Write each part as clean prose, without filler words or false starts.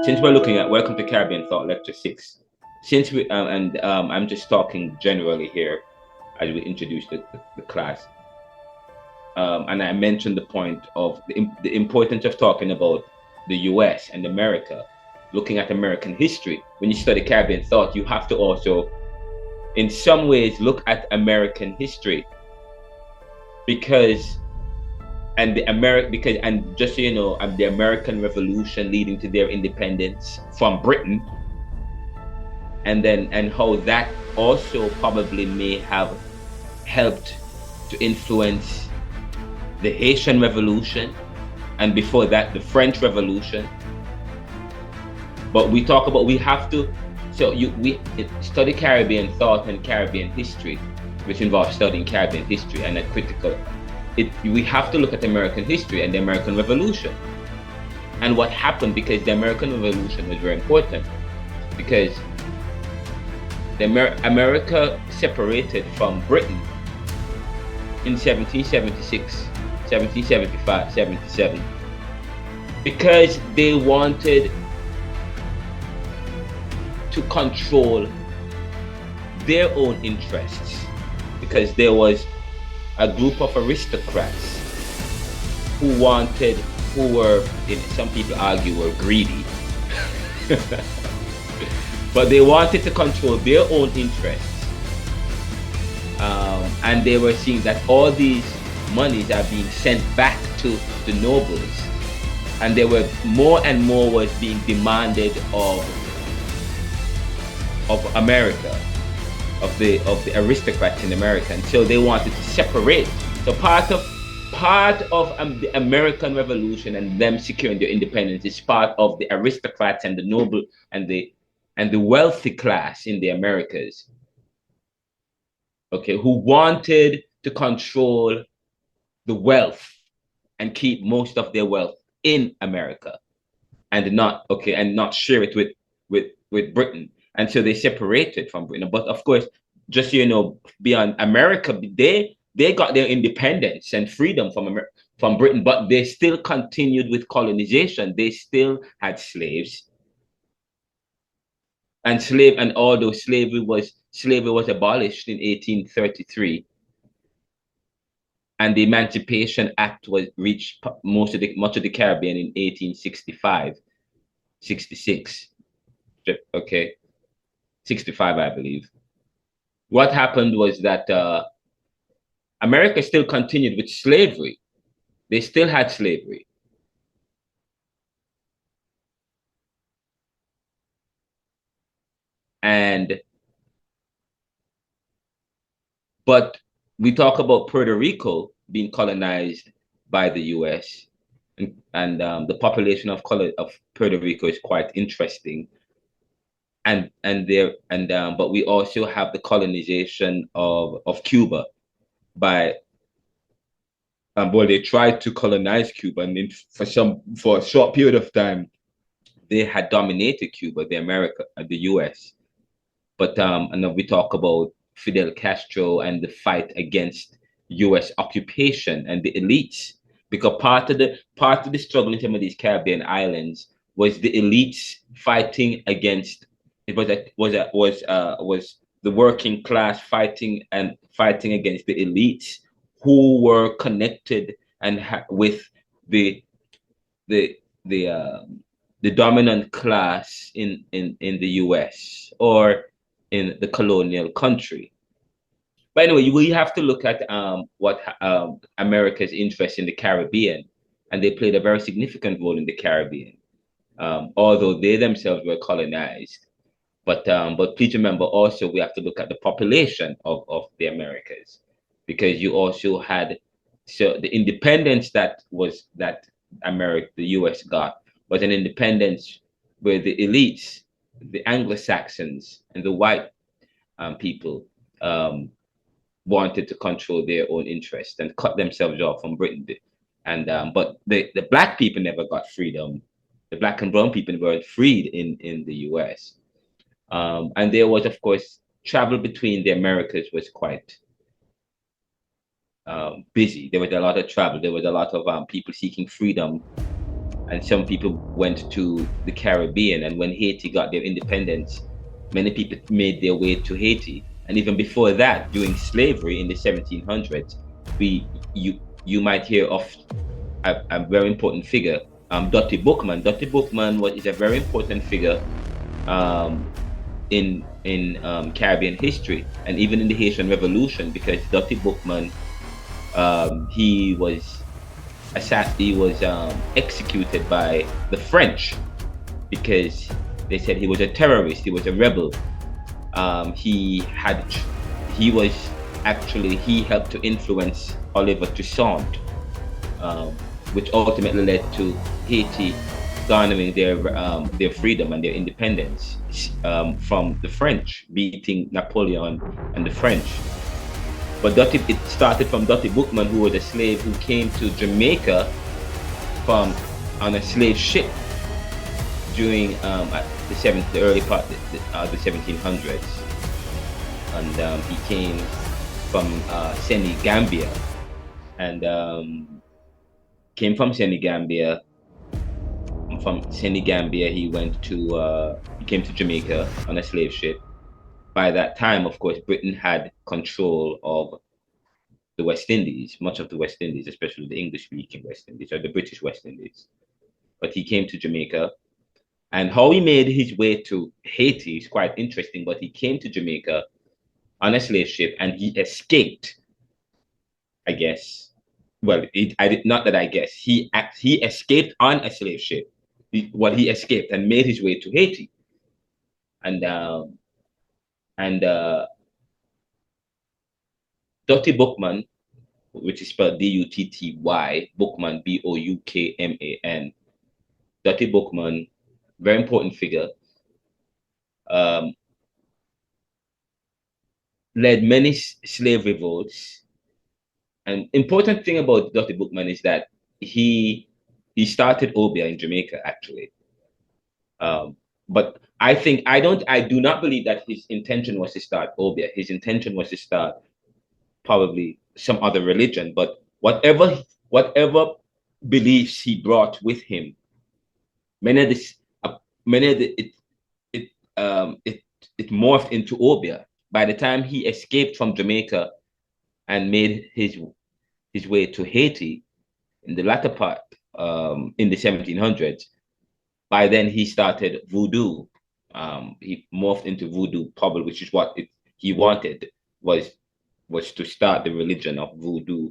Since we're looking at Welcome to Caribbean Thought Lecture 6, since we I'm just talking generally here as we introduce the class, and I mentioned the point of the importance of talking about the US and America, looking at American history. When you study Caribbean thought, you have to also, in some ways, look at American history because and just so you know, the American Revolution leading to their independence from Britain, and how that also probably may have helped to influence the Haitian Revolution, and before that the French Revolution. But we have to, we study Caribbean thought and Caribbean history, which involves studying Caribbean history and a critical. We have to look at American history and the American Revolution and what happened, because the American Revolution was very important, because America separated from Britain in 1776, 1775, 77, because they wanted to control their own interests, because there was a group of aristocrats who were, some people argue, were greedy, but they wanted to control their own interests, and they were seeing that all these monies are being sent back to the nobles, and there were more and more was being demanded of America, of the aristocrats in America, and so they wanted to separate. So part of the American Revolution and them securing their independence is part of the aristocrats and the noble and the wealthy class in the Americas, okay, who wanted to control the wealth and keep most of their wealth in America, and not share it with Britain. And so they separated from Britain. But of course, just so you know, beyond America, they got their independence and freedom from Britain, but they still continued with colonization. They still had slaves. And although slavery was abolished in 1833, and the Emancipation Act was reached much of the Caribbean in 1865, 66. Okay. 65, I believe. What happened was that America still continued with slavery. They still had slavery. But we talk about Puerto Rico being colonized by the US, and the population of Puerto Rico is quite interesting. But we also have the colonization of Cuba by they tried to colonize Cuba, and for a short period of time they had dominated Cuba, the US. But and then we talk about Fidel Castro and the fight against US occupation and the elites, because part of the struggle in some of these Caribbean islands was the elites fighting against. It was the working class fighting against the elites who were connected and with the dominant class in the US or in the colonial country. But anyway, we have to look at what America's interest in the Caribbean, and they played a very significant role in the Caribbean, although they themselves were colonized. But please remember also, we have to look at the population of the Americas, because you also had the independence that the US got was an independence where the elites, the Anglo-Saxons and the white people wanted to control their own interests and cut themselves off from Britain. But the black people never got freedom. The black and brown people weren't freed in the US. And there was, of course, travel between the Americas was quite busy. There was a lot of travel. There was a lot of people seeking freedom and some people went to the Caribbean. And when Haiti got their independence, many people made their way to Haiti. And even before that, during slavery in the 1700s, we you might hear of a very important figure, Dottie Bookman. Dottie Bookman is a very important figure um, in Caribbean history, and even in the Haitian Revolution, because Dottie Bookman, he was executed by the French because they said he was a terrorist, he was a rebel. He was actually, he helped to influence Oliver Toussaint, um, which ultimately led to Haiti garnering their freedom and their independence from the French, beating Napoleon and the French. But it started from Dottie Bookman, who was a slave who came to Jamaica on a slave ship during the early part of the 1700s, and he came from Senegambia, and came from Senegambia. From Senegambia, he came to Jamaica on a slave ship. By that time, of course, Britain had control of the West Indies, much of the West Indies, especially the English-speaking West Indies, or the British West Indies. But he came to Jamaica, and how he made his way to Haiti is quite interesting. But he came to Jamaica on a slave ship, and he escaped, I guess. Well, I did not that I guess he escaped on a slave ship. He escaped and made his way to Haiti, and Dottie Bookman, which is spelled Dutty, Bookman, Boukman. Dottie Bookman, very important figure, led many slave revolts. And important thing about Dottie Bookman is that he started Obia in Jamaica, actually. But I do not believe that his intention was to start Obia. His intention was to start probably some other religion. But whatever beliefs he brought with him, many of it morphed into Obia. By the time he escaped from Jamaica and made his way to Haiti in the latter part, in the 1700s, by then he started voodoo. He morphed into voodoo, probably, which is what he wanted, was to start the religion of voodoo.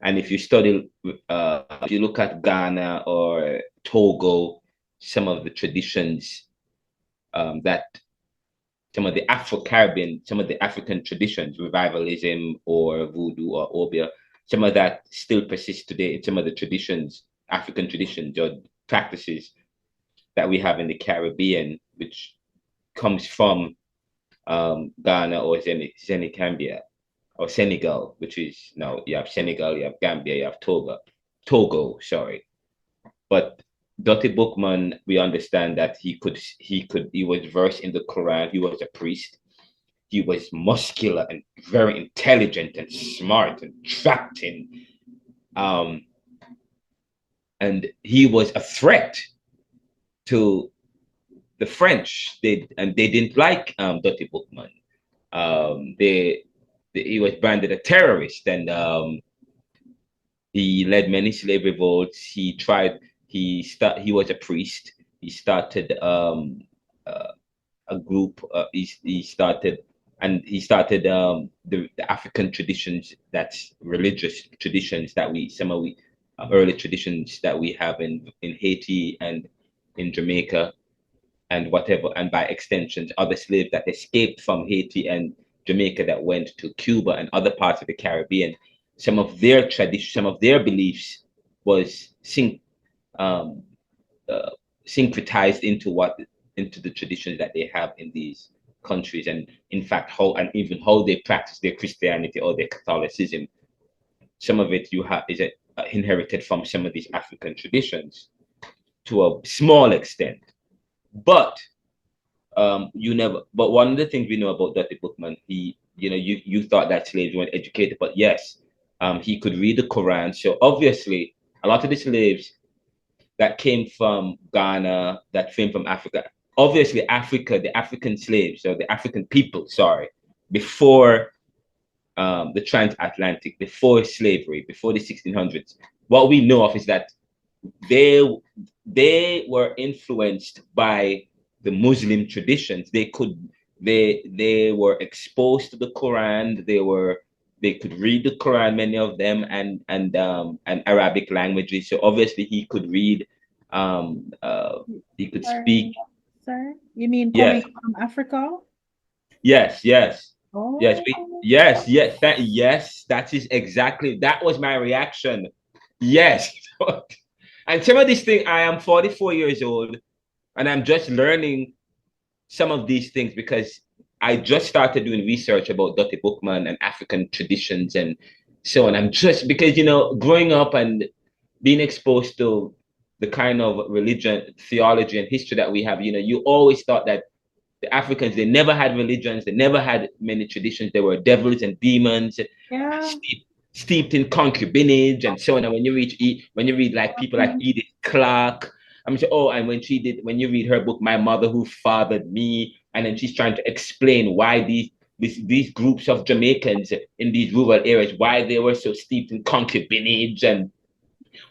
And if you study, if you look at Ghana or Togo, some of the traditions that some of the Afro-Caribbean, some of the African traditions, revivalism or voodoo or obia, some of that still persists today in some of the traditions, African traditions or practices that we have in the Caribbean, which comes from Ghana or Senegambia or Senegal, which is now you have Senegal, you have Gambia, you have Togo, sorry. But Dottie Bookman, we understand that he was versed in the Quran. He was a priest. He was muscular and very intelligent and smart and attracting. And he was a threat to the French. They didn't like Dottie Bookman. He was branded a terrorist, and he led many slave revolts. He was a priest. He started a group. He started the African traditions, that's religious traditions that early traditions that we have in Haiti and in Jamaica and whatever, and by extensions, other slaves that escaped from Haiti and Jamaica that went to Cuba and other parts of the Caribbean. Some of their traditions, some of their beliefs was syncretized into the traditions that they have in these countries, and in fact even how they practice their Christianity or their Catholicism. Some of it is inherited from some of these African traditions to a small extent. But but one of the things we know about Dottie Bookman, you thought that slaves weren't educated, but yes, he could read the Quran. So obviously, a lot of the slaves that came from Ghana, that came from Africa. Obviously, Africa, the African slaves, or the African people, sorry, before the transatlantic, before slavery, before the 1600s, what we know of is that they they were influenced by the Muslim traditions. They were exposed to the Quran. They could read the Quran, many of them, and Arabic languages. So obviously he could read, he could speak. Sir, you mean Yes, coming from Africa? yes, yes. Yes, Oh, yes, that is exactly, that was my reaction. Yes. And some of these things, I am 44 years old and I'm just learning some of these things because I just started doing research about Dottie Bookman and African traditions and so on. I'm just because, growing up and being exposed to the kind of religion, theology, and history that we have, you always thought that the Africans, they never had religions, they never had many traditions. They were devils and demons, yeah. steeped in concubinage and so on. And when you read like people like Mhm. Edith Clark, I'm sure, oh, and when you read her book, My Mother Who Fathered Me, and then she's trying to explain why these groups of Jamaicans in these rural areas, why they were so steeped in concubinage and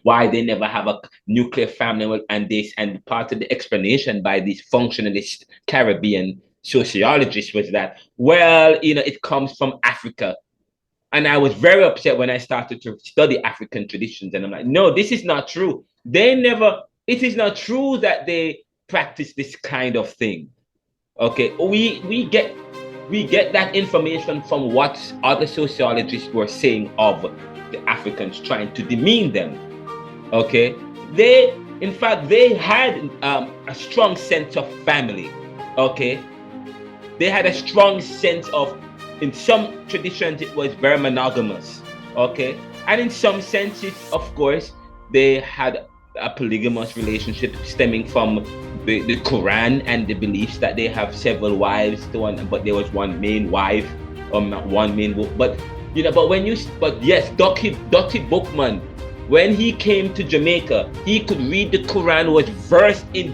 why they never have a nuclear family, and part of the explanation by these functionalist Caribbean sociologists was that, well, it comes from Africa. And I was very upset when I started to study African traditions. And I'm like, no, this is not true. It is not true that they practice this kind of thing. Okay. We get that information from what other sociologists were saying of the Africans, trying to demean them. Okay. In fact, they had a strong sense of family. Okay. They had a strong sense of, in some traditions, it was very monogamous. Okay. And in some senses, of course, they had a polygamous relationship stemming from the Quran and the beliefs that they have several wives to one, but there was one main wife, or not one main, but yes, Dottie Bookman, when he came to Jamaica, he could read the Quran, was versed in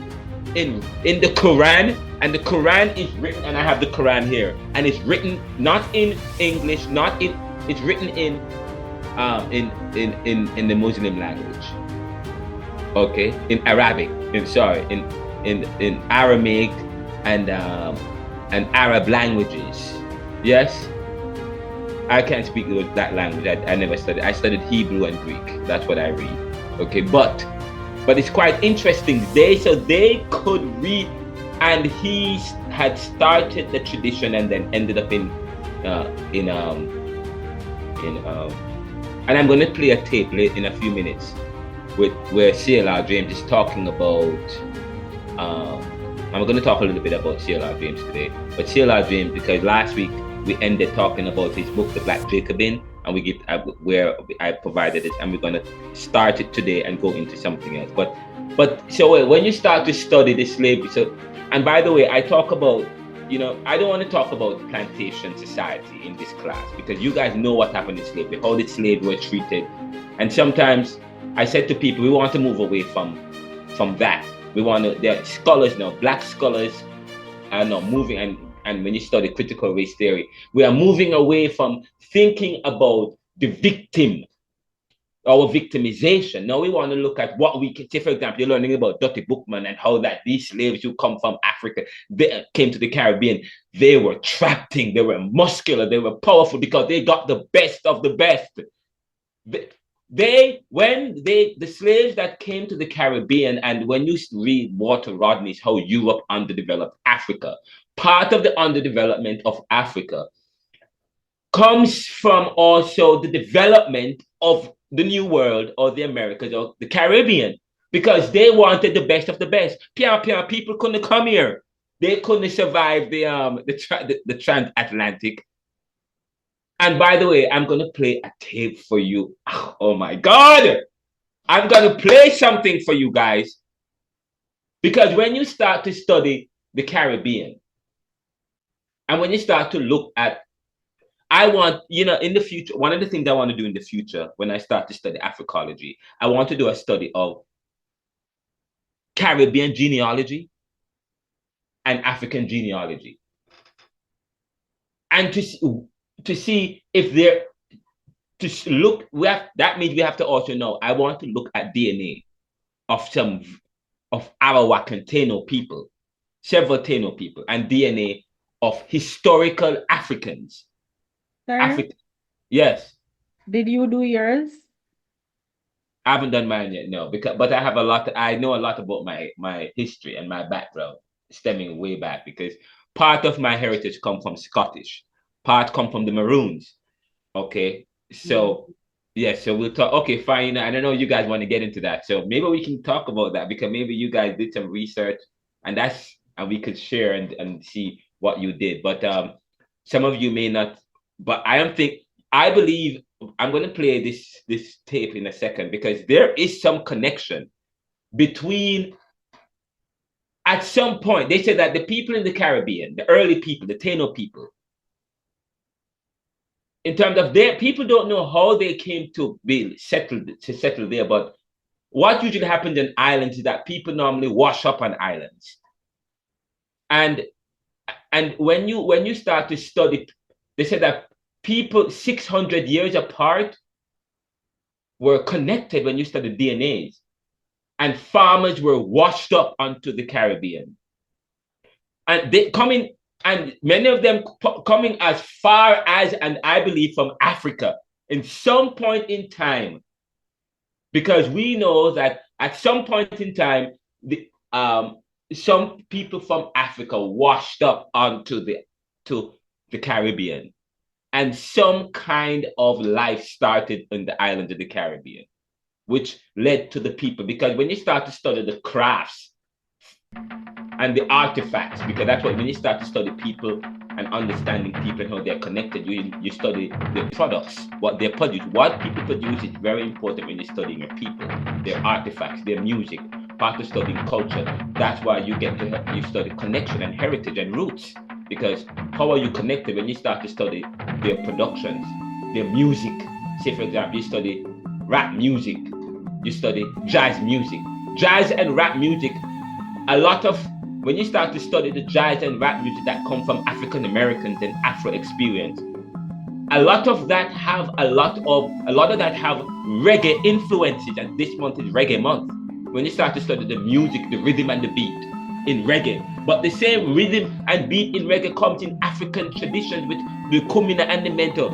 the Quran, and the Quran is written, and I have the Quran here, and it's written not in English, it's written in the Muslim language. Okay, in Arabic, in Aramaic and Arab languages. Yes, I can't speak that language. I never studied. I studied Hebrew and Greek. That's what I read. Okay, but it's quite interesting. They could read, and he had started the tradition and then ended up in and I'm going to play a tape in a few minutes where C.L.R James is talking about. I'm going to talk a little bit about C.L.R James today, but C.L.R James, because last week we ended talking about his book, The Black Jacobin, and where I provided it, and we're going to start it today and go into something else. But so when you start to study the slavery, and by the way, I talk about, I don't want to talk about plantation society in this class, because you guys know what happened in slavery, how the slaves were treated, and sometimes I said to people, we want to move away from that. We want to. There are scholars now, black scholars, are now moving, and when you study critical race theory, we are moving away from thinking about the victim, our victimization. Now we want to look at what we can say. For example, you're learning about Dottie Bookman and how that these slaves who come from Africa, they came to the Caribbean. They were attracting, they were muscular, they were powerful because they got the best of the best. The slaves that came to the Caribbean, and when you read Walter Rodney's How Europe Underdeveloped Africa, part of the underdevelopment of Africa comes from also the development of the New World or the Americas or the Caribbean, because they wanted the best of the best. People couldn't come here. They couldn't survive the transatlantic. And by the way, I'm going to play a tape for you. Oh my God. I'm going to play something for you guys. Because when you start to study the Caribbean, and when you start to look at, I want, in the future, one of the things I want to do in the future, when I start to study Africology, I want to do a study of Caribbean genealogy and African genealogy, and to see if they're to look. That means we have to also know. I want to look at DNA of some of Arawakan Taino people, several Taino people, and DNA of historical Africans. Sir, African, yes. did you do yours? I haven't done mine yet, no, but I have a lot. I know a lot about my history and my background, stemming way back, because part of my heritage come from Scottish, part come from the Maroons. Okay, so yeah, so we'll talk. Okay, fine. I don't know you guys want to get into that, so maybe we can talk about that, because maybe you guys did some research, and we could share and see what you did. But some of you may not. But I believe I'm going to play this tape in a second, because there is some connection between. At some point, they said that the people in the Caribbean, the early people, the Taino people, in terms of their people don't know how they came to be settle there, but what usually happens in islands is that people normally wash up on islands. And when you start to study, they said that people 600 years apart were connected when you study DNAs, and farmers were washed up onto the Caribbean. And they coming, and many of them coming as far as, and I believe from Africa in some point in time, because we know that at some point in time, some people from Africa washed up onto the Caribbean, and some kind of life started in the islands of the Caribbean, which led to the people. Because when you start to study the crafts and the artifacts, because that's what, when you start to study people and understanding people and how they're connected, you study the products, what they produce. What people produce is very important when you're studying your people, their artifacts, their music, part of studying culture. That's why you study connection and heritage and roots, because how are you connected when you start to study their productions, their music. Say, for example, you study rap music, you study jazz music. Jazz and rap music, a lot of, when you start to study the jazz and rap music that come from African Americans and Afro experience, a lot of that have reggae influences, and this month is reggae month. When you start to study the music, the rhythm and the beat in reggae, but the same rhythm and beat in reggae comes in African traditions with the kumina and the mento.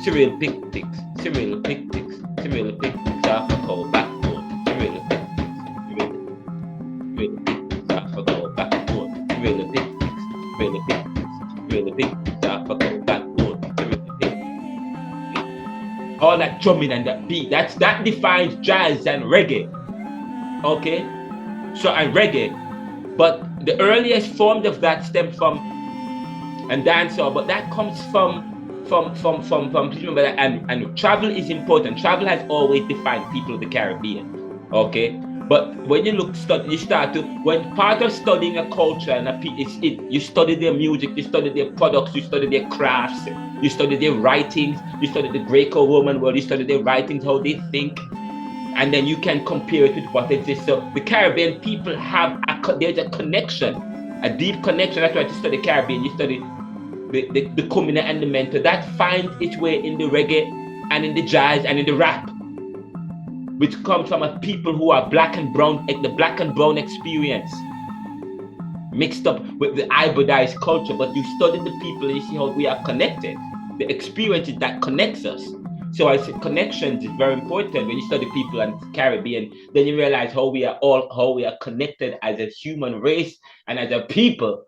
Cyril pick ticks, Cyril pick ticks, Cyril pick ticks, Africa backbone, Cyril pick ticks, Cyril pick ticks, Africa backbone, Cyril pick ticks, Cyril pick ticks, Cyril pick ticks, Africa backbone, Cyril pick ticks. All that drumming and that beat, that defines jazz and reggae. Okay, so and reggae, but the earliest form of that stems from and dancehall, but that comes from people. And travel is important. Travel has always defined people of the Caribbean. Okay, but when you start to, when part of studying a culture and you study their music, you study their products, you study their crafts, you study their writings, you study the Greco-Roman world, you study their writings, how they think. And then you can compare it with what exists. So the Caribbean people there's a connection, a deep connection. That's why you study Caribbean, you study the kumina and the mento. That finds its way in the reggae and in the jazz and in the rap, which comes from a people who are black and brown, the black and brown experience mixed up with the ibodized culture. But you study the people and you see how we are connected, the experiences that connects us. So I said connections is very important when you study people and Caribbean. Then you realize how we are connected as a human race and as a people.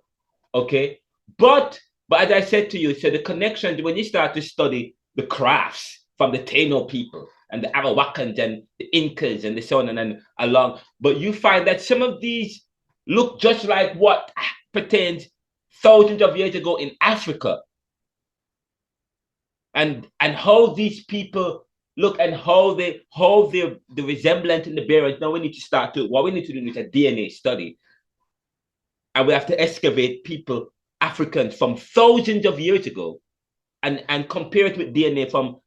Okay, but as I said to you, so the connections, when you start to study the crafts from the Taino people and the Arawakans and the Incas and the so on and along, but you find that some of these look just like what pertains thousands of years ago in Africa. And how these people look and how the resemblance in the bearings. Now what we need to do is a DNA study. And we have to excavate people, Africans from thousands of years ago, and compare it with DNA from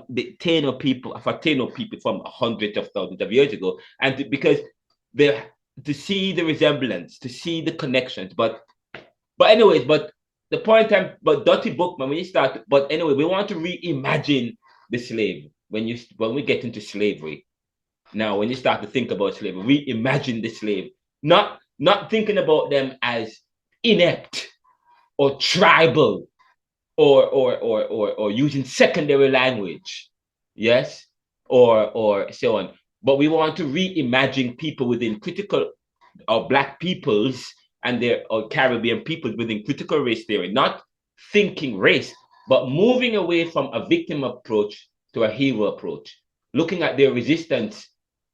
the Taino people from hundreds of thousands of years ago. And because to see the resemblance, to see the connections. But anyways, but the point I'm, but Dottie Bookman, when you start, but anyway, we want to reimagine the slave when we get into slavery. Now, when you start to think about slavery, reimagine the slave, not thinking about them as inept or tribal or using secondary language, yes, or so on. But we want to reimagine people within critical, or Black peoples and their, or Caribbean peoples within critical race theory, not thinking race, but moving away from a victim approach to a hero approach, looking at their resistance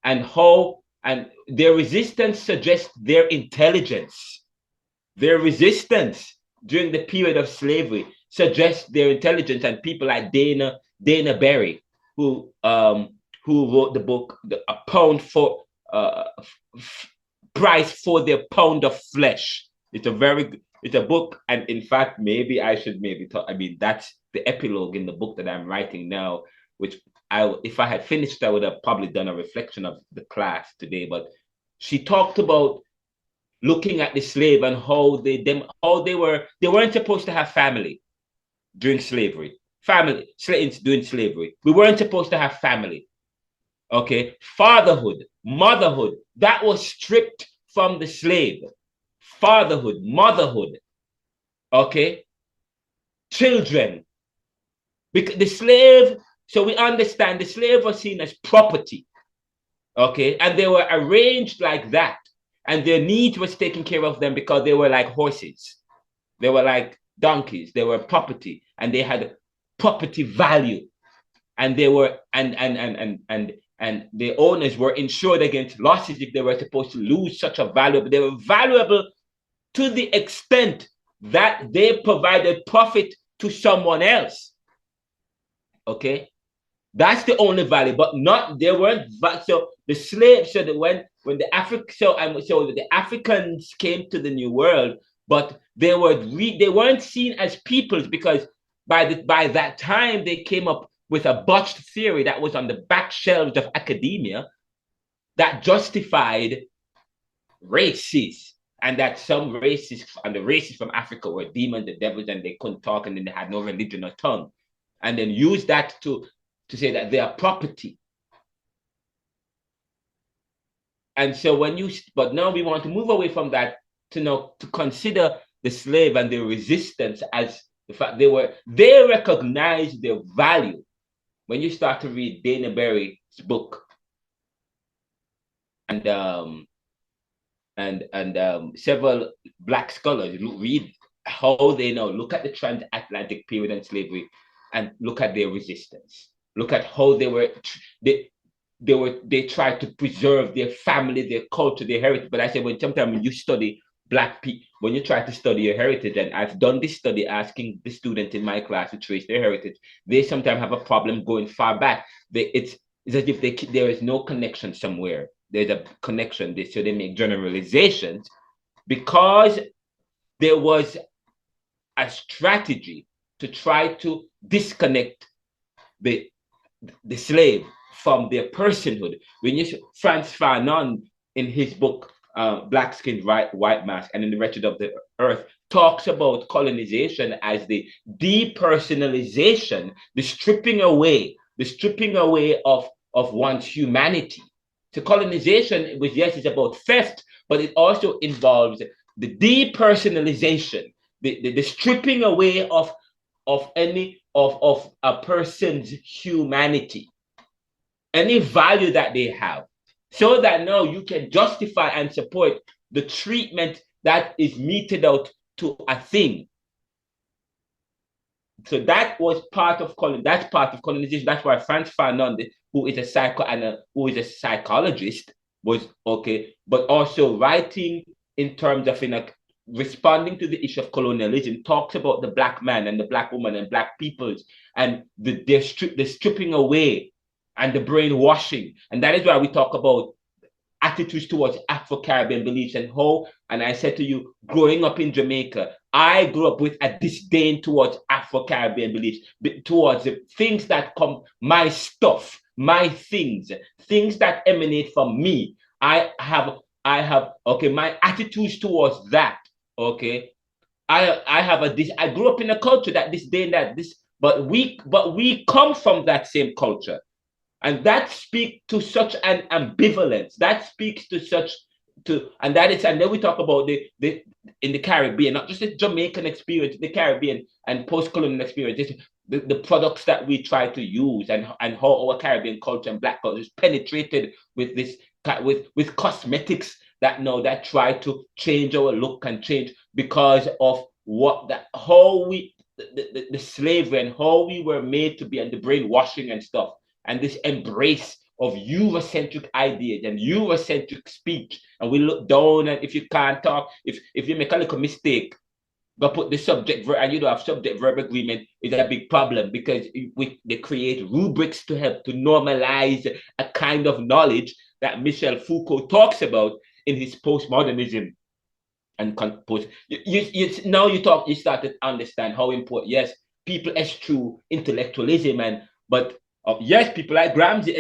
and how, and their resistance suggests their intelligence. Their resistance during the period of slavery suggests their intelligence, and people like Dana Berry, who wrote the book A Pound for Price for Their Pound of Flesh. It's a book, and in fact, maybe I should talk. I mean, that's the epilogue in the book that I'm writing now, which if I had finished, I would have probably done a reflection of the class today. But she talked about looking at the slave and how they weren't supposed to have family during slavery. During slavery, we weren't supposed to have family. Okay, fatherhood, motherhood, that was stripped from the slave. Fatherhood, motherhood, okay, children, because the slave. So we understand the slave was seen as property, okay, and they were arranged like that, and their needs was taken care of them because they were like horses, they were like donkeys, they were property, and they had property value, and they were and the owners were insured against losses if they were supposed to lose such a value. But they were valuable to the extent that they provided profit to someone else. Okay, that's the only value, but not, they weren't. So the slaves, so that when the the Africans came to the New World, but they weren't seen as peoples, because by that time they came up with a botched theory that was on the back shelves of academia that justified races, and that some races, and the races from Africa were demons, the devils, and they couldn't talk, and then they had no religion or tongue, and then use that to say that they are property. And so but now we want to move away from that to consider the slave and their resistance as the fact they recognized their value. When you start to read Dana Berry's book and several Black scholars read how they now look at the transatlantic period and slavery, and look at their resistance, look at how they tried to preserve their family, their culture, their heritage. But I said, sometimes when you study Black people, when you try to study your heritage, and I've done this study asking the students in my class to trace their heritage, they sometimes have a problem going far back. It's as if there is no connection somewhere. There's a connection, so they make generalizations because there was a strategy to try to disconnect the slave from their personhood. When you Frantz Fanon in his book Black Skin, White Mask, and in The Wretched of the Earth, talks about colonization as the depersonalization, the stripping away of one's humanity. So colonization is about theft, but it also involves the depersonalization, the stripping away of a person's humanity, any value that they have, so that now you can justify and support the treatment that is meted out to a thing. So that was part of colonization. That's why Frantz Fanon, who is a psychologist, was okay, but also writing in terms of responding to the issue of colonialism, talks about the Black man and the Black woman and Black peoples, and the stripping away and the brainwashing. And that is why we talk about attitudes towards Afro-Caribbean beliefs, and how, and I said to you, growing up in Jamaica, I grew up with a disdain towards Afro-Caribbean beliefs, towards the things that come, my stuff, my things that emanate from me. I have I have, okay, my attitudes towards that, okay, I have I grew up in a culture that this day and that this, but we come from that same culture. And that speaks to such an ambivalence. That speaks to such to and that is and then we talk about the in the Caribbean, not just the Jamaican experience, the Caribbean and post-colonial experience, the products that we try to use and how our Caribbean culture and black culture is penetrated with this with cosmetics that now that try to change our look and change because of what that how we the slavery and how we were made to be and the brainwashing and stuff and this embrace of Eurocentric ideas and Eurocentric speech. And we look down, and if you can't talk, if you make a little mistake, go put the subject and you don't have subject verb agreement is a big problem because they create rubrics to help to normalize a kind of knowledge that Michel Foucault talks about in his postmodernism and post. Now you start to understand how important. Yes, people eschew intellectualism but yes, people like Gramsci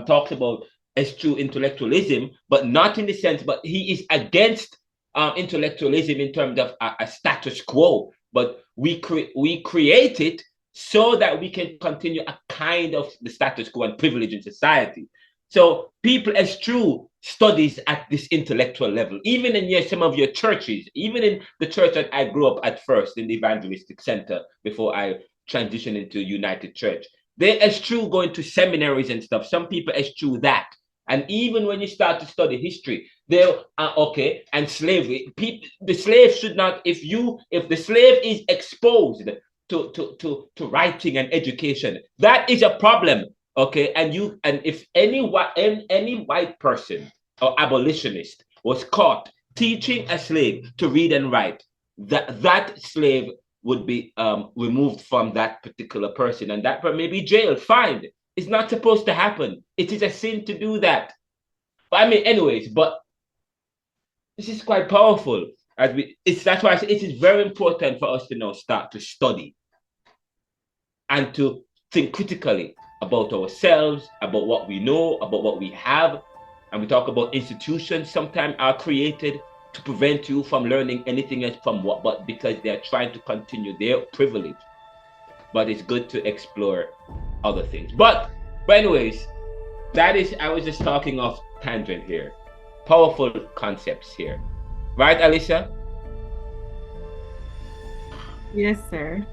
talks about eschew intellectualism, but not in the sense, but he is against intellectualism in terms of a status quo. But we create it so that we can continue a kind of the status quo and privilege in society. So people eschew studies at this intellectual level, even in some of your churches, even in the church that I grew up at first in the evangelistic center before I transitioned into United Church. They eschew going to seminaries and stuff. Some people eschew that. And even when you start to study history, they're okay. And slavery, the slave should not, if the slave is exposed to writing and education, that is a problem. Okay. And if any white person or abolitionist was caught teaching a slave to read and write, that slave would be removed from that particular person, and that person may be jailed, fined. It's not supposed to happen. It is a sin to do that. But I mean, anyways, but this is quite powerful. That's why I say it is very important for us to now start to study and to think critically about ourselves, about what we know, about what we have. And we talk about institutions sometimes are created to prevent you from learning anything else but because they're trying to continue their privilege. But it's good to explore other things. But anyways, I was just talking off tangent here. Powerful concepts here. Right, Alicia? Yes, sir.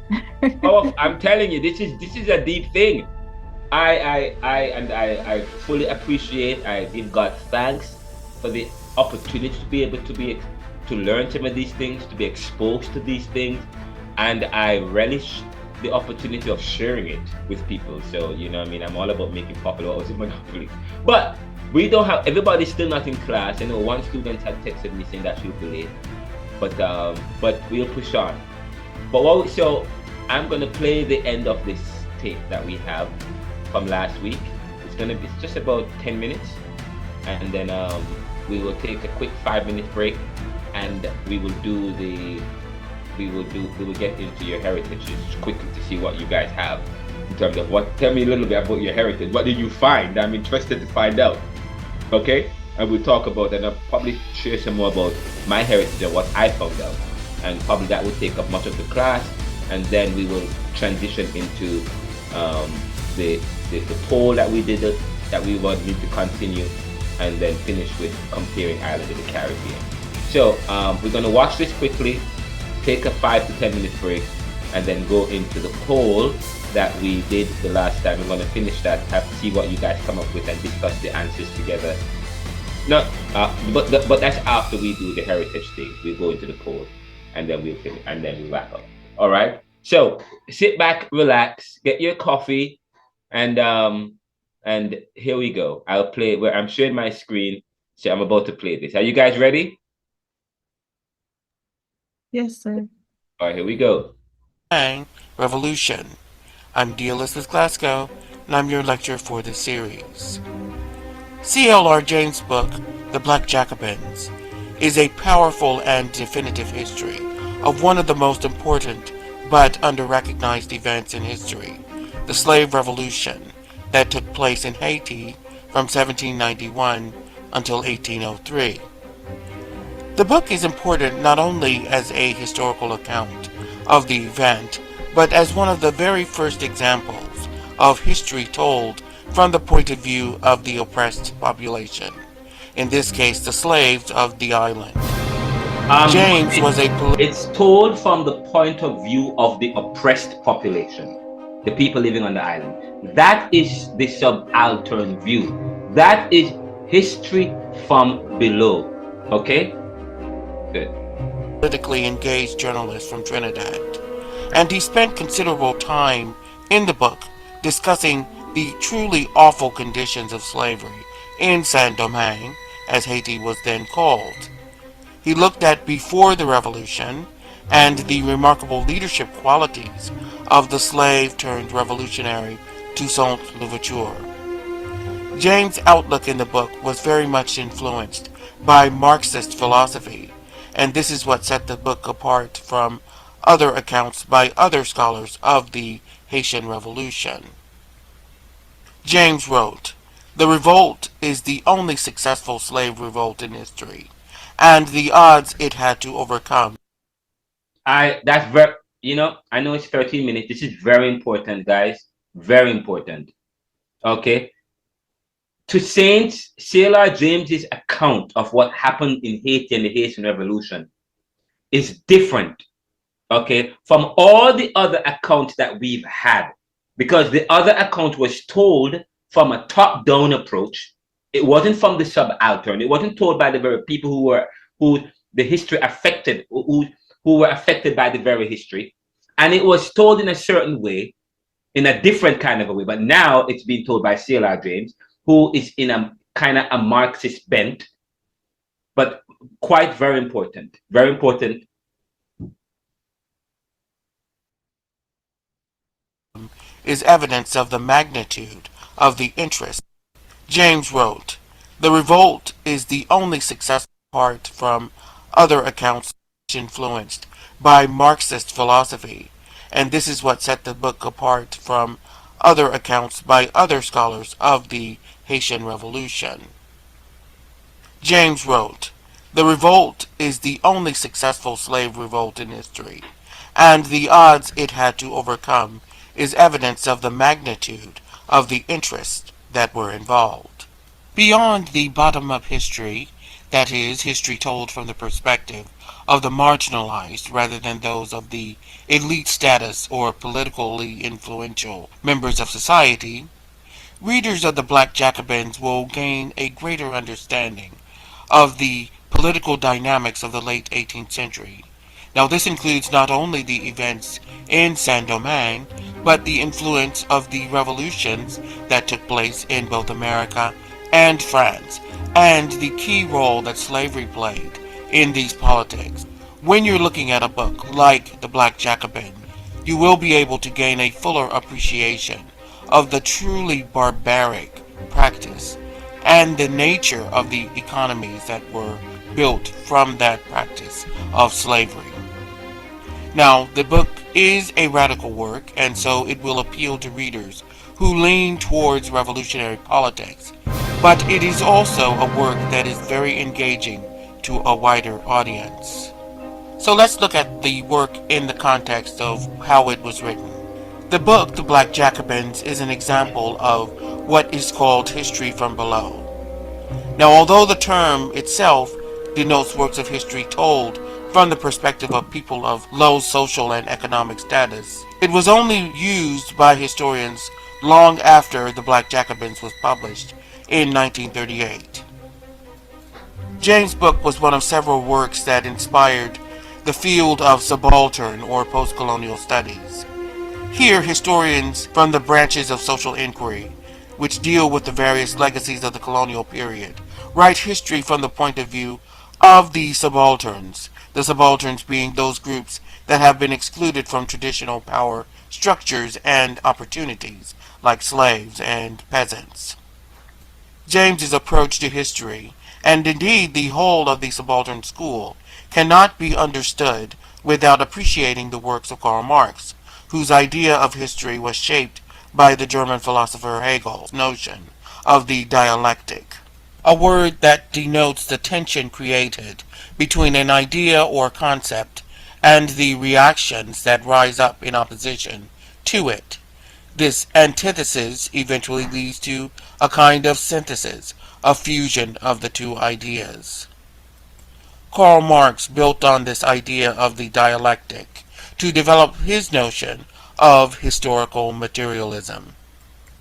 I'm telling you, this is a deep thing. I fully appreciate, I give God thanks for the opportunity to be able to learn some of these things, to be exposed to these things, and I relish the opportunity of sharing it with people. So you know what I mean, I'm all about making popular what was in Monopoly. But we don't have everybody's still not in class. I know one student had texted me saying that she'll be late. But we'll push on. But so I'm gonna play the end of this tape that we have from last week. It's just about 10 minutes, and then we will take a quick 5-minute break, and we will get into your heritages quickly to see what you guys have in terms of tell me a little bit about your heritage. What did you find? I'm interested to find out. Okay? And we'll talk about, and I'll probably share some more about my heritage and what I found out. And probably that will take up much of the class, and then we will transition into the poll that we did that we want me to continue, and then finish with comparing Ireland and the Caribbean. So we're going to watch this quickly, take a 5 to 10 minute break, and then go into the poll that we did the last time. We're going to finish that, see what you guys come up with, and discuss the answers together. No, but that's after we do the heritage thing. We go into the poll, and then we'll finish, and then we wrap up. All right. So sit back, relax, get your coffee, and here we go. I'll play where I'm sharing my screen. So I'm about to play this. Are you guys ready? Yes, sir. All right, here we go. Revolution. I'm D. Elizabeth Glasgow, and I'm your lecturer for this series. C.L.R. James' book, The Black Jacobins, is a powerful and definitive history of one of the most important but under-recognized events in history, the slave revolution that took place in Haiti from 1791 until 1803. The book is important not only as a historical account of the event, but as one of the very first examples of history told from the point of view of the oppressed population, in this case the slaves of the island. James was a It's told from the point of view of the oppressed population, the people living on the island. That is the subaltern view. That is history from below. Okay? Good. Politically engaged journalist from Trinidad, and he spent considerable time in the book discussing the truly awful conditions of slavery in Saint-Domingue, as Haiti was then called. He looked at before the revolution and the remarkable leadership qualities of the slave-turned-revolutionary Toussaint Louverture. James' outlook in the book was very much influenced by Marxist philosophy, and this is what set the book apart from other accounts by other scholars of the Haitian Revolution. James wrote, "The revolt is the only successful slave revolt in history, and the odds it had to overcome." That's very, I know it's 13 minutes. This is very important, guys. Very important. Okay. To Saint C.L.R James's account of what happened in Haiti and the Haitian Revolution is different, okay, from all the other accounts that we've had, because the other account was told from a top-down approach. It wasn't from the subaltern. It wasn't told by the very people who the history affected, who were affected by the very history, and it was told in a certain way, in a different kind of a way. But now it's being told by C.L.R James, who is in a kind of a Marxist bent, but quite very important. Very important. Is evidence of the magnitude of the interest. James wrote, "The revolt is the only successful part from other accounts influenced by Marxist philosophy, and this is what set the book apart from other accounts by other scholars of the Haitian Revolution." James wrote, "The revolt is the only successful slave revolt in history, and the odds it had to overcome is evidence of the magnitude of the interests that were involved." Beyond the bottom-up history, that is, history told from the perspective of the marginalized rather than those of the elite status or politically influential members of society, readers of the Black Jacobins will gain a greater understanding of the political dynamics of the late 18th century. Now, this includes not only the events in Saint-Domingue, but the influence of the revolutions that took place in both America and France, and the key role that slavery played in these politics. When you're looking at a book like The Black Jacobin, you will be able to gain a fuller appreciation of the truly barbaric practice and the nature of the economies that were built from that practice of slavery. Now, the book is a radical work, and so it will appeal to readers who lean towards revolutionary politics, but it is also a work that is very engaging to a wider audience. So let's look at the work in the context of how it was written. The book, The Black Jacobins, is an example of what is called history from below. Now, although the term itself denotes works of history told from the perspective of people of low social and economic status, it was only used by historians long after The Black Jacobins was published in 1938. James' book was one of several works that inspired the field of subaltern or post-colonial studies. Here, historians from the branches of social inquiry, which deal with the various legacies of the colonial period, write history from the point of view of the subalterns being those groups that have been excluded from traditional power structures and opportunities, like slaves and peasants. James's approach to history, and indeed the whole of the subaltern school, cannot be understood without appreciating the works of Karl Marx, whose idea of history was shaped by the German philosopher Hegel's notion of the dialectic. a word that denotes the tension created between an idea or concept and the reactions that rise up in opposition to it. This antithesis eventually leads to a kind of synthesis, a fusion of the two ideas. Karl Marx built on this idea of the dialectic to develop his notion of historical materialism,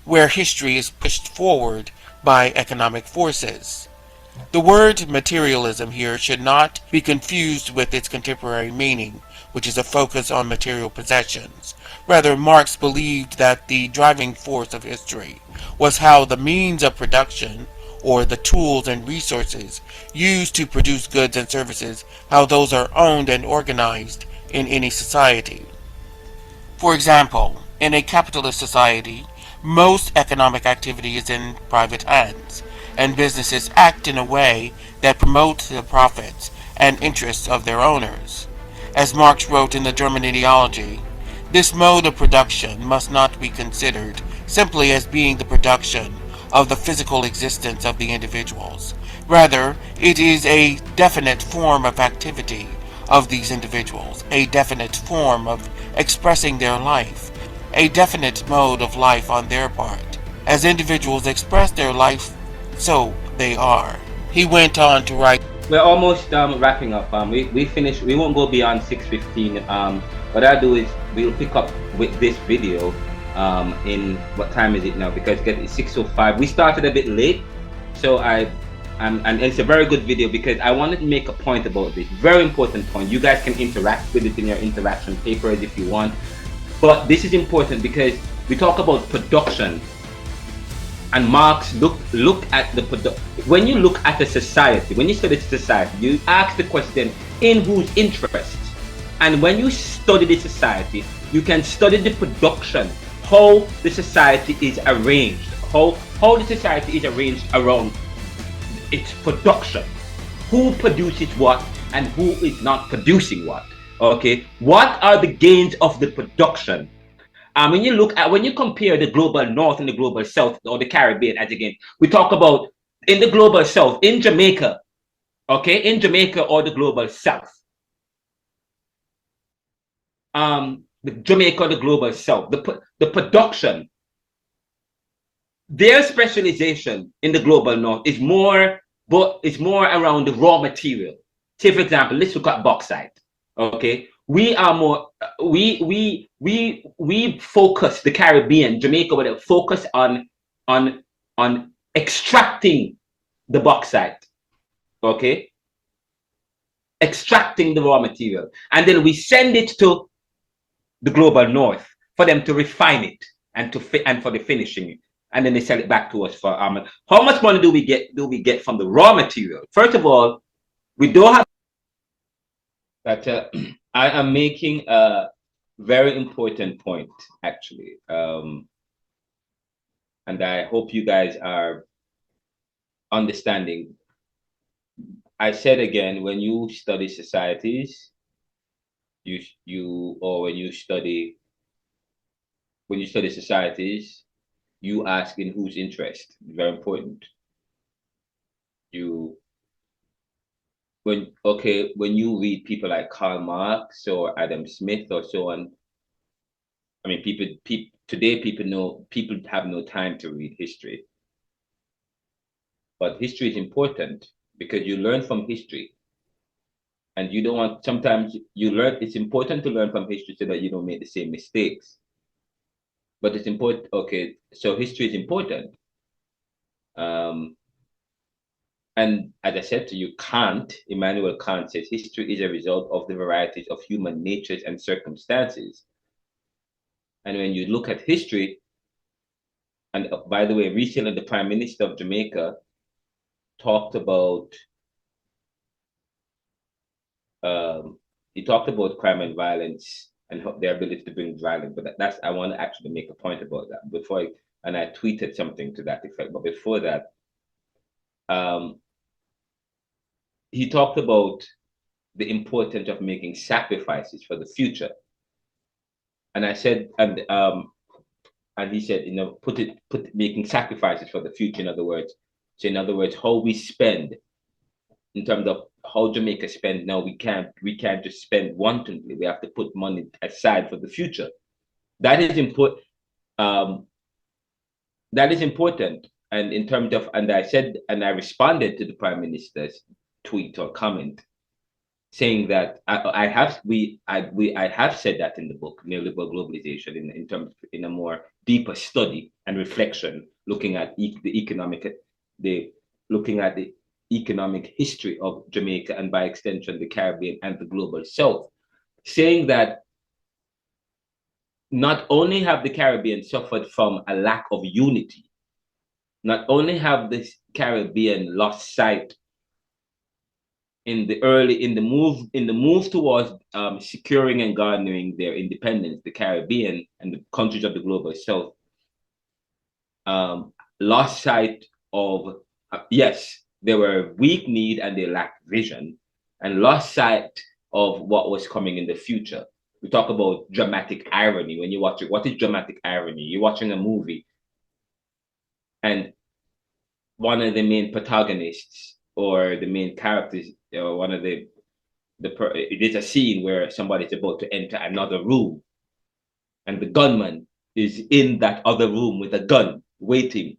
where history is pushed forward by economic forces. The word materialism here should not be confused with its contemporary meaning, which is a focus on material possessions. Rather, Marx believed that the driving force of history was how the means of production, or the tools and resources used to produce goods and services, how those are owned and organized in any society. For example, in a capitalist society, most economic activity is in private hands, and businesses act in a way that promotes the profits and interests of their owners. As Marx wrote in the German Ideology, this mode of production must not be considered simply as being the production of the physical existence of the individuals. Rather, it is a definite form of activity of these individuals, a definite form of expressing their life, a definite mode of life on their part. As individuals express their life, so they are. He went on to write, We're almost wrapping up. We finished. We won't go beyond 6:15. What I'll do is we'll pick up with this video in what time is it now? Because it's 6:05. We started a bit late, so and it's a very good video because I wanted to make a point about this. Very important point. You guys can interact with it in your interaction papers if you want. But this is important because we talk about production. And Marx look at the when you look at a society, when you study society, you ask the question, in whose interest? And when you study the society, you can study the production, how the society is arranged, how the society is arranged around its production. Who produces what and who is not producing what? Okay, what are the gains of the production? When you compare the global north and the global south or the Caribbean, as again, we talk about in the global south, in Jamaica, okay, in Jamaica or the global south, the Jamaica or the global south, the production, their specialization in the global north is more, but it's more around the raw material. Say, for example, let's look at bauxite. Okay, we are more we focus the Caribbean, Jamaica, where they focus on extracting the bauxite, okay, extracting the raw material, and then we send it to the global north for them to refine it and for the finishing it, and then they sell it back to us for how much money do we get from the raw material? First of all, we don't have that. I am making a very important point, actually, and I hope you guys are understanding. I said again, when you study societies, when you study societies, you ask in whose interest. Very important. When you read people like Karl Marx or Adam Smith or so on, I mean, today people have no time to read history, but history is important because you learn from history, and you don't want. Sometimes you learn. It's important to learn from history so that you don't make the same mistakes. But it's important. Okay, so history is important. And as I said to you, Immanuel Kant says history is a result of the varieties of human natures and circumstances. And when you look at history, and by the way, recently the Prime Minister of Jamaica talked about crime and violence and their ability to bring violence. But I want to actually make a point about that and I tweeted something to that effect. But before that, he talked about the importance of making sacrifices for the future. And I said, and he said, making sacrifices for the future. In other words, So in other words, how we spend, in terms of how Jamaica spend now, we can't just spend wantonly. We have to put money aside for the future. That is important. That is important. And in terms of, and I said, and I responded to the Prime Minister's tweet or comment, saying that I have said that in the book Neoliberal Globalization, in terms, in a more deeper study and reflection, looking at looking at the economic history of Jamaica, and by extension the Caribbean and the global South, saying that not only have the Caribbean suffered from a lack of unity, not only have the Caribbean lost sight in the move towards securing and garnering their independence, the Caribbean and the countries of the global South lost sight of, yes, they were weak need and they lacked vision, and lost sight of what was coming in the future. We talk about dramatic irony. When you watch it, what is dramatic irony? You're watching a movie and one of the main protagonists or the main characters, or one of it is a scene where somebody's about to enter another room and the gunman is in that other room with a gun waiting.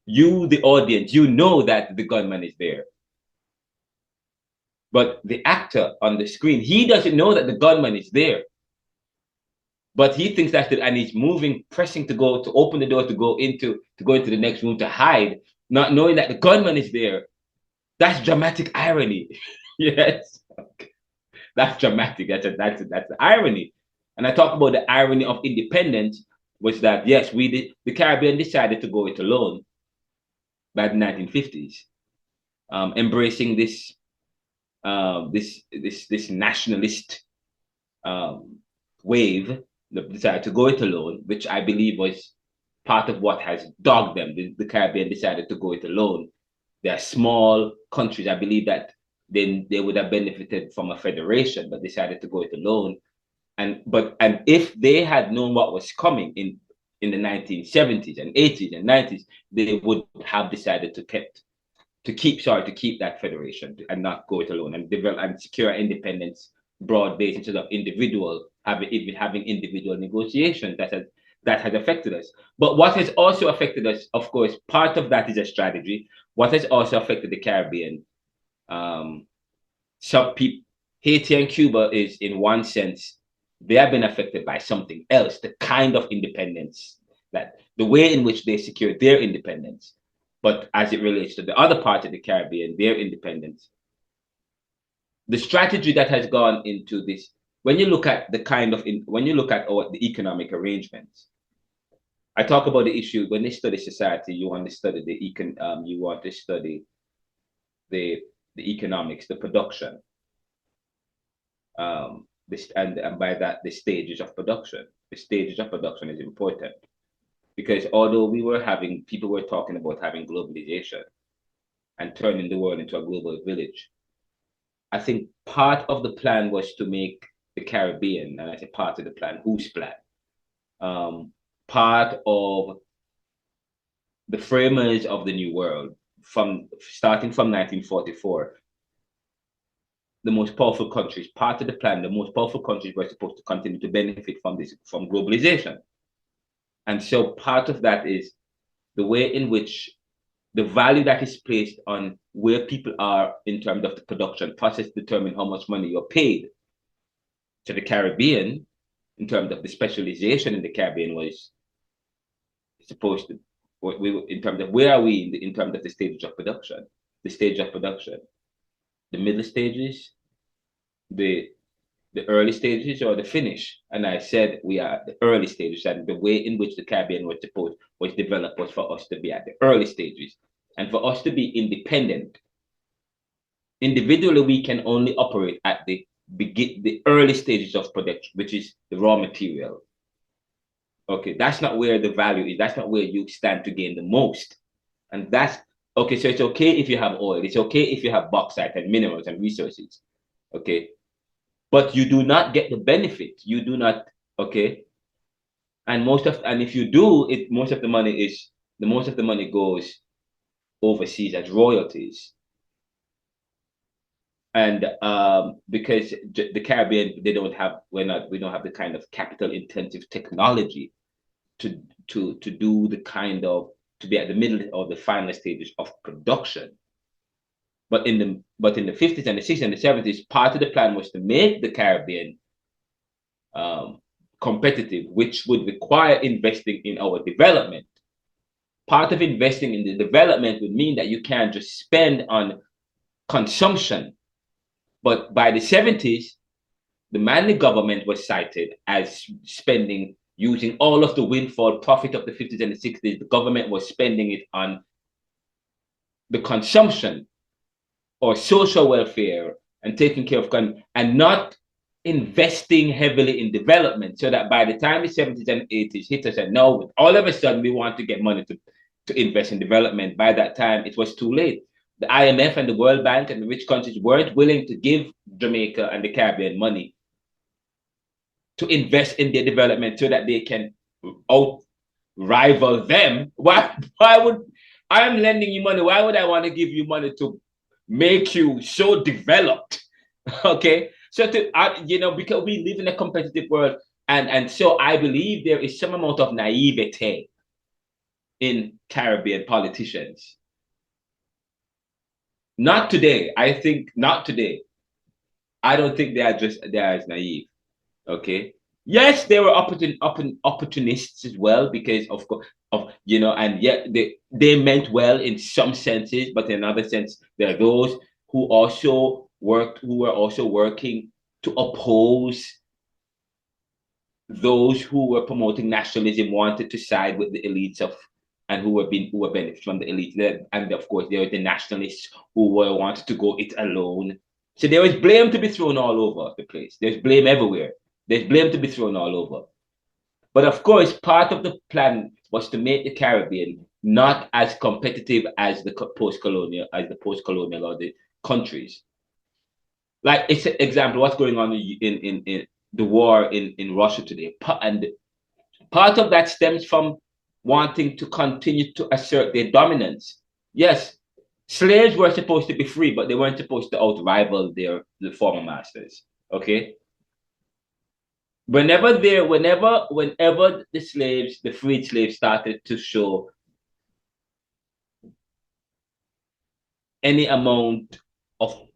You, the audience, you know that the gunman is there. But the actor on the screen, he doesn't know that the gunman is there. But he thinks that's and he's moving, pressing to open the door to go into the next room to hide, not knowing that the gunman is there. That's dramatic irony. Yes. Okay. That's dramatic. That's the irony. And I talk about the irony of independence, was that yes, the Caribbean decided to go it alone by the 1950s, embracing this nationalist wave, decided to go it alone, which I believe was part of what has dogged them. The Caribbean decided to go it alone. They are small countries. I believe that then they would have benefited from a federation, but decided to go it alone. And if they had known what was coming in the 1970s and 80s and 90s, they would have decided to keep that federation and not go it alone, and develop and secure independence broad-based instead of having individual negotiations. That has affected us. But what has also affected us, of course, part of that is a strategy. What has also affected the Caribbean, some people, Haiti and Cuba, is in one sense, they have been affected by something else, the kind of independence, that the way in which they secured their independence. But as it relates to the other part of the Caribbean, their independence, the strategy that has gone into this, when you look at the economic arrangements, I talk about the issue when they study society. You want to study the economics, the production, and by that the stages of production. The stages of production is important, because although people were talking about having globalization and turning the world into a global village, I think part of the plan was to make the Caribbean, and I say part of the plan, whose plan? Part of the framers of the New World, starting from 1944, the most powerful countries, part of the plan, the most powerful countries were supposed to continue to benefit from globalization. And so part of that is the way in which the value that is placed on where people are in terms of the production process determine how much money you're paid. To the Caribbean, in terms of the specialization in the Caribbean, was supposed to, in terms of where are we in terms of the stage of production, the middle stages, the early stages, or the finish. And I said we are at the early stages, and the way in which the Caribbean was developed was for us to be at the early stages, and for us to be independent. Individually, we can only operate at the early stages of production, which is the raw material. Okay, that's not where the value is. That's not where you stand to gain the most. And that's okay. So it's okay if you have oil. It's okay if you have bauxite and minerals and resources. Okay, but you do not get the benefit. You do not. Okay, and if you do, most of the money goes overseas as royalties. And because the Caribbean, we don't have the kind of capital intensive technology to do the kind of, to be at the middle or the final stages of production. But in the 50s and the 60s and the 70s, part of the plan was to make the Caribbean competitive, which would require investing in our development. Part of investing in the development would mean that you can't just spend on consumption. But by the 70s, the Manley government was cited as spending, using all of the windfall profit of the 50s and the 60s. The government was spending it on the consumption or social welfare and taking care of, and not investing heavily in development, so that by the time the 70s and 80s hit us, and now all of a sudden we want to get money to invest in development. By that time, it was too late. The IMF and the World Bank and the rich countries weren't willing to give Jamaica and the Caribbean money to invest in their development so that they can out rival them. Why would, I'm lending you money, why would I want to give you money to make you so developed? Okay, so because we live in a competitive world, and so I believe there is some amount of naivete in Caribbean politicians. Not today. I think not today. I don't think they are as naive. Okay. Yes, they were opportunists as well, because and yet they meant well in some senses, but in another sense, there are those who were also working to oppose those who were promoting nationalism, wanted to side with the elites and who were benefiting from the elite. And of course, there were the nationalists who wanted to go it alone. So there was blame to be thrown all over the place. There's blame everywhere. There's blame to be thrown all over. But of course, part of the plan was to make the Caribbean not as competitive as the post-colonial or the countries. Like, it's an example, what's going on in the war in Russia today. And part of that stems from wanting to continue to assert their dominance. Yes, slaves were supposed to be free, but they weren't supposed to outrival the former masters. Okay. Whenever the freed slaves started to show any amount of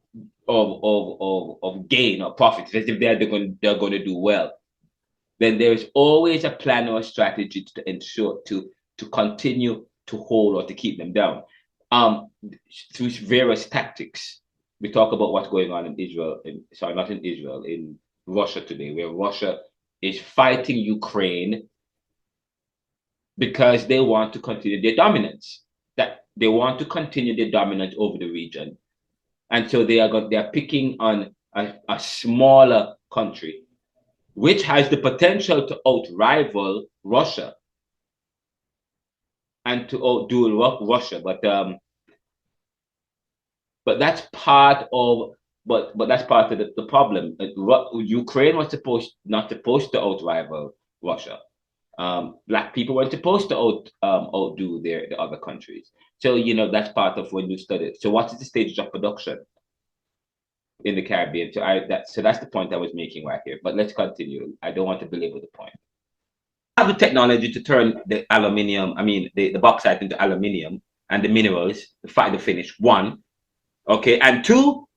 gain or profit, as if they're going to do well, then there's always a plan or a strategy to ensure to continue to hold or to keep them down. Through various tactics. We talk about what's going on in Israel, in Russia today, where Russia is fighting Ukraine because they want to continue their dominance. That they want to continue their dominance over the region, and so they are picking on a smaller country, which has the potential to outrival Russia and to outdo Russia, but that's part of that's part of the problem. Ukraine was not supposed to outrival Russia. Black people weren't supposed to outdo the other countries. So that's part of when you study. So what is the stage of production in the Caribbean? So that's the point I was making right here. But let's continue. I don't want to belabor the point. Have the technology to turn the aluminium, the bauxite into aluminium, and the minerals, the finish, one. Okay, and two,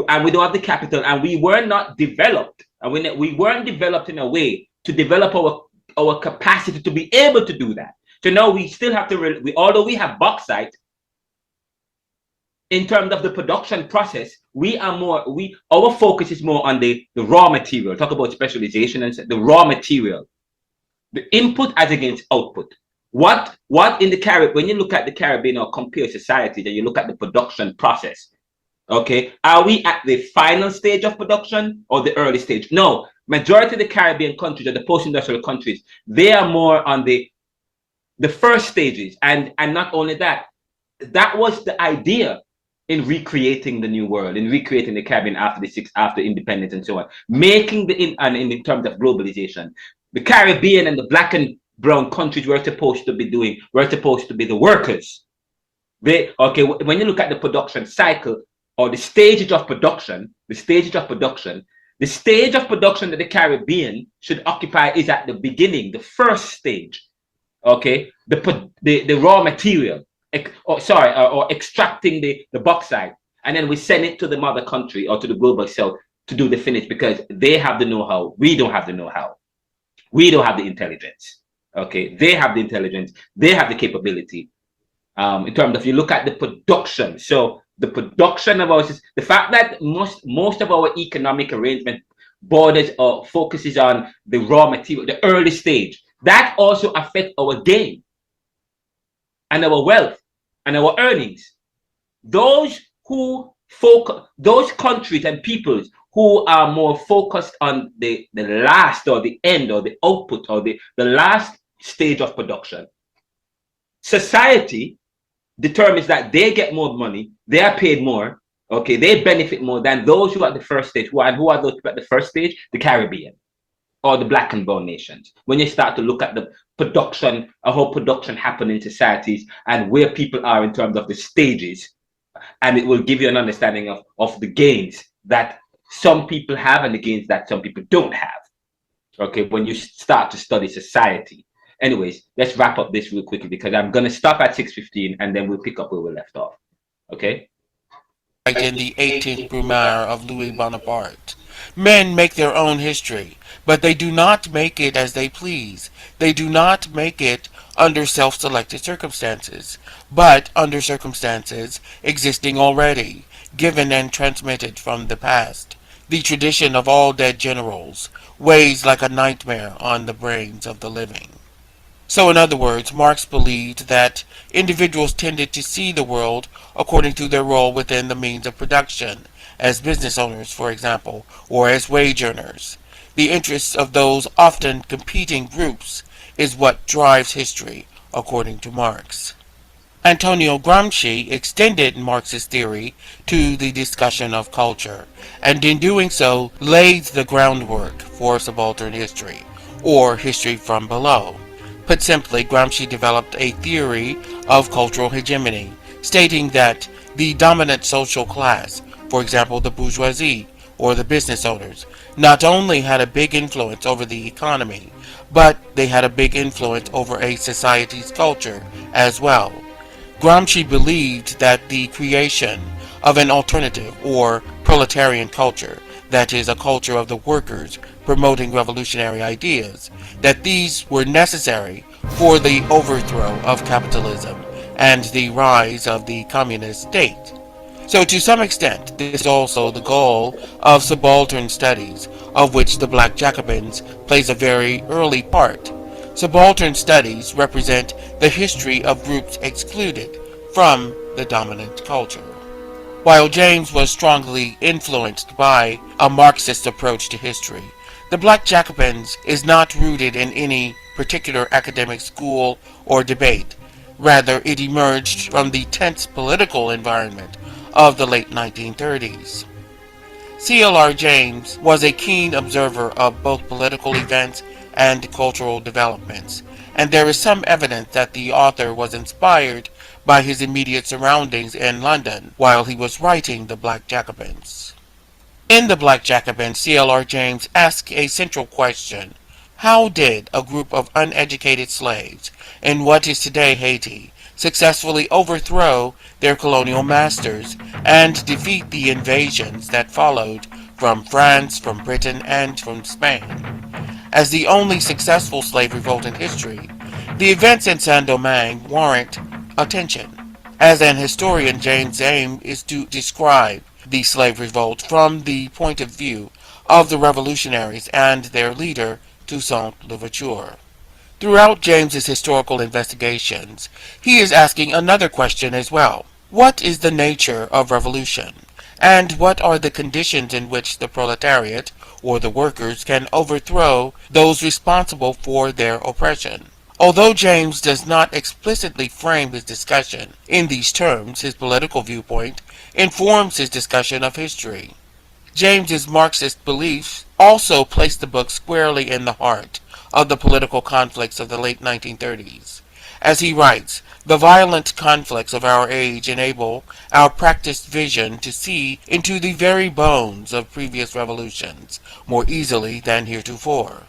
and we don't have the capital, and we were not developed, and we weren't developed in a way to develop our capacity to be able to do that. So now we still have to, although we have bauxite, in terms of the production process, our focus is more on the raw material. Talk about specialization and the raw material, the input as against output. What in the Caribbean, when you look at the Caribbean or compare societies and you look at the production process, okay, are we at the final stage of production or the early stage? No, majority of the Caribbean countries or the post-industrial countries, they are more on the first stages. And not only that, that was the idea in recreating the new world, in recreating the Caribbean after independence and so on, making in terms of globalization, the Caribbean and the black and brown countries were supposed to be the workers. When you look at the production cycle or the stages of production, the stage of production that the Caribbean should occupy is at the beginning, the first stage. Okay, the raw material, or extracting the bauxite, and then we send it to the mother country or to the global south to do the finish, because they have the know-how. We don't have the know-how. We don't have the intelligence. Okay, they have the intelligence. They have the capability. In terms of, you look at the production, so the production of ours, the fact that most of our economic arrangement borders or focuses on the raw material, the early stage, that also affects our gain and our wealth and our earnings. Those countries and peoples who are more focused on the last, or the end, or the output, or the last stage of production, society determines that they get more money, they are paid more, okay, they benefit more than those who are at the first stage. Who are those at the first stage? The Caribbean or the black and brown nations. When you start to look at the production, how production happen in societies and where people are in terms of the stages, and it will give you an understanding of the gains that some people have and the gains that some people don't have. Okay, when you start to study society. Anyways, let's wrap up this real quickly, because I'm going to stop at 6:15 and then we'll pick up where we left off. Okay? In the 18th Brumaire of Louis Bonaparte. Men make their own history, but they do not make it as they please. They do not make it under self-selected circumstances, but under circumstances existing already, given and transmitted from the past. The tradition of all dead generals weighs like a nightmare on the brains of the living. So, in other words, Marx believed that individuals tended to see the world according to their role within the means of production, as business owners, for example, or as wage earners. The interests of those often competing groups is what drives history, according to Marx. Antonio Gramsci extended Marx's theory to the discussion of culture, and in doing so laid the groundwork for subaltern history, or history from below. Put simply, Gramsci developed a theory of cultural hegemony, stating that the dominant social class, for example the bourgeoisie or the business owners, not only had a big influence over the economy, but they had a big influence over a society's culture as well. Gramsci believed that the creation of an alternative or proletarian culture, that is, a culture of the workers promoting revolutionary ideas, that these were necessary for the overthrow of capitalism and the rise of the communist state. So to some extent, this is also the goal of subaltern studies, of which the Black Jacobins plays a very early part. Subaltern studies represent the history of groups excluded from the dominant culture. While James was strongly influenced by a Marxist approach to history, the Black Jacobins is not rooted in any particular academic school or debate. Rather, it emerged from the tense political environment of the late 1930s. C.L.R. James was a keen observer of both political events and cultural developments, and there is some evidence that the author was inspired by his immediate surroundings in London while he was writing The Black Jacobins. In The Black Jacobins, C.L.R. James asks a central question: how did a group of uneducated slaves in what is today Haiti successfully overthrow their colonial masters and defeat the invasions that followed from France, from Britain, and from Spain? As the only successful slave revolt in history, the events in Saint-Domingue warrant attention. As an historian, James' aim is to describe the slave revolt from the point of view of the revolutionaries and their leader, Toussaint Louverture. Throughout James's historical investigations, he is asking another question as well. What is the nature of revolution? And what are the conditions in which the proletariat, or the workers, can overthrow those responsible for their oppression? Although James does not explicitly frame his discussion in these terms, his political viewpoint informs his discussion of history. James's Marxist beliefs also place the book squarely in the heart of the political conflicts of the late 1930s. As he writes, the violent conflicts of our age enable our practiced vision to see into the very bones of previous revolutions more easily than heretofore.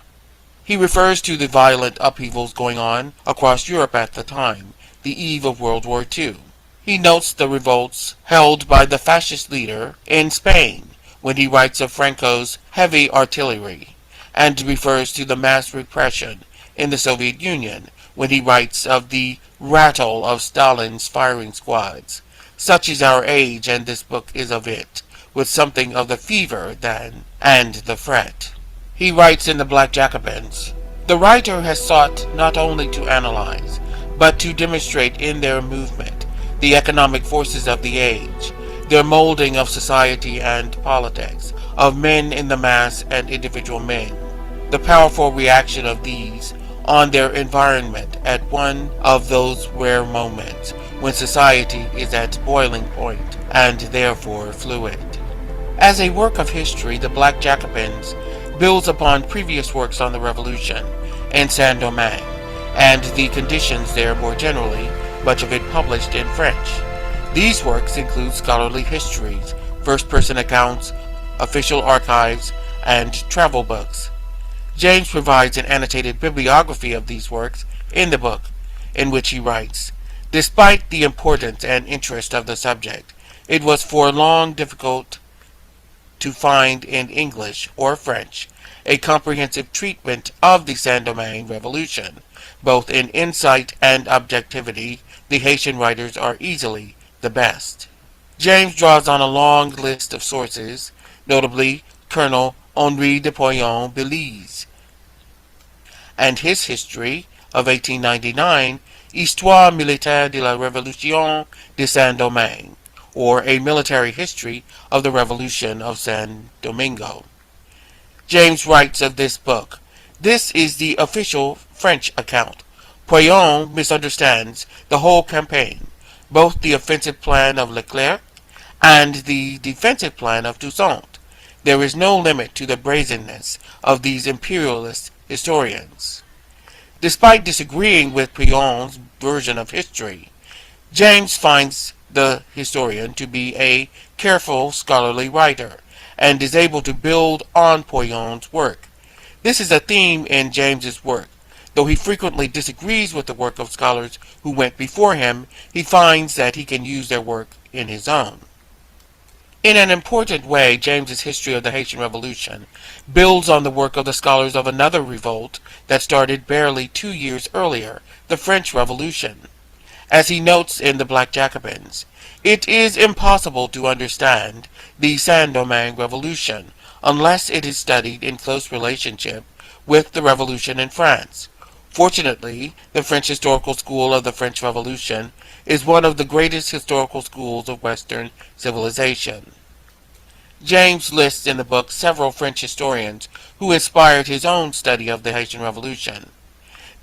He refers to the violent upheavals going on across Europe at the time, the eve of World War II. He notes the revolts held by the fascist leader in Spain when he writes of Franco's heavy artillery, and refers to the mass repression in the Soviet Union when he writes of the rattle of Stalin's firing squads. Such is our age, and this book is of it, with something of the fever then and the fret. He writes in The Black Jacobins, the writer has sought not only to analyze, but to demonstrate in their movement the economic forces of the age, their molding of society and politics, of men in the mass and individual men, the powerful reaction of these on their environment at one of those rare moments when society is at boiling point and therefore fluid. As a work of history, The Black Jacobins builds upon previous works on the Revolution in Saint-Domingue and the conditions there more generally, much of it published in French. These works include scholarly histories, first-person accounts, official archives, and travel books. James provides an annotated bibliography of these works in the book, in which he writes, despite the importance and interest of the subject, it was for long difficult to find in English or French a comprehensive treatment of the Saint-Domingue Revolution. Both in insight and objectivity, the Haitian writers are easily the best. James draws on a long list of sources, notably Colonel Henri de Poyon Belize, and his history of 1899, Histoire militaire de la Révolution de Saint-Domingue, or a military history of the Revolution of San Domingo. James writes of this book, this is the official French account. Poyon misunderstands the whole campaign, both the offensive plan of Leclerc and the defensive plan of Toussaint. There is no limit to the brazenness of these imperialist historians. Despite disagreeing with Poyon's version of history, James finds the historian to be a careful scholarly writer, and is able to build on Poyon's work. This is a theme in James's work. Though he frequently disagrees with the work of scholars who went before him, he finds that he can use their work in his own. In an important way, James's history of the Haitian Revolution builds on the work of the scholars of another revolt that started barely 2 years earlier, the French Revolution. As he notes in The Black Jacobins, it is impossible to understand the Saint-Domingue Revolution unless it is studied in close relationship with the Revolution in France. Fortunately, the French historical school of the French Revolution is one of the greatest historical schools of Western civilization. James lists in the book several French historians who inspired his own study of the Haitian Revolution.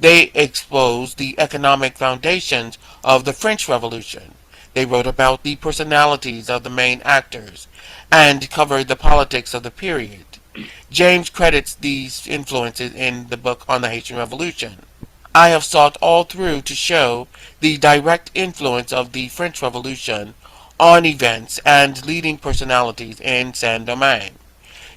They exposed the economic foundations of the French Revolution. They wrote about the personalities of the main actors and covered the politics of the period. James credits these influences in the book on the Haitian Revolution. I have sought all through to show the direct influence of the French Revolution on events and leading personalities in Saint-Domingue.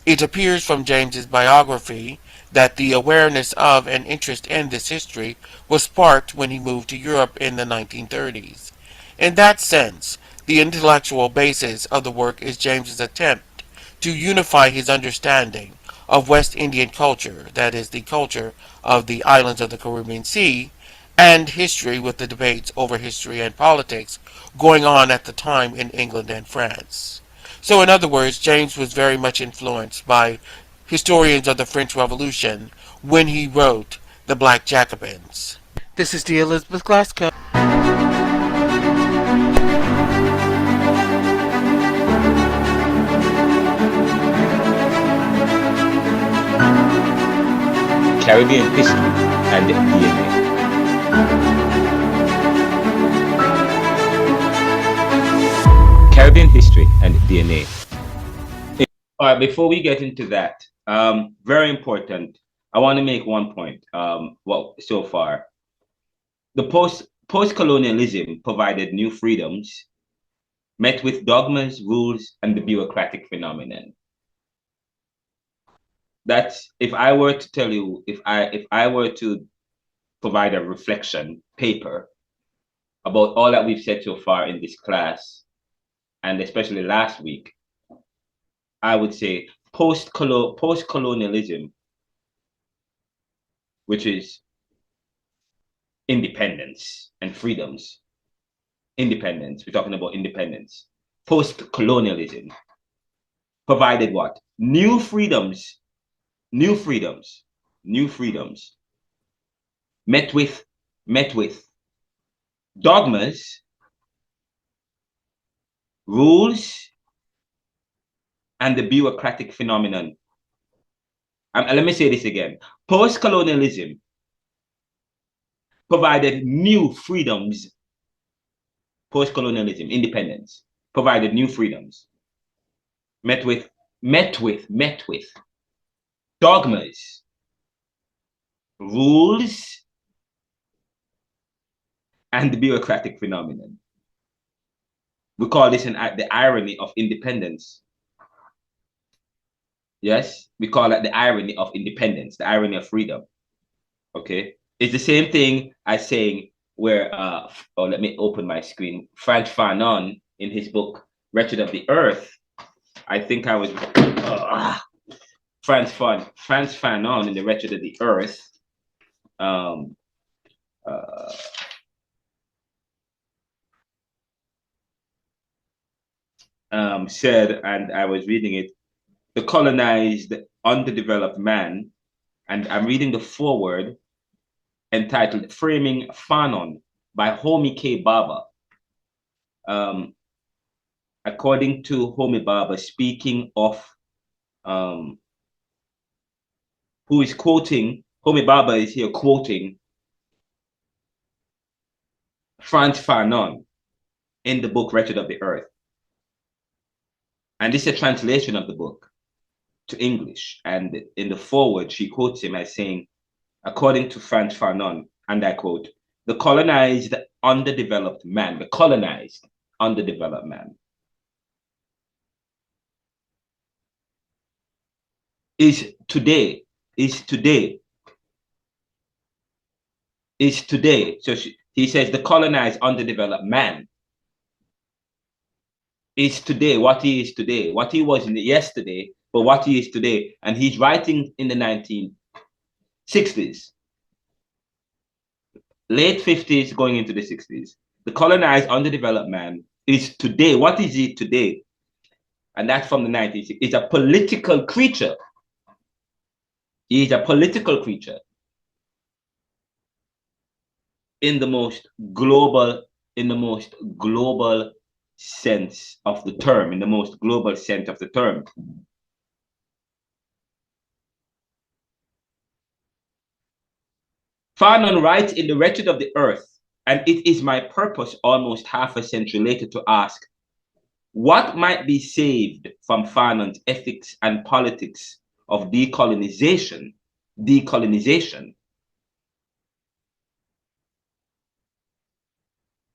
It appears from James's biography that the awareness of and interest in this history was sparked when he moved to Europe in the 1930s. In that sense, the intellectual basis of the work is James's attempt to unify his understanding of West Indian culture, that is, the culture of the islands of the Caribbean Sea, and history with the debates over history and politics going on at the time in England and France. So in other words, James was very much influenced by historians of the French Revolution when he wrote The Black Jacobins. This is D. Elizabeth Glasgow. Caribbean history and DNA. Caribbean history and DNA. All right, before we get into that, very important, I want to make one point. Well, so far, The post-colonialism provided new freedoms, met with dogmas, rules, and the bureaucratic phenomenon. That's, if I were to tell you, if I were to provide a reflection paper about all that we've said so far in this class, and especially last week, I would say post-colonialism, which is independence and freedoms. Independence, we're talking about independence. Post-colonialism provided what? New freedoms, new freedoms, new freedoms. Met with dogmas, rules, and the bureaucratic phenomenon. Let me say this again. Post-colonialism provided new freedoms. Post-colonialism, independence, provided new freedoms. Met with dogmas, rules, and the bureaucratic phenomenon. We call this the irony of independence. Yes, we call it the irony of independence, the irony of freedom. Okay, it's the same thing as saying where, let me open my screen. Frantz Fanon, in his book Wretched of the Earth, I think I was Frantz Fanon in the Wretched of the Earth. Said, and I was reading it, the colonized, underdeveloped man, and I'm reading the foreword entitled Framing Fanon by Homi K. Bhabha. According to Homi Bhabha, speaking of, who is quoting, Homi Bhabha is here quoting Frantz Fanon in the book Wretched of the Earth. And this is a translation of the book to English. And in the foreword, she quotes him as saying, according to Frantz Fanon, and I quote, the colonized, underdeveloped man, the colonized, underdeveloped man is today. So he says the colonized, underdeveloped man is today what he is today, what he was yesterday, but what he is today. And he's writing in the 1960s, late 50s, going into the 60s. The colonized, underdeveloped man is today. What is he today? And that's from the 1960s. It's a political creature. He is a political creature in the most global sense of the term, in the most global sense of the term. Fanon writes in The Wretched of the Earth, and it is my purpose almost half a century later to ask, what might be saved from Fanon's ethics and politics of decolonization,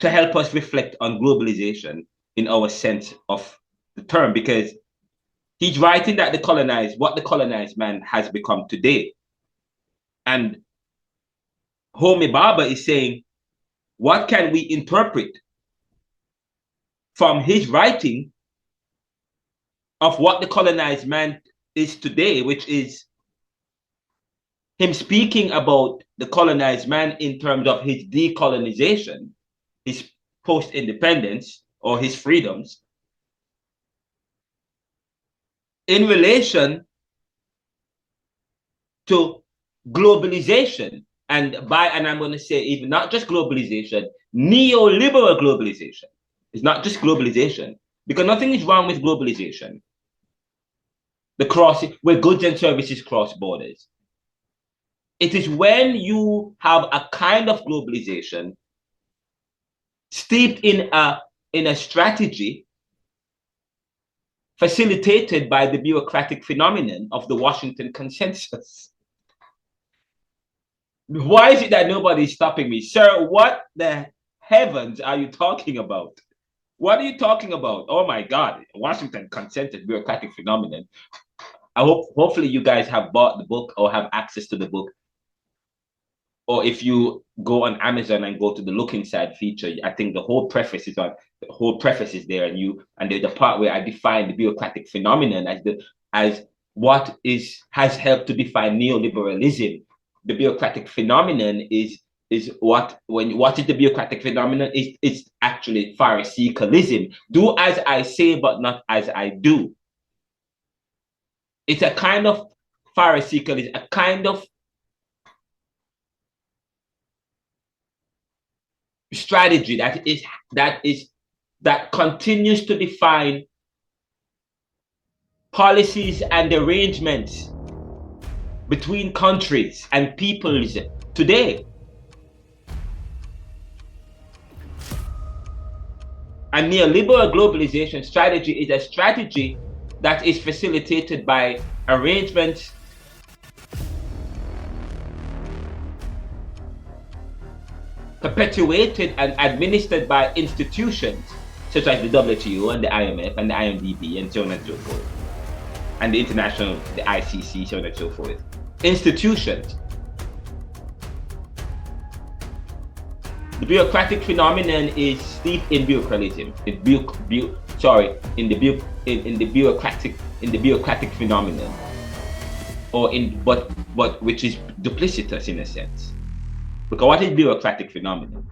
to help us reflect on globalization in our sense of the term, because he's writing that what the colonized man has become today. And Homi Bhabha is saying, what can we interpret from his writing of what the colonized man is today, which is him speaking about the colonized man in terms of his decolonization, his post-independence, or his freedoms, in relation to globalization. And I'm going to say, even not just globalization, neoliberal globalization. It's not just globalization, because nothing is wrong with globalization. Where goods and services cross borders. It is when you have a kind of globalization steeped in a strategy facilitated by the bureaucratic phenomenon of the Washington Consensus. Why is it that nobody's stopping me? Sir, what the heavens are you talking about? What are you talking about? Oh my God, Washington consented bureaucratic phenomenon. Hopefully you guys have bought the book or have access to the book. Or if you go on Amazon and go to the look inside feature, I think the whole preface is there, and there's a part where I define the bureaucratic phenomenon as what has helped to define neoliberalism. The bureaucratic phenomenon is what is the bureaucratic phenomenon? It's actually Pharisicalism. Do as I say, but not as I do. It's a kind of Pharisicalism, a kind of strategy that continues to define policies and arrangements between countries and peoples today. A neoliberal globalization strategy is a strategy that is facilitated by arrangements perpetuated and administered by institutions such as the WTO and the IMF and the IMDb and so on and so forth, and the international, the ICC, so on and so forth. Institutions. The bureaucratic phenomenon is steeped in bureaucratism. In the bureaucratic phenomenon, but which is duplicitous in a sense. Because what is bureaucratic phenomenon?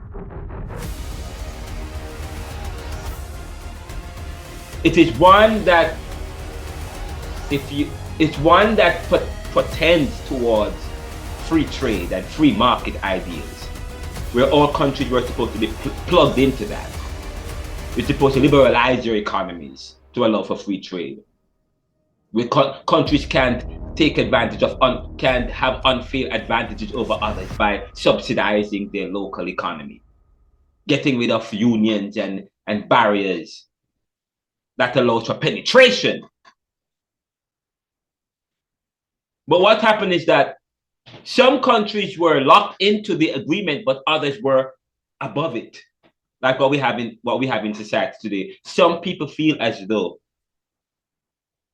It is one that pretends towards free trade and free market ideals, where all countries were supposed to be plugged into that. It's supposed to liberalize their economies to allow for free trade. Where countries can't take advantage of, can't have unfair advantages over others by subsidizing their local economy, getting rid of unions and barriers that allows for penetration. But what happened is that some countries were locked into the agreement, but others were above it. Like what we have in society today. Some people feel as though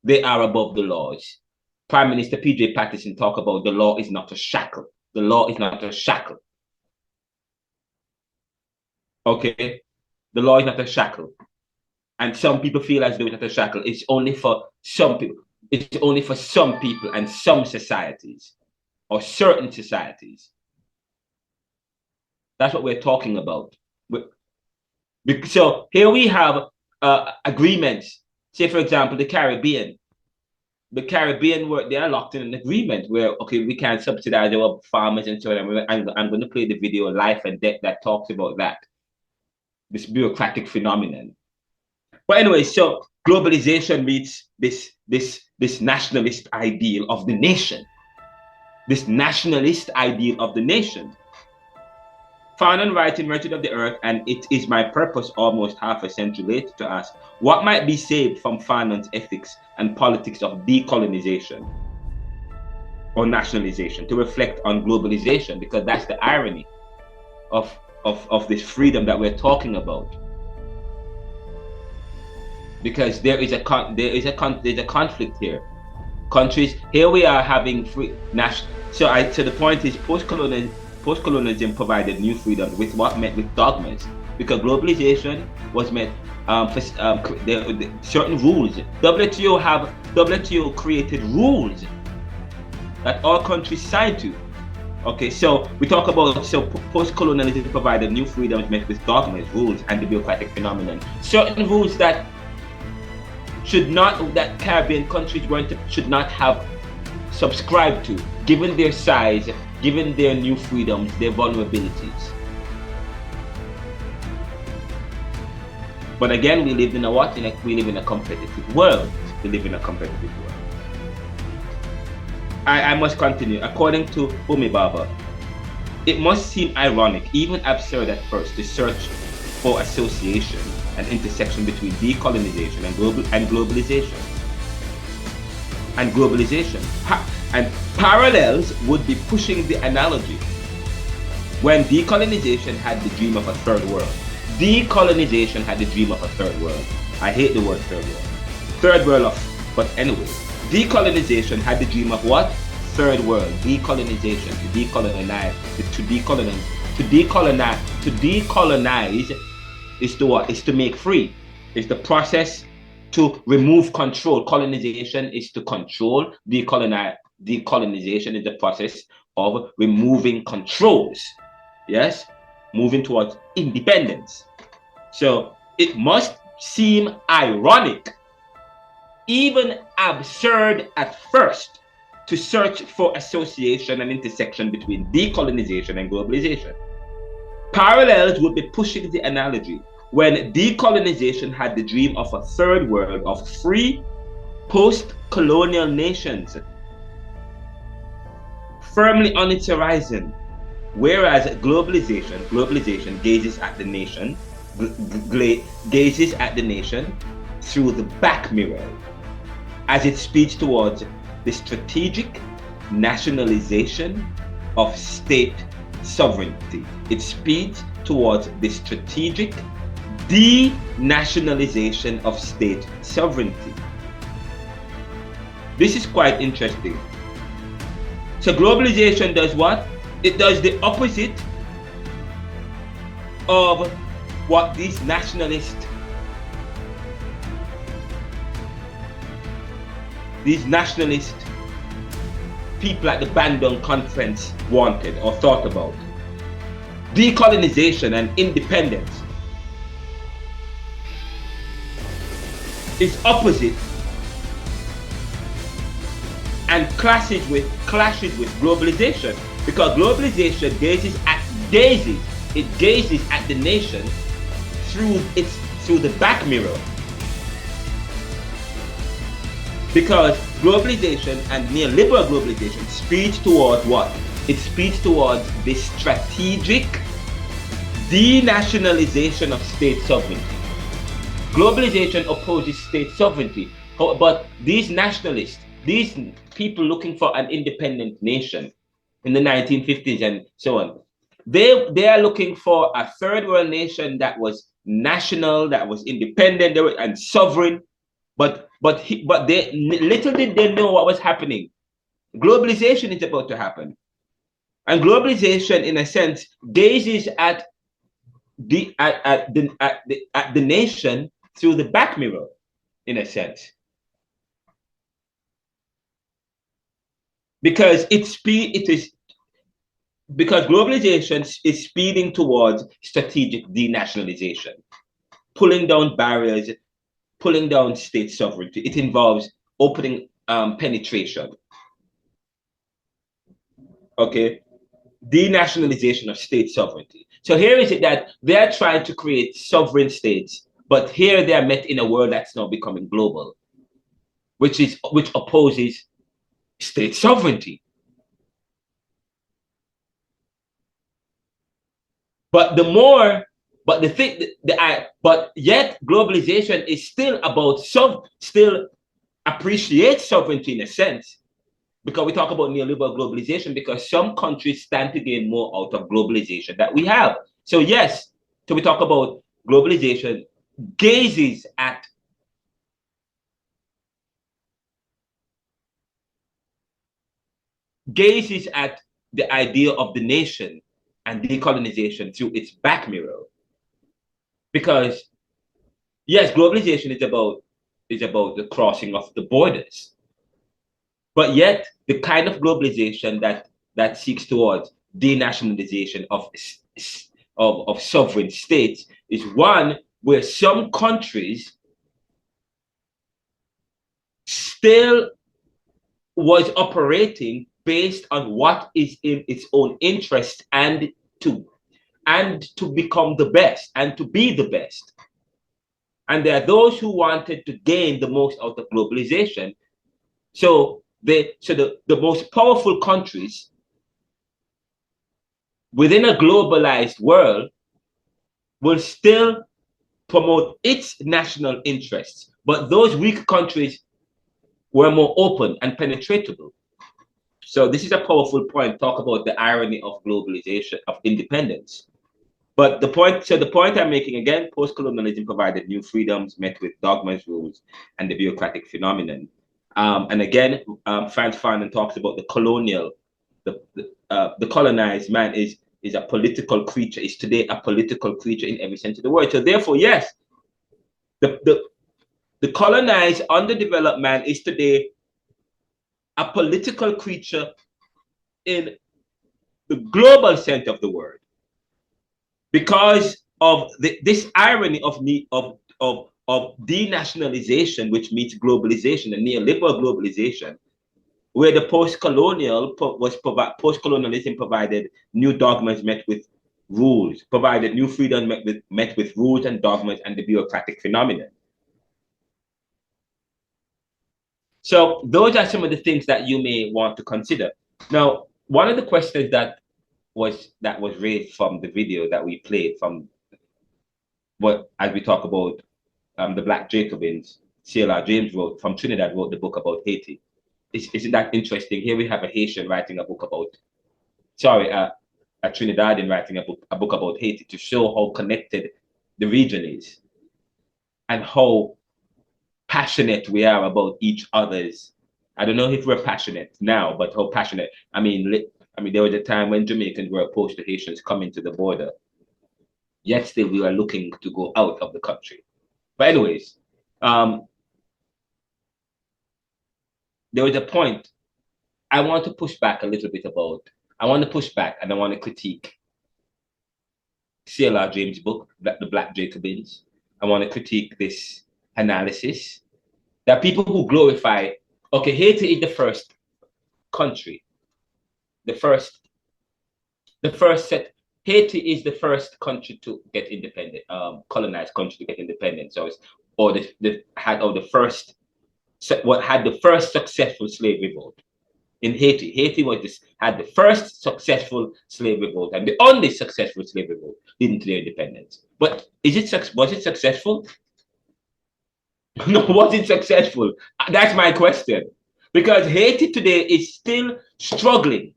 they are above the laws. Prime Minister P.J. Patterson talked about the law is not a shackle. The law is not a shackle. Okay? The law is not a shackle. And some people feel as though it's not a shackle. It's only for some people. It's only for some people and some societies, or certain societies. That's what we're talking about. So here we have agreements. Say, for example, the Caribbean. The Caribbean, they are locked in an agreement where, okay, we can't subsidize our farmers and so on. I'm going to play the video Life and Death that talks about that, this bureaucratic phenomenon. But anyway, so globalization meets this nationalist ideal of the nation. This nationalist ideal of the nation. Fanon writes in Merchant of the Earth, and it is my purpose almost half a century later to ask, what might be saved from Fanon's ethics and politics of decolonization or nationalization to reflect on globalization? Because that's the irony of this freedom that we're talking about. Because there's a conflict here. Countries, here we are having free national. So the point is, post-colonialism provided new freedom with what met with dogmas, because globalization was met for certain rules. WTO created rules that all countries signed to. Okay, so we talk about post-colonialism provided new freedoms met with dogmas, rules, and the bureaucratic phenomenon. Certain rules that Caribbean countries should not have subscribed to, given their size, given their new freedoms, their vulnerabilities. But again, we live in a competitive world. We live in a competitive world. I must continue. According to Umi Baba, it must seem ironic, even absurd at first, to search for association and intersection between decolonization and globalization. And parallels would be pushing the analogy when decolonization had the dream of a third world. Decolonization had the dream of a third world. I hate the word third world. Third world of, but anyway, decolonization had the dream of what? Third world. Decolonization, to decolonize, to decolonize is to what? Is to make free. It's the process to remove control. Colonization is to control. Decolonization is the process of removing controls. Yes, moving towards independence. So it must seem ironic, even absurd at first, to search for association and intersection between decolonization and globalization. Parallels would be pushing the analogy when decolonization had the dream of a third world of free post-colonial nations firmly on its horizon, whereas globalization gazes at the nation, through the back mirror as it speeds towards the strategic nationalization of state sovereignty. It speeds towards the strategic denationalization of state sovereignty. This is quite interesting. So globalization does what? It does the opposite of what these nationalist people at the Bandung Conference wanted or thought about. Decolonization and independence is opposite and clashes with globalization, because globalization gazes at the nation through the back mirror. Because globalization and neoliberal globalization speeds towards what? It speeds towards the strategic denationalization of state sovereignty. Globalization opposes state sovereignty, but these nationalists, these people looking for an independent nation in the 1950s and so on, they are looking for a third world nation that was national, that was independent and sovereign. But they little did they know what was happening. Globalization is about to happen, and globalization, in a sense, gazes at the nation through the back mirror, in a sense, because because globalization is speeding towards strategic denationalization, pulling down barriers, pulling down state sovereignty. It involves opening penetration. Okay, denationalization of state sovereignty. So here is it that they are trying to create sovereign states, but here they are met in a world that's now becoming global, which opposes state sovereignty. But yet globalization is still about still appreciates sovereignty in a sense, because we talk about neoliberal globalization because some countries stand to gain more out of globalization that we have. So yes, so we talk about globalization gazes at the idea of the nation and decolonization through its back mirror. Because yes, globalization is about the crossing of the borders. But yet the kind of globalization that seeks towards denationalization of sovereign states is one where some countries still was operating based on what is in its own interest and to become the best and to be the best. And there are those who wanted to gain the most out of globalization. So the most powerful countries within a globalized world will still promote its national interests, but those weak countries were more open and penetratable. So this is a powerful point. Talk about the irony of globalization, of independence. But the point I'm making again, post-colonialism provided new freedoms met with dogmas, rules, and the bureaucratic phenomenon. And again, Franz Fanon talks about the colonial, the colonized man is a political creature, is today a political creature in every sense of the word. So therefore, yes, the colonized, underdeveloped man is today a political creature in the global sense of the word, because of this irony of denationalization, which meets globalization, the neoliberal globalization, where the post-colonialism provided new dogmas met with rules, provided new freedom met with rules and dogmas and the bureaucratic phenomenon. So those are some of the things that you may want to consider. Now, one of the questions that was raised from the video that we played, from what, as we talk about the Black Jacobins, C.L.R James wrote, from Trinidad, wrote the book about Haiti. Isn't that interesting? Here we have a Haitian writing a book about, a Trinidadian writing a book about Haiti, to show how connected the region is and how passionate we are about each other's. I don't know if we're passionate now, but how passionate. I mean, there was a time when Jamaicans were opposed to Haitians coming to the border, yet still we were looking to go out of the country. But anyways, there was a point I want to push back a little bit about. I want to push back and I want to critique C.L.R James' book, The Black Jacobins. I want to critique this analysis. There are people who glorify, okay, Haiti is the first country, Haiti is the first country to get independent, colonized country to get independence. So had the first successful slave revolt in Haiti. Haiti had the first successful slave revolt and the only successful slave revolt leading to their independence. But was it successful? No, was it successful? That's my question. Because Haiti today is still struggling.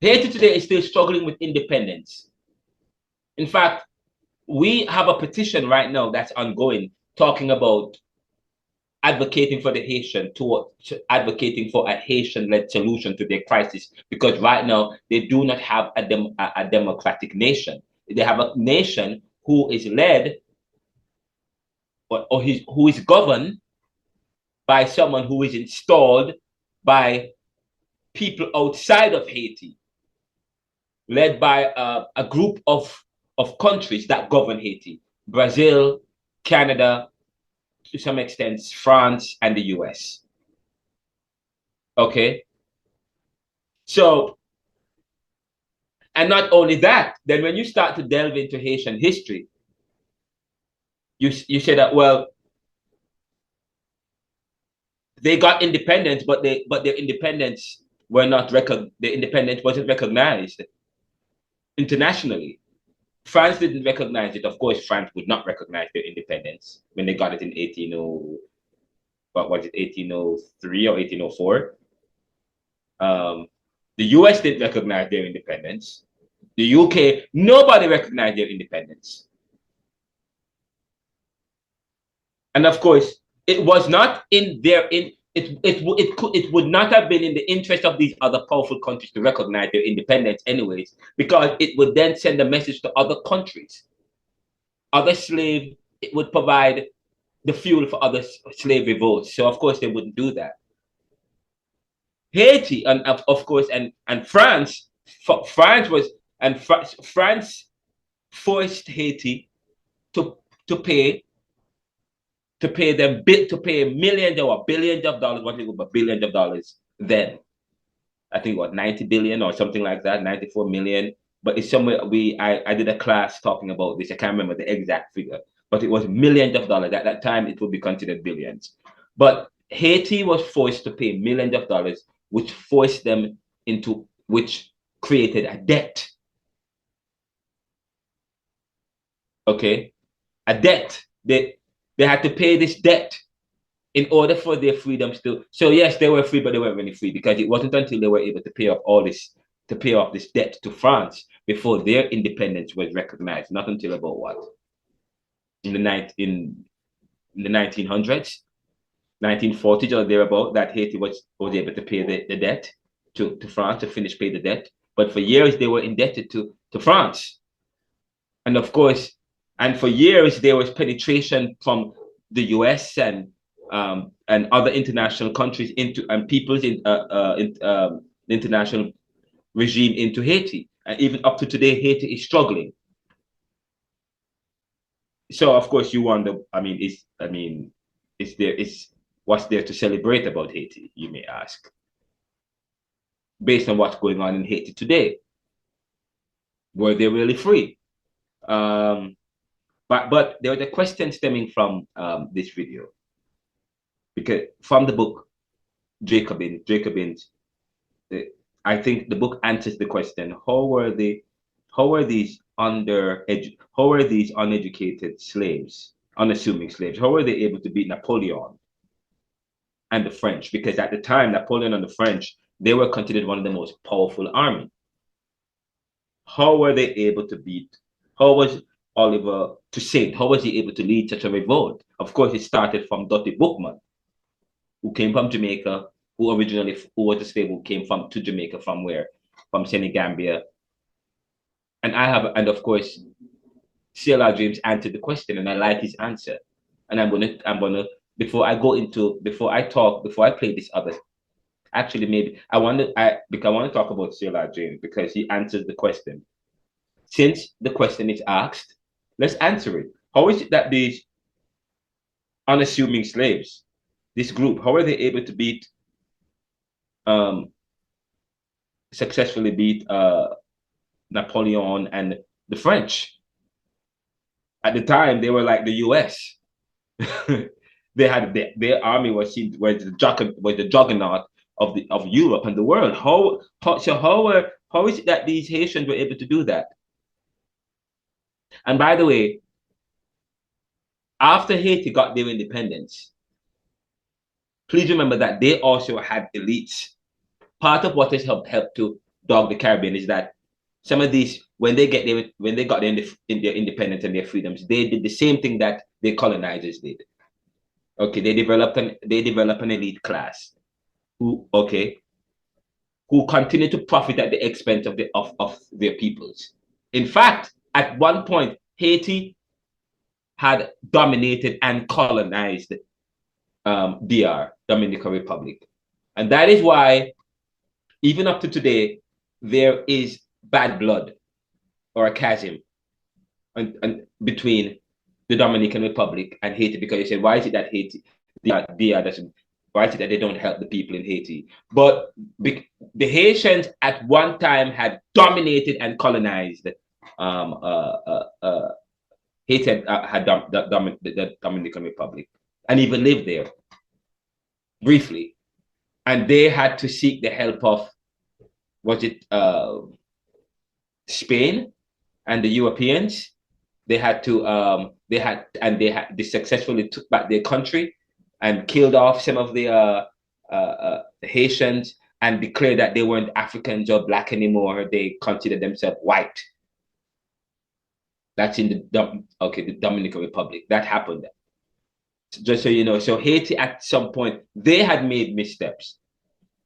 Haiti today is still struggling with independence. In fact, we have a petition right now that's ongoing, talking about advocating for the Haitian, advocating for a Haitian-led solution to their crisis, because right now they do not have a democratic nation. They have a nation who is led or who is governed by someone who is installed by people outside of Haiti, led by a group of countries that govern Haiti: Brazil, Canada, to some extent, France, and the US. Okay? So, and not only that, then when you start to delve into Haitian history, you say that, well, they got independence, but their independence their independence wasn't recognized internationally. France didn't recognize it. Of course, France would not recognize their independence when they got it in 1803 or 1804. The US didn't recognize their independence. The UK, nobody recognized their independence. And of course, it was not in their it would not have been in the interest of these other powerful countries to recognize their independence anyways, because it would then send a message to other countries. It would provide the fuel for other slave revolts. So of course they wouldn't do that. Haiti, and of course, and France forced Haiti to pay millions or billions of dollars, what it was, billions of dollars then. I think 90 billion or something like that, 94 million. But it's somewhere I did a class talking about this. I can't remember the exact figure, but it was millions of dollars. At that time, it would be considered billions. But Haiti was forced to pay millions of dollars, which created a debt. Okay, a debt. They had to pay this debt in order for their freedoms to, so yes, they were free, but they weren't really free, because it wasn't until they were able to pay off this debt to France before their independence was recognized. Not until about what, in the 1900s, 1940s or thereabout, that Haiti was able to pay the debt to France, to finish pay the debt. But for years they were indebted to France, and of course, and for years there was penetration from the U.S. and other international countries into, and peoples in the international regime into Haiti, and even up to today, Haiti is struggling. So of course you wonder, what's there to celebrate about Haiti, you may ask, based on what's going on in Haiti today? Were they really free? But there was a question stemming from this video, because from the book Jacobins, I think the book answers the question: how were these uneducated slaves, unassuming slaves, how were they able to beat Napoleon and the French? Because at the time, Napoleon and the French, they were considered one of the most powerful armies. How were they able to beat? How was Oliver Toussaint? How was he able to lead such a revolt? Of course, it started from Dottie Boukman, who came from Jamaica, who was a slave who came to Jamaica from where? From Senegambia. And of course, C.L.R James answered the question, and I like his answer. And I'm gonna before I play this other. Actually, maybe I want to talk about C.L.R James, because he answers the question. Since the question is asked, let's answer it. How is it that these unassuming slaves, this group, how are they able to successfully beat Napoleon and the French? At the time, they were like the U.S. They had their army was the juggernaut of Europe and the world. How is it that these Haitians were able to do that? And by the way, after Haiti got their independence, please remember that they also had elites. Part of what has helped to dog the Caribbean is that some of these, when they got their independence and their freedoms, they did the same thing that their colonizers did. Okay, they developed an elite class who continue to profit at the expense of their peoples. In fact, at one point, Haiti had dominated and colonized DR, Dominican Republic. And that is why, even up to today, there is bad blood or a chasm between the Dominican Republic and Haiti, because you said, why is it that why is it that they don't help the people in Haiti? But the Haitians at one time had dominated and colonized Haiti had the Dominican Republic, and even lived there briefly. And they had to seek the help of, Spain and the Europeans. They successfully took back their country and killed off some of the Haitians, and declared that they weren't Africans or black anymore. They considered themselves white. That's in the Dominican Republic. That happened. Just so you know, so Haiti at some point, they had made missteps.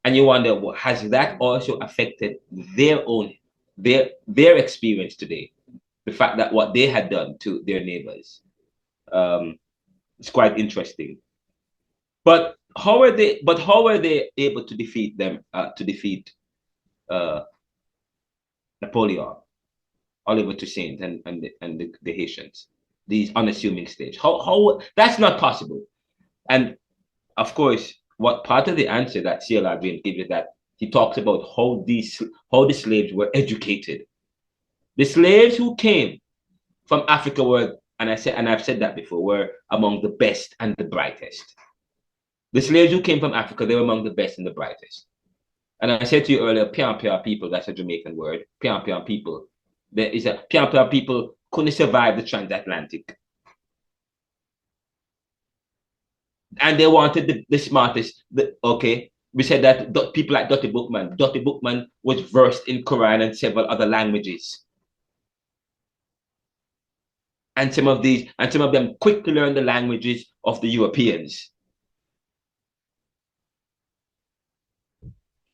And you wonder, well, has that also affected their experience today? The fact that what they had done to their neighbors. It's quite interesting. But how were they able to defeat them, Napoleon, Oliver Toussaint, and the Haitians, these unassuming slaves? How that's not possible. And of course, what part of the answer that C.L.R James gives is that he talks about how the slaves were educated. The slaves who came from Africa were, and I've said that before, were among the best and the brightest. The slaves who came from Africa, they were among the best and the brightest. And I said to you earlier, Pian people, that's a Jamaican word. Pian people. There is a Pian people couldn't survive the transatlantic. and they wanted the smartest. Okay, we said that people like Dottie Bookman. Dottie Bookman was versed in Quran and several other languages. And some of them quickly learned the languages of the Europeans.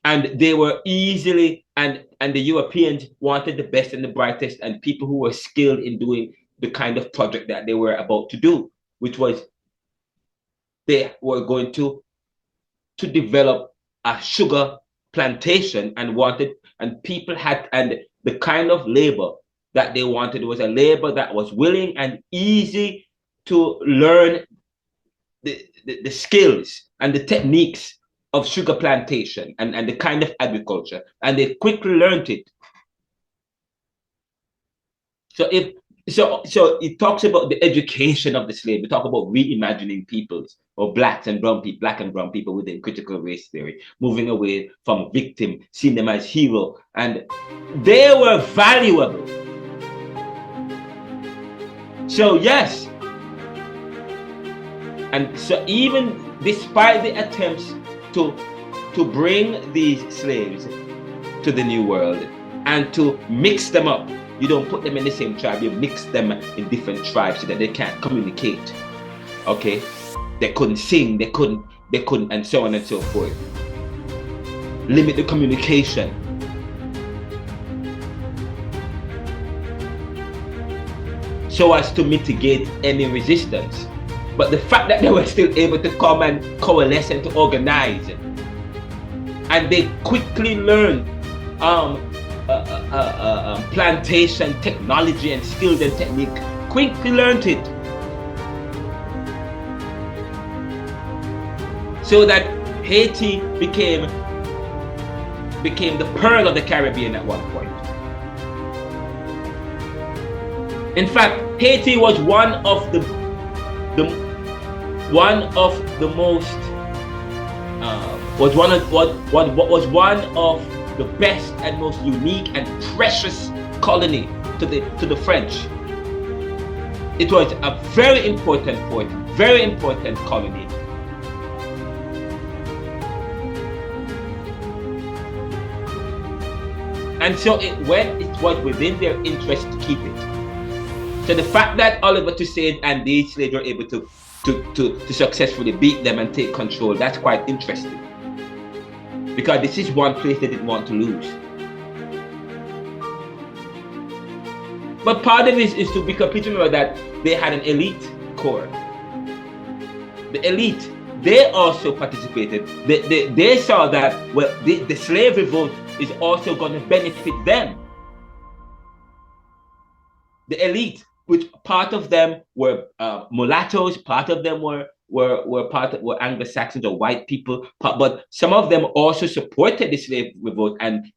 And they were easily, and the Europeans wanted the best and the brightest and people who were skilled in doing the kind of project that they were about to do, which was they were going to develop a sugar plantation and people had, and the kind of labor that they wanted was a labor that was willing and easy to learn the skills and the techniques of sugar plantation and the kind of agriculture, and they quickly learned it. So it talks about the education of the slave. We talk about reimagining peoples, or black and brown people within critical race theory, moving away from victim, seeing them as hero, and they were valuable. So yes, and so even despite the attempts to bring these slaves to the New World and to mix them up, you don't put them in the same tribe, you mix them in different tribes so that they can't communicate. Okay, they couldn't sing, they couldn't, and so on and so forth. Limit the communication. So as to mitigate any resistance. But the fact that they were still able to come and coalesce and to organize, and they quickly learned plantation technology and skills and technique, quickly learned it. So that Haiti became the pearl of the Caribbean at one point. In fact, Haiti was one of the best and most unique and precious colony to the French. It was a very important port, very important colony. And so it was within their interest to keep it. So the fact that Oliver Toussaint and the slaves were able to successfully beat them and take control, that's quite interesting. Because this is one place they didn't want to lose. But part of this is to be completely remember that they had an elite core. The elite, they also participated. They saw that, well, the slave revolt is also going to benefit them. The elite, which part of them were mulattoes, part of them were Anglo-Saxons or white people, but some of them also supported the slave revolt, and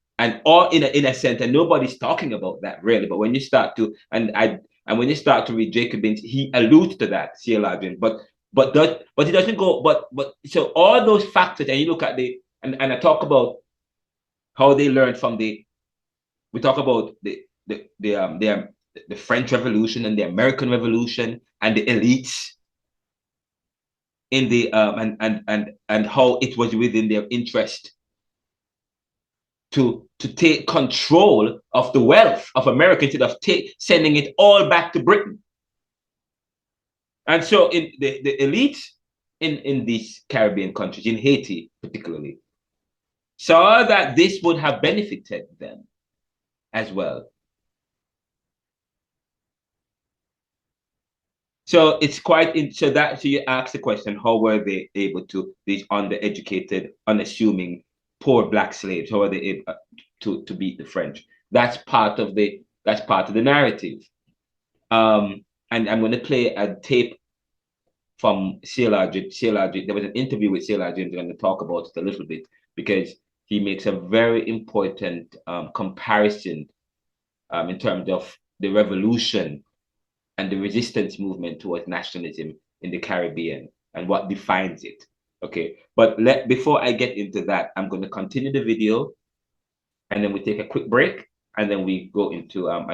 all in a sense, and nobody's talking about that really. But when you start to when you start to read Jacobins, he alludes to that, C.L.R James, but he doesn't go. But so all those factors, and you look at and I talk about how they learned from we talk about the French Revolution and the American Revolution and the elites in the and how it was within their interest to take control of the wealth of America instead of sending it all back to Britain. And so in the elites in these Caribbean countries, in Haiti particularly, saw that this would have benefited them as well. So it's quite so you ask the question, how were they able to, these undereducated, unassuming, poor black slaves, how are they able to beat the French? That's part of the narrative. And I'm going to play a tape from C.L.R James. There was an interview with C.L.R James. I'm going to talk about it a little bit because he makes a very important comparison in terms of the revolution and the resistance movement towards nationalism in the Caribbean and what defines it. Okay, but before I get into that, I'm going to continue the video, and then we take a quick break, and then we go into and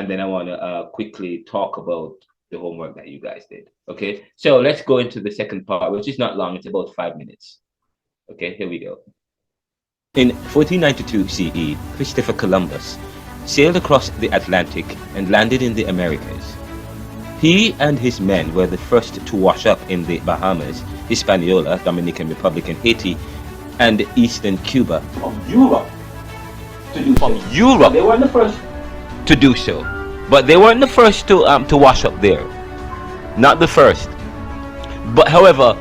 then I want to quickly talk about the homework that you guys did. Okay, so let's go into the second part, which is not long. It's about 5 minutes. Okay, here we go. In 1492 CE, Christopher Columbus sailed across the Atlantic and landed in the Americas. He and his men were the first to wash up in the Bahamas, Hispaniola, Dominican Republic, and Haiti, and eastern Cuba. From Europe. They weren't the first to do so, but they weren't the first to wash up there. Not the first. But however,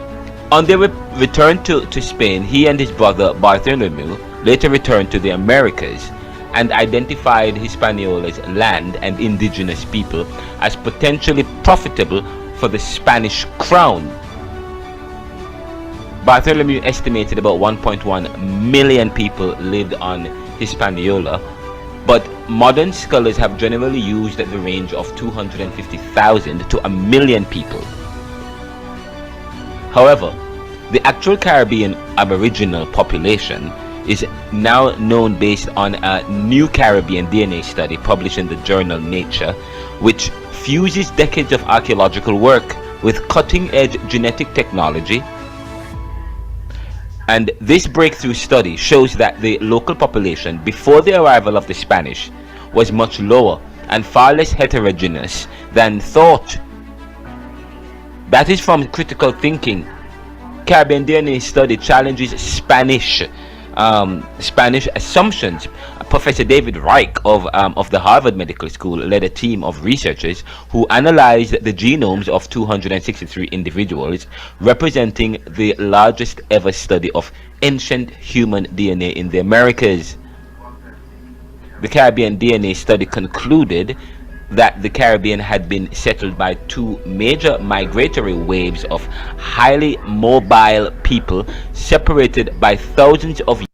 on their return to Spain, he and his brother Bartholomew later returned to the Americas and identified Hispaniola's land and indigenous people as potentially profitable for the Spanish crown. Bartholomew estimated about 1.1 million people lived on Hispaniola, but modern scholars have generally used the range of 250,000 to 1 million people. However, the actual Caribbean Aboriginal population is now known based on a new Caribbean DNA study published in the journal Nature, which fuses decades of archaeological work with cutting-edge genetic technology. And this breakthrough study shows that the local population before the arrival of the Spanish was much lower and far less heterogeneous than thought. That is from Critical Thinking. Caribbean DNA study challenges Spanish assumptions. Professor David Reich of the Harvard Medical School led a team of researchers who analyzed the genomes of 263 individuals, representing the largest ever study of ancient human DNA in the Americas. The Caribbean DNA study concluded that the Caribbean had been settled by two major migratory waves of highly mobile people separated by thousands of years.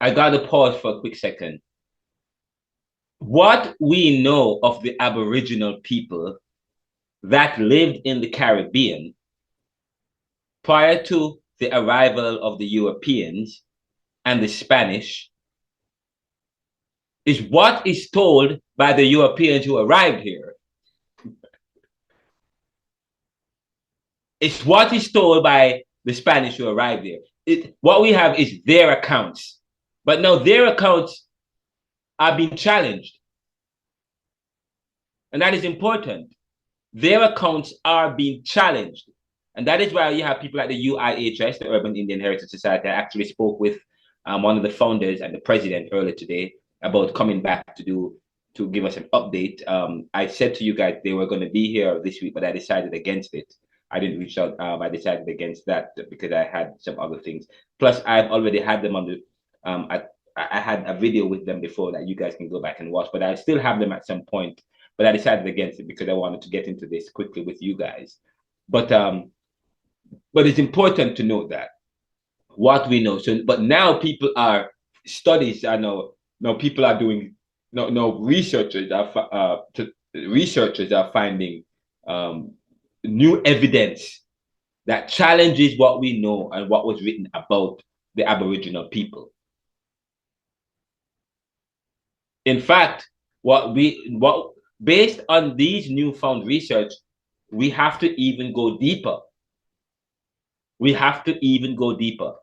I gotta pause for a quick second. What we know of the Aboriginal people that lived in the Caribbean prior to the arrival of the Europeans and the Spanish is what is told by the Europeans who arrived here. It's what is told by the Spanish who arrived there. What we have is their accounts. But now their accounts are being challenged. And that is important. Their accounts are being challenged. And that is why you have people like the UIHS, the Urban Indian Heritage Society. I actually spoke with one of the founders and the president earlier today about coming back to give us an update. I said to you guys they were going to be here this week, but I decided against it. I didn't reach out. I decided against that because I had some other things. Plus, I've already had them on the I had a video with them before that you guys can go back and watch, but I still have them at some point. But I decided against it because I wanted to get into this quickly with you guys. But it's important to note that what we know. So, but now people are studies. I know now people are doing. No researchers are finding new evidence that challenges what we know and what was written about the Aboriginal people. In fact, based on these newfound research, we have to even go deeper. We have to even go deeper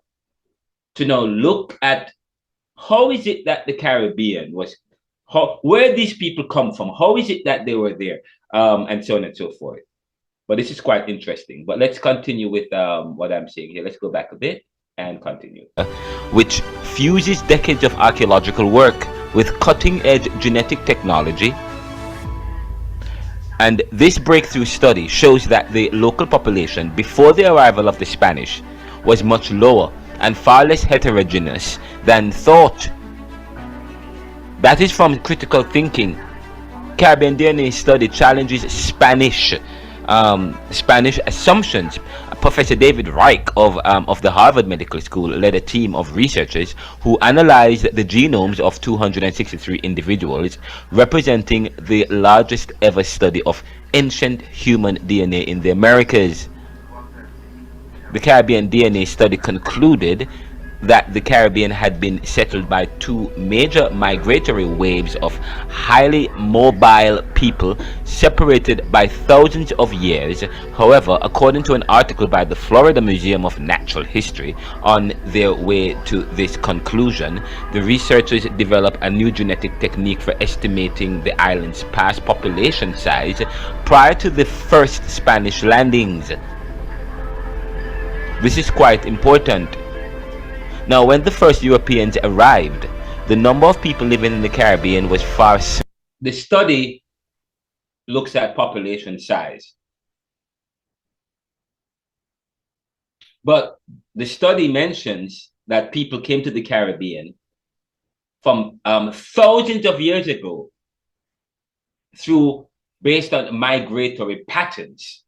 to now look at how is it that the Caribbean was, where these people come from, how is it that they were there, and so on and so forth. But this is quite interesting. But let's continue with what I'm saying here. Let's go back a bit and continue. Which fuses decades of archaeological work with cutting-edge genetic technology. And this breakthrough study shows that the local population before the arrival of the Spanish was much lower and far less heterogeneous than thought. That is from Critical Thinking. Caribbean DNA study challenges Spanish assumptions. Professor David Reich of the Harvard Medical School led a team of researchers who analyzed the genomes of 263 individuals, representing the largest ever study of ancient human DNA in the Americas. The Caribbean DNA study concluded that the Caribbean had been settled by two major migratory waves of highly mobile people separated by thousands of years. However, according to an article by the Florida Museum of Natural History, on their way to this conclusion, the researchers developed a new genetic technique for estimating the island's past population size prior to the first Spanish landings. This is quite important. Now, when the first Europeans arrived, the number of people living in the Caribbean was far smaller. The study looks at population size. But the study mentions that people came to the Caribbean from thousands of years ago based on migratory patterns.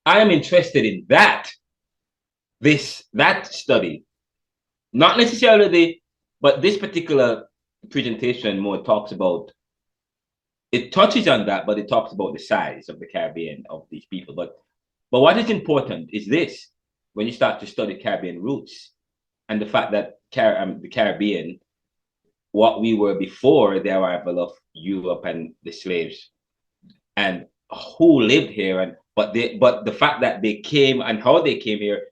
I am interested in that study, not necessarily but this particular presentation more talks about, it touches on that, but it talks about the size of the Caribbean, of these people. But what is important is this: when you start to study Caribbean roots and the fact that the Caribbean, what we were before the arrival of Europe and the slaves, and who lived here, but the fact that they came and how they came here,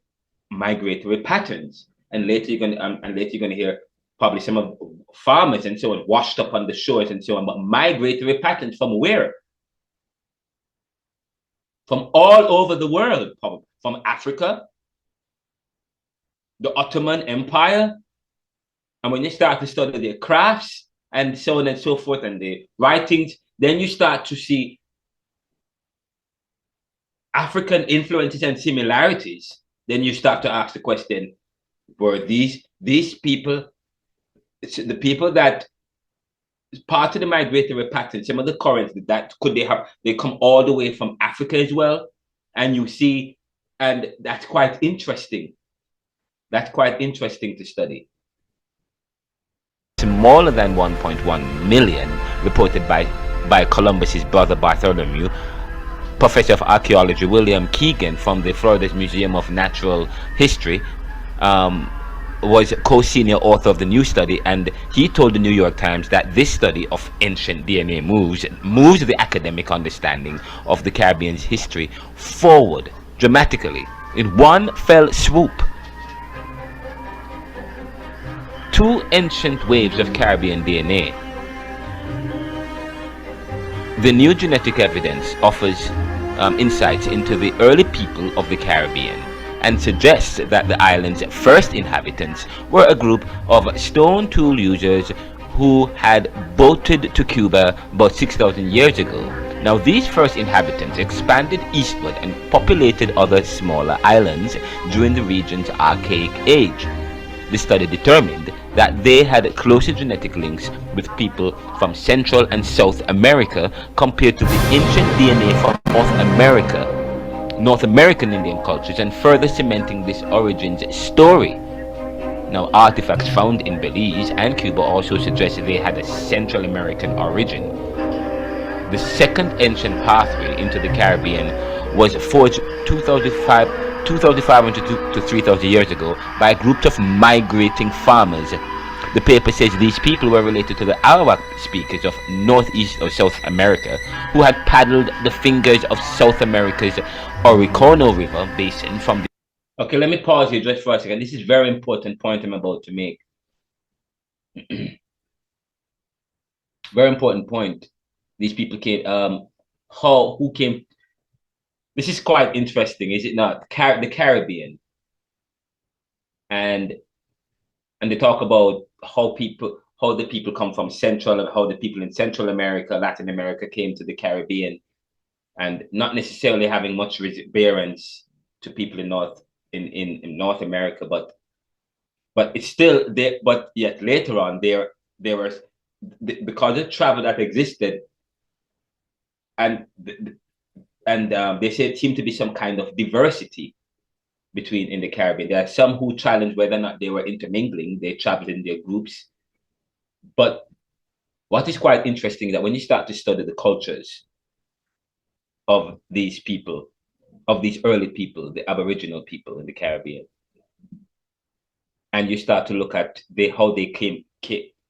migratory patterns, and later you're going to hear probably some of farmers and so on washed up on the shores and so on, but migratory patterns from where? From all over the world, from Africa, the Ottoman Empire, and when you start to study their crafts and so on and so forth and their writings, then you start to see African influences and similarities. Then you start to ask the question, were these people, the people that part of the migratory pattern, some of the currents that they come all the way from Africa as well? And you see, and that's quite interesting. That's quite interesting to study. Smaller than 1.1 million, reported by Columbus's brother Bartholomew. Professor of Archaeology William Keegan from the Florida Museum of Natural History was co-senior author of the new study, and he told the New York Times that this study of ancient DNA moves the academic understanding of the Caribbean's history forward dramatically in one fell swoop. Two ancient waves of Caribbean DNA. The new genetic evidence offers insights into the early people of the Caribbean and suggests that the island's first inhabitants were a group of stone tool users who had boated to Cuba about 6,000 years ago. Now, these first inhabitants expanded eastward and populated other smaller islands during the region's Archaic Age. The study determined that they had closer genetic links with people from Central and South America compared to the ancient DNA from North American Indian cultures, and further cementing this origins story. Now, artifacts found in Belize and Cuba also suggest they had a Central American origin. The second ancient pathway into the Caribbean was forged 2,500 to 3,000 years ago by groups of migrating farmers. The paper says these people were related to the Arawak speakers of Northeast or South America, who had paddled the fingers of South America's Orinoco River basin from the... Okay, let me pause here just for a second. This is a very important point I'm about to make. Very important point. These people came, who came... This is quite interesting, is it not? The Caribbean. And they talk about how the people come from Central, and how the people in Central America, Latin America came to the Caribbean, and not necessarily having much reverence to people in North America, but it's still there. But yet later on, there was, because of travel that existed, and they say it seemed to be some kind of diversity in the Caribbean. There are some who challenge whether or not they were intermingling. They traveled in their groups. But what is quite interesting is that when you start to study the cultures of these people, of these early people, the Aboriginal people in the Caribbean, and you start to look at how they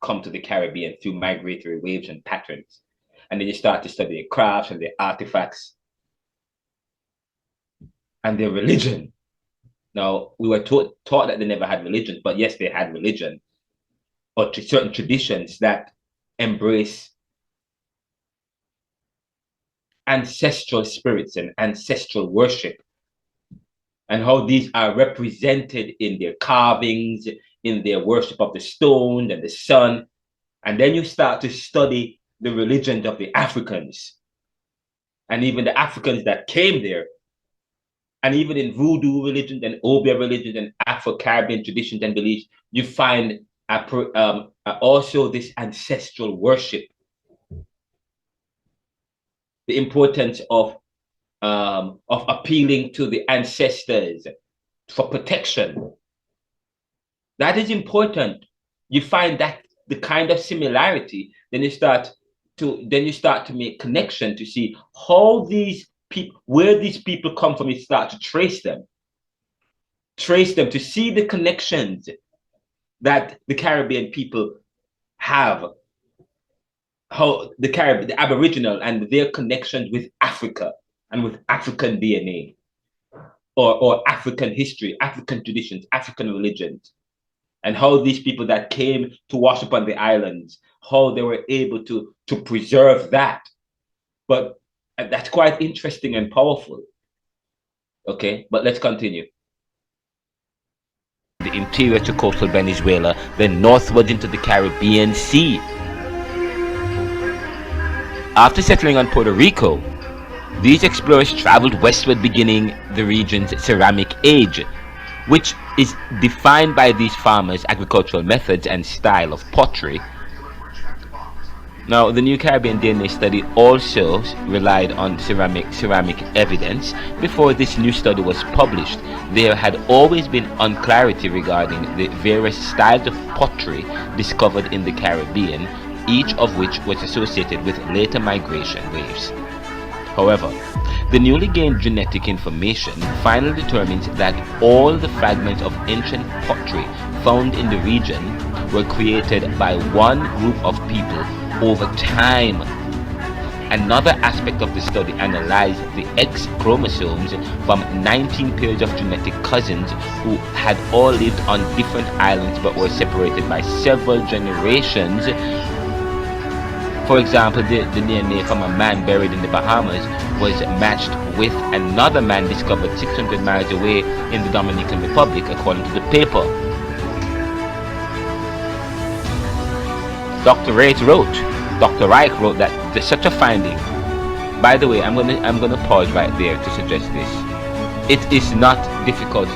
come to the Caribbean through migratory waves and patterns. And then you start to study their crafts and their artifacts and their religion. Now, we were taught that they never had religion, but yes, they had religion, or certain traditions that embrace ancestral spirits and ancestral worship, and how these are represented in their carvings, in their worship of the stone and the sun. And then you start to study the religions of the Africans, and even the Africans that came there, and even in voodoo religions and Obia religions and Afro-Caribbean traditions and beliefs, you find also this ancestral worship, the importance of appealing to the ancestors for protection. That is important. You find that the kind of similarity, then you start to make connection to see how these people, where these people come from. You start to trace them to see the connections that the Caribbean people have, how the Aboriginal and their connections with Africa and with African DNA, or African history, African traditions, African religions, and how these people that came to wash up on the islands, how they were able to preserve that. But that's quite interesting and powerful. Okay, but let's continue. The interior to coastal Venezuela, then northward into the Caribbean Sea. After settling on Puerto Rico, these explorers traveled westward, beginning the region's ceramic age, which is defined by these farmers' agricultural methods and style of pottery. Now, the New Caribbean DNA study also relied on ceramic evidence. Before this new study was published, there had always been unclarity regarding the various styles of pottery discovered in the Caribbean, each of which was associated with later migration waves. However, the newly gained genetic information finally determines that all the fragments of ancient pottery found in the region were created by one group of people over time. Another aspect of the study analyzed the X chromosomes from 19 pairs of genetic cousins who had all lived on different islands but were separated by several generations. For example, the DNA from a man buried in the Bahamas was matched with another man discovered 600 miles away in the Dominican Republic, according to the paper. Dr. Reich wrote that there's such a finding. By the way, I'm gonna pause right there to suggest this. It is not difficult.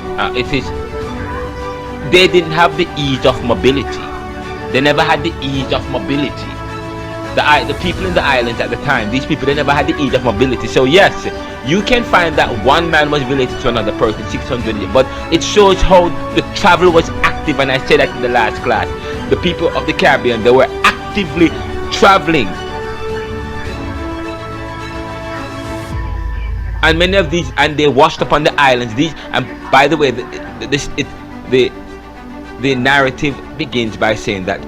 They didn't have the ease of mobility. They never had the ease of mobility. The people in the islands at the time, these people, they never had the ease of mobility. So yes, you can find that one man was related to another person 600 years, but it shows how the travel was active. And I said that in the last class, the people of the Caribbean, they were actively traveling, and many of these, and they washed up on the islands. These, and by the way, the narrative begins by saying that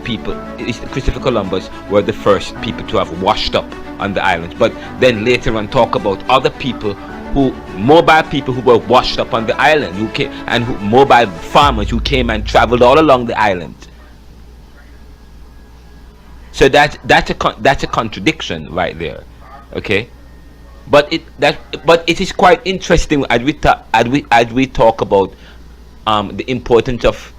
Christopher Columbus were the first people to have washed up on the islands, but then later on talk about other people, mobile people who were washed up on the island, mobile farmers who came and traveled all along the island. So that's a contradiction right there, okay? But it is quite interesting as we talk about the importance of.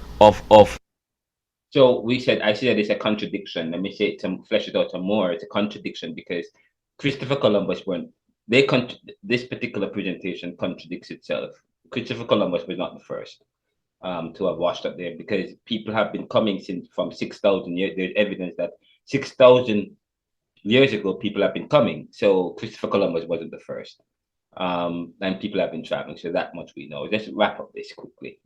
So I said it's a contradiction. Let me say it to flesh it out some more. It's a contradiction because Christopher Columbus this particular presentation contradicts itself. Christopher Columbus was not the first to have washed up there, because people have been coming from 6,000 years. There's evidence that 6,000 years ago people have been coming. So Christopher Columbus wasn't the first, and people have been traveling. So that much we know. Let's wrap up this quickly.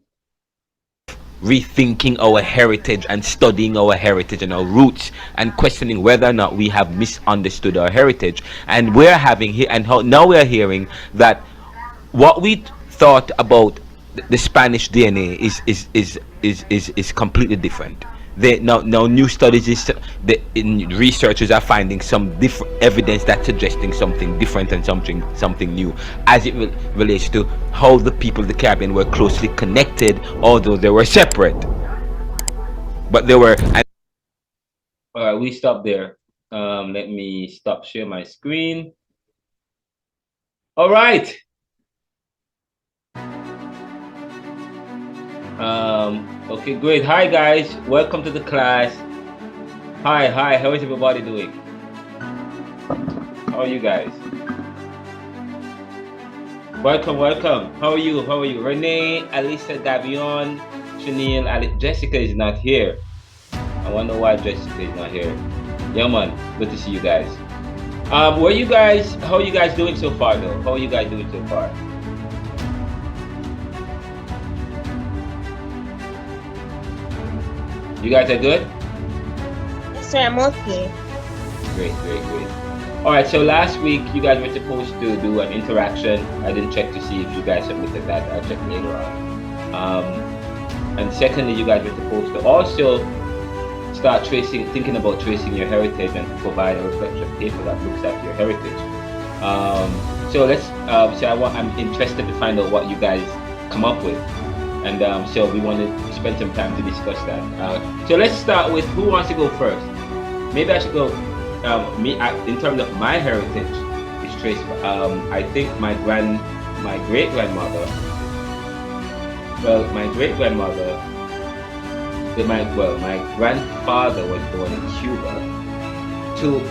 Rethinking our heritage and studying our heritage and our roots, and questioning whether or not we have misunderstood our heritage. And now we're hearing that what we thought about the Spanish DNA is completely different. They now new studies is researchers are finding some different evidence that's suggesting something different and something new as it relates to how the people of the Caribbean were closely connected, although they were separate. But they were. All right, we stop there. Let me stop share my screen. All right. Okay, great. Hi guys, welcome to the class. Hi, how is everybody doing? How are you guys? Welcome. How are you? Renee, Alisa, Gavion, Chanel, Jessica is not here. I wonder why Jessica is not here. Yeah, man, good to see you guys. How are you guys doing so far though? How are you guys doing so far? You guys are good? Yes, sir, I'm okay. Great. All right, so last week you guys were supposed to do an interaction. I didn't check to see if you guys submitted that. I'll check later on. And secondly, you guys were supposed to also start thinking about tracing your heritage and provide a reflection paper that looks at your heritage. So I'm interested to find out what you guys come up with. And so we want to spend some time to discuss that. So let's start with who wants to go first. Maybe I should go. In terms of my heritage, is traced. I think my great grandmother. Well, my great grandmother. My grandfather was born in Cuba. To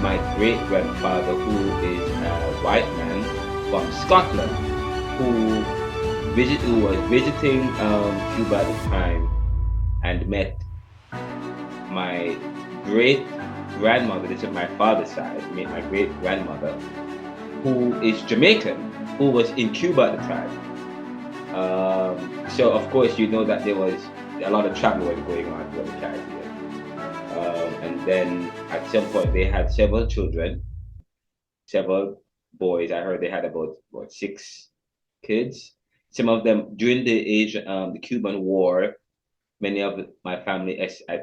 my great grandfather, who is a white man from Scotland, who was visiting Cuba at the time and met my great grandmother. This is my father's side. Met my great grandmother, who is Jamaican, who was in Cuba at the time. So of course you know that there was a lot of travel going on throughout the Caribbean. And then at some point they had several children, several boys. I heard they had about 6 kids. Some of them during the Cuban War. Many of my family,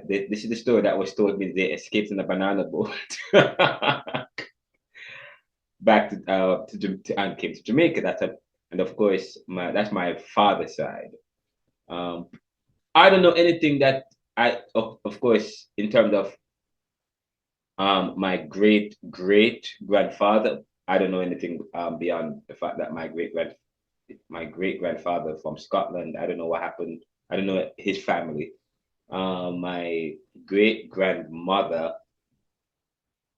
this is the story that was told me. They escaped in a banana boat back and came to Jamaica. And of course, that's my father's side. I don't know anything that of course, in terms of my great grandfather. I don't know anything beyond the fact that my great grandfather from Scotland. I don't know what happened. I don't know his family. My great grandmother,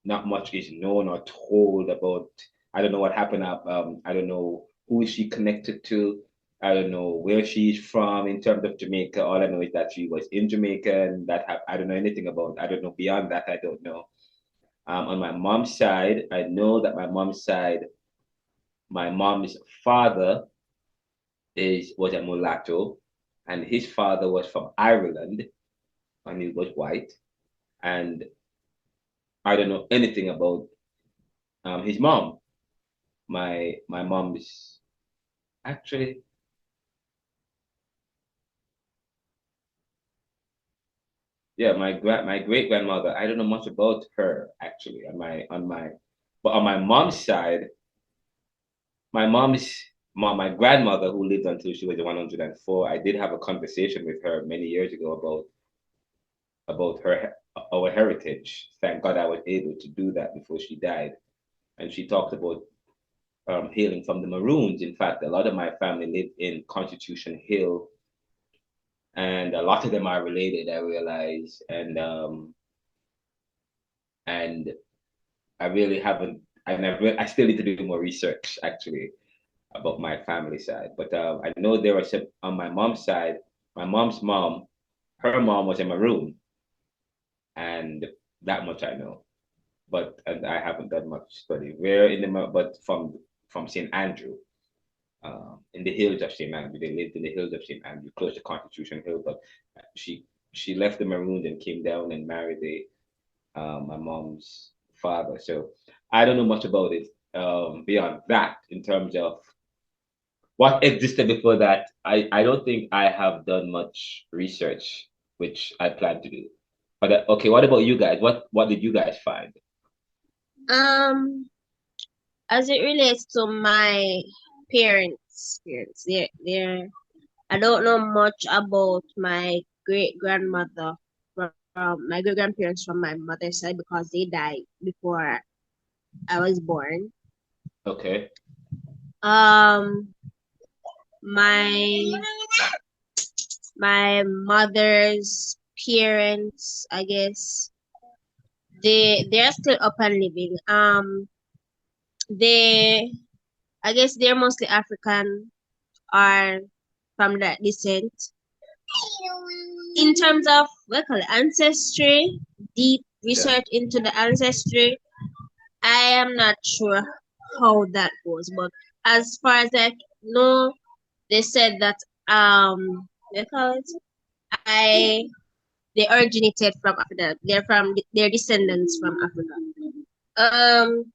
not much is known or told about. I don't know what happened. I don't know who is she connected to. I don't know where she's from in terms of Jamaica. All I know is that she was in Jamaica, and I don't know anything about. I don't know beyond that. I don't know. On my mom's side, I know that my mom's father was a mulatto, and his father was from Ireland, and he was white. And I don't know anything about his mom. My mom is actually, yeah, my great grandmother. I don't know much about her actually. But on my mom's side, my grandmother, who lived until she was 104. I did have a conversation with her many years ago about our heritage. Thank God I was able to do that before she died. And she talked about hailing from the Maroons. In fact, a lot of my family lived in Constitution Hill, and a lot of them are related, I realize. And I really haven't. I still need to do more research actually about my family side. But I know there are some on my mom's side. My mom's mom, her mom was a Maroon, and that much I know. But and I haven't done much study. Where in the but from St. Andrew, in the hills of St. Andrew. They lived in the hills of St. Andrew, close to Constitution Hill. But she left the Maroons and came down and married my mom's father. So I don't know much about it beyond that in terms of what existed before that. I don't think I have done much research, which I plan to do. But okay, what about you guys? What did you guys find? Um, as it relates to my parents, I don't know much about my great grandmother from my great grandparents from my mother's side because they died before I was born. Okay. Um, my my mother's parents, I guess they're still up and living. They I guess they're mostly African or from that descent. In terms of what I call it, ancestry, deep Yeah. research into the ancestry, I am not sure how that goes. But as far as I know, they said that what I call it, I they originated from Africa. Their descendants from Africa. Um,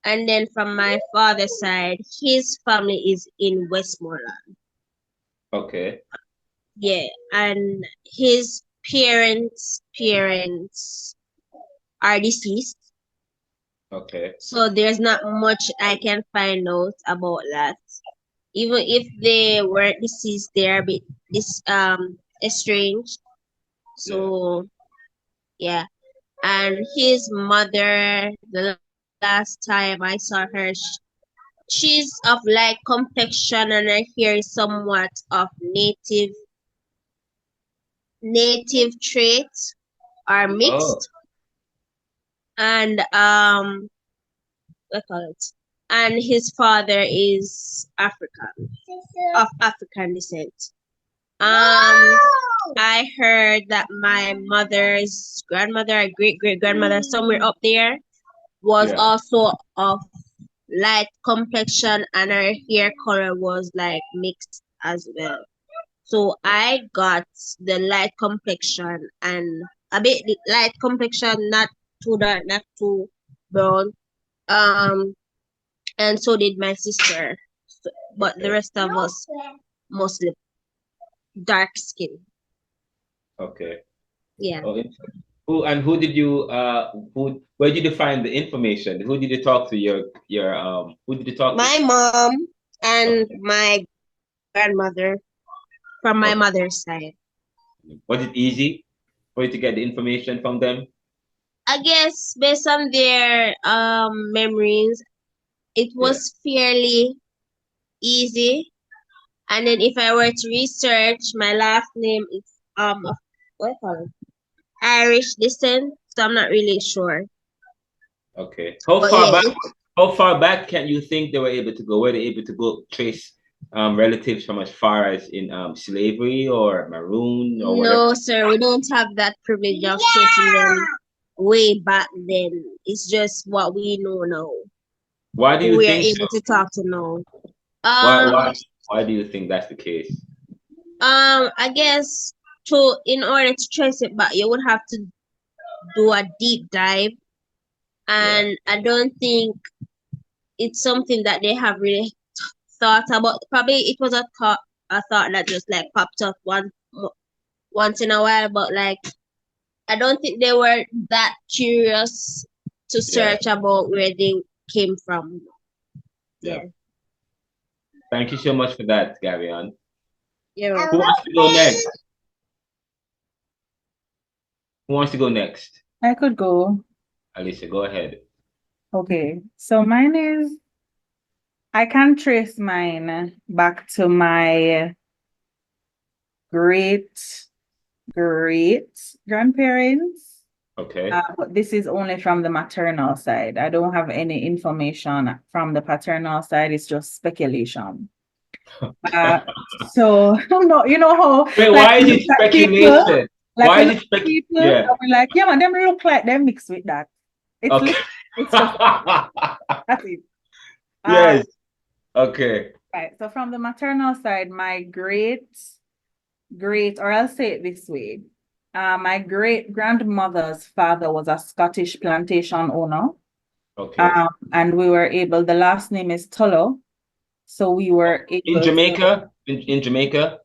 and then from my father's side, his family is in Westmoreland. Okay. Yeah, and his parents are deceased. Okay. So there's not much I can find out about that. Even if they were deceased, they are a bit estranged. Yeah. So yeah. And his mother, the last time I saw her, she's of light complexion and her hair is somewhat of native traits are Oh, mixed. And what call it? And his father is African, of African descent. I heard that my mother's grandmother, great great grandmother, somewhere up there, was yeah. also of light complexion, and her hair color was like mixed as well. So I got the light complexion and a bit light complexion, not too dark, not too brown. Um, and so did my sister. But the Okay. rest of us mostly dark skin. Okay. Yeah. Oh, who did you where did you find the information? Who did you talk to? Your who did you talk to? My mom and Okay. my grandmother from my Okay. mother's side. Was it easy for you to get the information from them? I guess based on their memories, it Yeah. was fairly easy. And then if I were to research, my last name is what do you call it? Irish descent, so I'm not really sure. Okay. But yeah, How far back can you think they were able to go? Were they able to go trace relatives from as far as in slavery or maroon or whatever? no, sir, we don't have that privilege of tracing them way back then. It's just what we know now, Why do who you we are think so? able to talk to now. Why Um, why why do you think that's the case? I guess in order to trace it back, you would have to do a deep dive, Yeah. and I don't think it's something that they have really thought about. Probably it was a thought that just like popped up once in a while, but like I don't think they were that curious to Yeah. search about where they came from. Yeah. Yeah. Thank you so much for that, Gavion. Yeah. Who wants to go next? Who wants to go next? I could go. Alicia, go ahead. Okay. So mine is, I can trace mine back to my great great grandparents. Okay. But this is only from the maternal side. I don't have any information from the paternal side. It's just speculation. So no, you know how Wait, like why we is look it at people, speculation? like Why we is look it at people, and yeah. we're like, yeah, man, them look like them mixed with that. It's Okay. literally, it's just that's it. Yes. Okay. Right. So from the maternal side, my great, or I'll say it this way. My great grandmother's father was a Scottish plantation owner. Okay. And we were able, the last name is Tullow. So we were In able to, Jamaica? in Jamaica?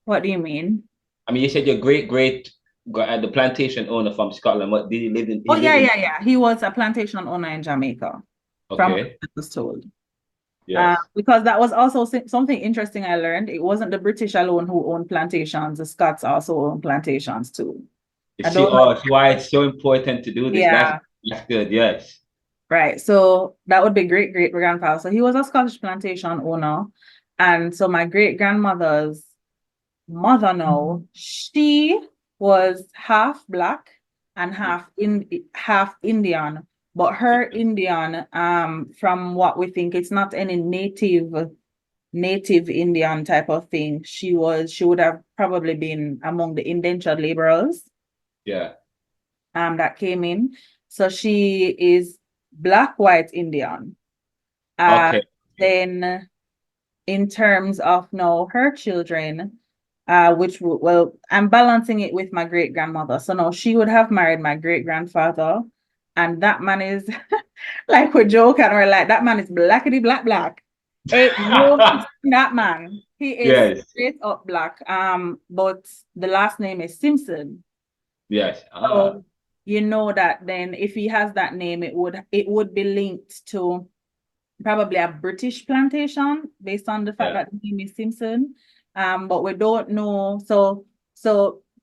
What do you mean? I mean, you said your the plantation owner from Scotland. What did he live in? Oh, He lived in. yeah. He was a plantation owner in Jamaica, from what Okay. I was told. Yes. Because that was also something interesting I learned. It wasn't the British alone who owned plantations. The Scots also owned plantations too. You I see, don't know. that's why it's so important to do this. Yeah, That's good. Yes. right. So that would be great grandfather. So he was a Scottish plantation owner. And so my great grandmother's mother now, she was half black and half Indian. But her Indian, from what we think, it's not any native Indian type of thing. She would have probably been among the indentured laborers Yeah. that came in. So she is black, white Indian. Okay. Then in terms of now her children, well, I'm balancing it with my great grandmother. So now she would have married my great grandfather, and that man is like we joke and we're like, that man is blackity black. Ain't no mistake in that man. He is Yes. straight up black. But the last name is Simpson. Yes. So you know that then if he has that name, it would be linked to probably a British plantation based on the fact that the name is Simpson. But we don't know. So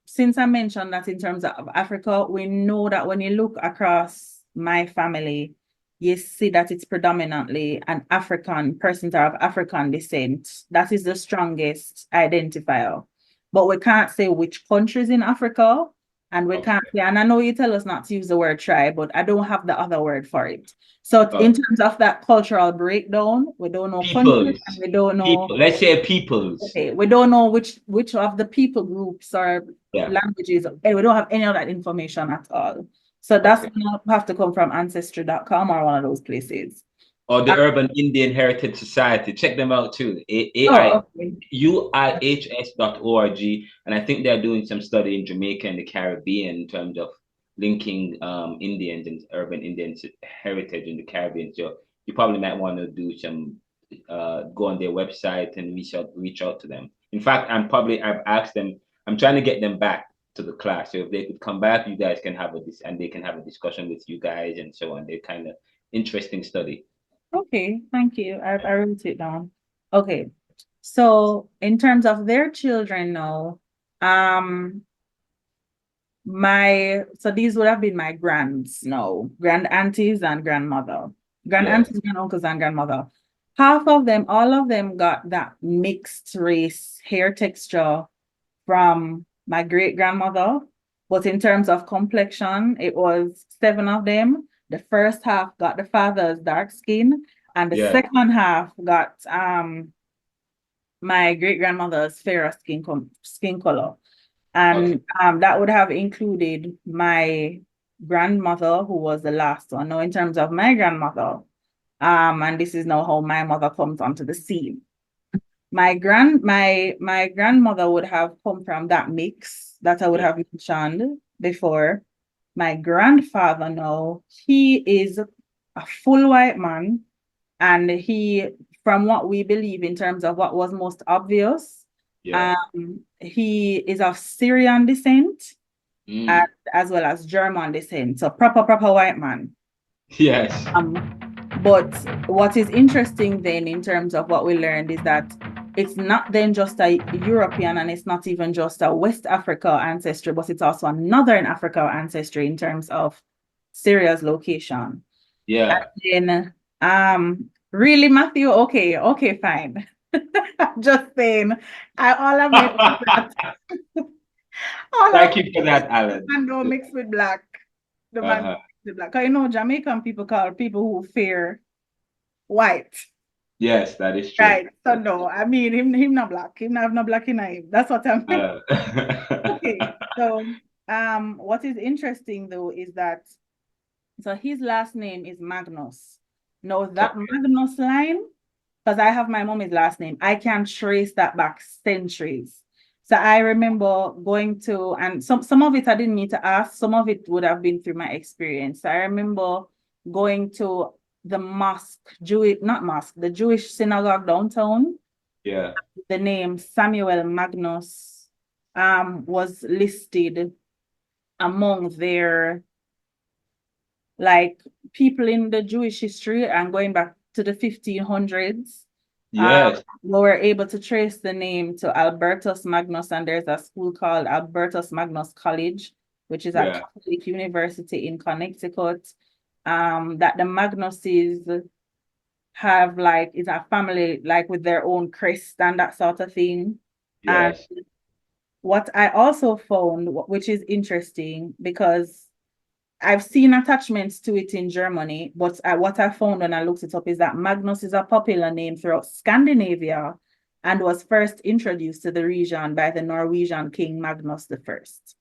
since I mentioned that in terms of Africa, we know that when you look across my family, you see that it's predominantly an African persons are of African descent. That is the strongest identifier. But we can't say which countries in Africa, and we can't say, and I know you tell us not to use the word tribe, but I don't have the other word for it. So in terms of that cultural breakdown, we don't know countries and we don't know Let's say peoples. Okay, we don't know which of the people groups or Yeah. languages, and we don't have any of that information at all. So that's gonna have to come from ancestry.com or one of those places. Or the Urban Indian Heritage Society. Check them out too. UIHS.org. And I think they're doing some study in Jamaica and the Caribbean in terms of linking Indians and urban Indian heritage in the Caribbean. So you probably might want to do some go on their website and reach out to them. In fact, I've asked them, I'm trying to get them back to the class. So if they could come back, you guys can have they can have a discussion with you guys and so on. They're kind of interesting study. Okay, thank you. I wrote it down. Okay. So in terms of their children now, so these would have been my grands now, grand aunties and grandmother. Grand aunties, grand uncles, and grandmother. All of them got that mixed race hair texture from my great grandmother. But in terms of complexion, it was 7 of them. The first half got the father's dark skin, and the second half got my great grandmother's fairer skin color. And that would have included my grandmother, who was the last one. Now, in terms of my grandmother, and this is now how my mother comes onto the scene. My grandmother would have come from that mix that I would have mentioned before. My grandfather now, he is a full white man, and he, from what we believe in terms of what was most obvious, he is of Syrian descent, as well as German descent. So proper white man. Yes. But what is interesting then in terms of what we learned is that it's not then just a European, and it's not even just a West Africa ancestry, but it's also a Northern Africa ancestry in terms of Syria's location. Yeah. And then, really, Matthew? Okay, fine. Just saying. All I meant was that. Thank you for that, Alan. And don't mix with black. The man mix with black. Because you know, Jamaican people call people who fear white. Yes, that is true. Right. So no, I mean him not black. Him not have no black in him. That's what I'm saying. Okay. So what is interesting though is that so his last name is Magnus. Now that Magnus line, because I have my mommy's last name, I can trace that back centuries. So I remember going to, and some of it I didn't need to ask, some of it would have been through my experience. So I remember going to the the Jewish synagogue downtown, Yeah. The name Samuel Magnus was listed among their like people in the Jewish history and going back to the 1500s. Yes. We were able to trace the name to Albertus Magnus, and there's a school called Albertus Magnus College, which is at Yeah. Catholic University in Connecticut. That the Magnuses have like is a family like with their own crest and that sort of thing. And Yes. what I also found, which is interesting because I've seen attachments to it in Germany, but what I found when I looked it up is that Magnus is a popular name throughout Scandinavia and was first introduced to the region by the Norwegian King Magnus the First.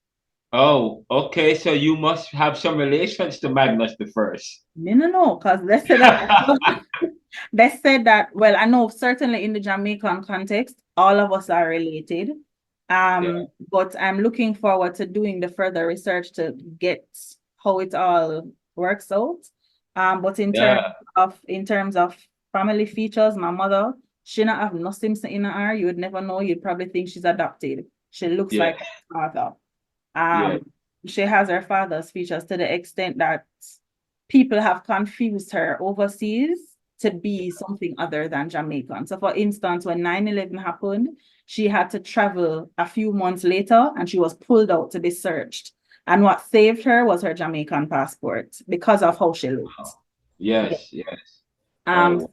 Oh, okay. So you must have some relations to Magnus the First. No, because they said that they said that, well, I know certainly in the Jamaican context, all of us are related. But I'm looking forward to doing the further research to get how it all works out. But in terms of family features, my mother, she not have no Simpson in her. You would never know. You'd probably think she's adopted. She looks Yeah. like her father. Yeah. She has her father's features to the extent that people have confused her overseas to be something other than Jamaican. So for instance, when 9/11 happened, she had to travel a few months later and she was pulled out to be searched. And what saved her was her Jamaican passport because of how she looked. Yes. Yes.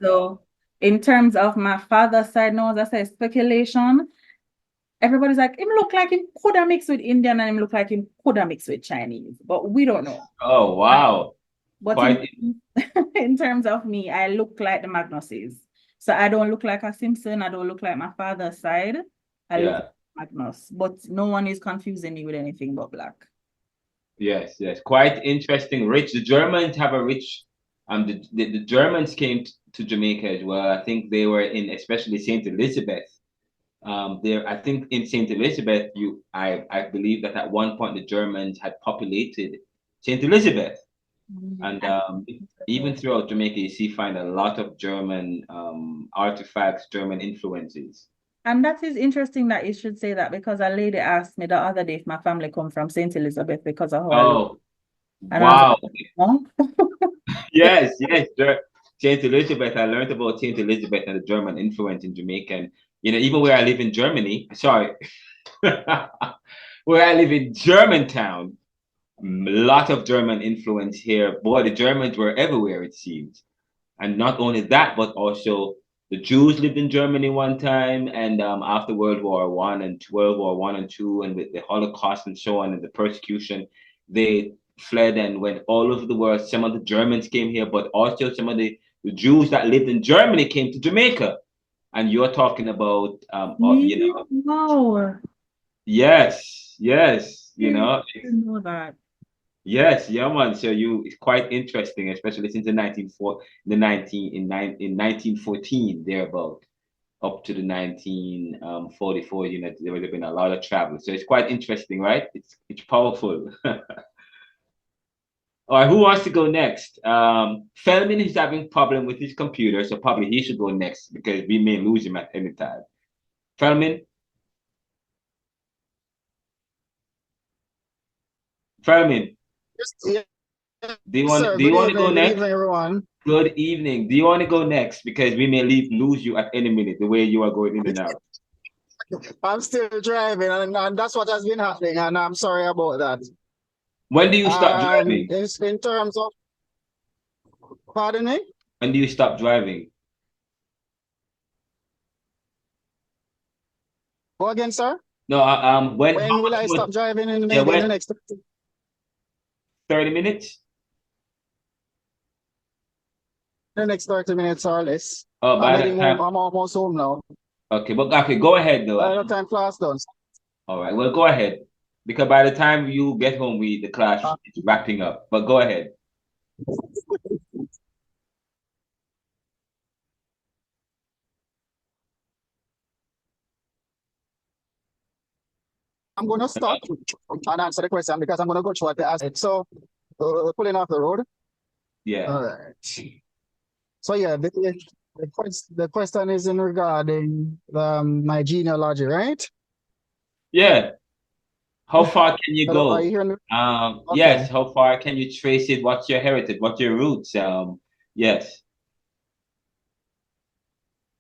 So in terms of my father's side, now, as I said, speculation, everybody's like, him look like him could have mixed with Indian and him look like him could have mixed with Chinese, but we don't know. Oh, wow. But in terms of me, I look like the Magnuses. So I don't look like a Simpson. I don't look like my father's side. I look like Magnus. But no one is confusing me with anything but black. Yes, yes. Quite interesting. Rich. The Germans have a rich the Germans came to Jamaica as well. I think they were in especially Saint Elizabeth. There I think in Saint Elizabeth, I believe that at one point the Germans had populated Saint Elizabeth. And even throughout Jamaica, you find a lot of German artifacts, German influences. And that is interesting that you should say that because a lady asked me the other day if my family come from St. Elizabeth because of how I look. And wow. I was like, Yes, yes. Saint Elizabeth, I learned about Saint Elizabeth and the German influence in Jamaica. And, even where I live in Germany, sorry, where I live in Germantown, a lot of German influence here. Boy, the Germans were everywhere, it seems. And not only that, but also the Jews lived in Germany one time, and after World War One and World War One and Two, and with the Holocaust and so on, and the persecution, they fled and went all over the world. Some of the Germans came here, but also some of the Jews that lived in Germany came to Jamaica. And you're talking about, wow. Yes, yes, I didn't know that. Yes, yeah, man. So it's quite interesting, especially since in 1914 thereabout, up to the 1944. There would have been a lot of travel. So it's quite interesting, right? It's powerful. All right, who wants to go next? Feldman is having problem with his computer, so probably he should go next because we may lose him at any time. Feldman. Feldman. Yeah. Do you want Sir, do you want to go good next? evening, everyone. Good evening. Do you want to go next? Because we may lose you at any minute, the way you are going in and out. I'm still driving, and that's what has been happening, and I'm sorry about that. When do you stop driving? In terms of, pardon me? When do you stop driving? Go again, sir? No, when will I stop driving in maybe in the next 30 minutes? The next 30 minutes or less. Oh, by the time I'm almost home now. Okay, but okay, go ahead though. By the time class done. All right, well, go ahead. Because by the time you get home, the class is wrapping up. But go ahead. I'm going to stop and answer the question because I'm going to go through what they asked. So, pulling off the road. Yeah. All right. So, yeah, The question is in regarding my genealogy, right? Yeah. How far can you Hello, are go? you hearing me? Yes. Okay. How far can you trace it? What's your heritage? What's your roots? Yes.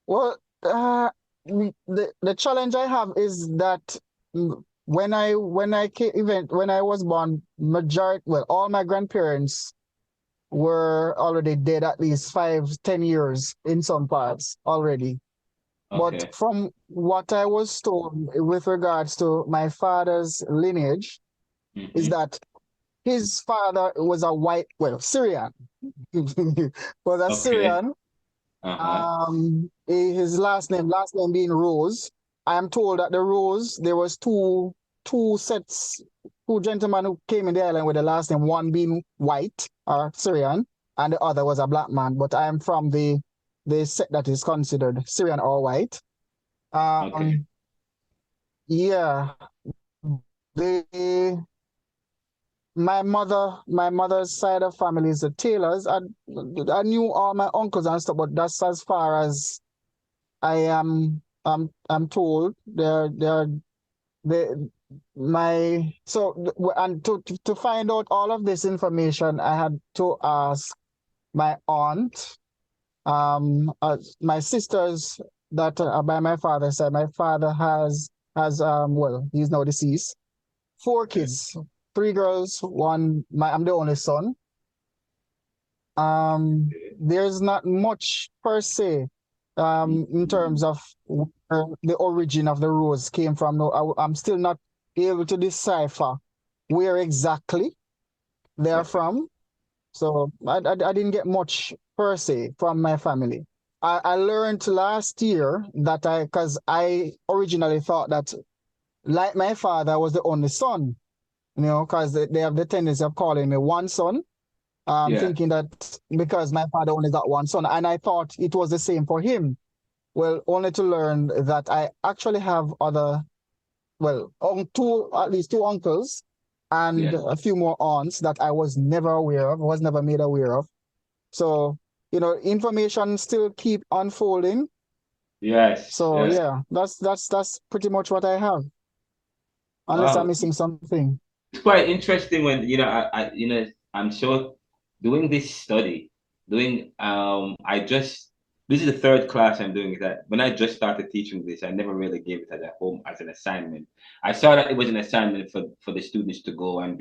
Well, the challenge I have is that when I was born, all my grandparents were already dead at least 5-10 years in some parts already. But Okay. from what I was told with regards to my father's lineage, is that his father was a Syrian, was a Okay. Syrian. Uh-huh. His last name being Rose. I am told that the Rose, there was two gentlemen who came in the island with the last name, one being white or Syrian, and the other was a black man. But I am from the set that is considered Syrian or white. Okay. Yeah, the my mother's side of family is the Taylors. I knew all my uncles and stuff, but that's as far as I am. I'm told they my so and to find out all of this information, I had to ask my aunt, my sisters that are by my father's side. My father has he's now deceased. Four Okay. kids, three girls, I'm the only son. There's not much per se in terms of where the origin of the rose came from. No, I'm still not able to decipher where exactly they're Okay. from. So I didn't get much per se from my family. I learned last year that because I originally thought that, like my father, was the only son, because they have the tendency of calling me one son, Yeah. thinking that because my father only got one son, and I thought it was the same for him. Well, only to learn that I actually have at least two uncles and Yeah. a few more aunts that I was never aware of, was never made aware of. So, information still keep unfolding. Yes. So Yes. yeah, that's pretty much what I have, unless I'm Wow. missing something. It's quite interesting when I'm sure doing this study, doing I just this is the third class I'm doing that. When I just started teaching this, I never really gave it at home as an assignment. I saw that it was an assignment for the students to go and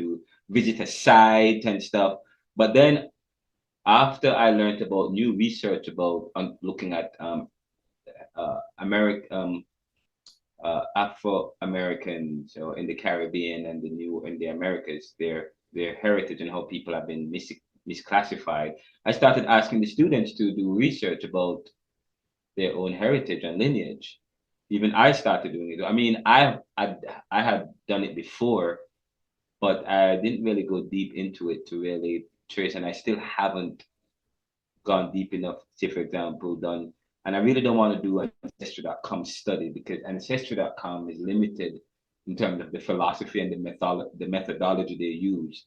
visit a site and stuff. But then after I learned about new research about looking at Afro Americans or in the Caribbean and in the Americas, their heritage and how people have been misclassified. I started asking the students to do research about their own heritage and lineage. Even I started doing it. I mean, I had done it before, but I didn't really go deep into it to really trace, and I still haven't gone deep enough. Say, for example, done, and I really don't want to do an ancestry.com study because ancestry.com is limited in terms of the philosophy and the methodology they use.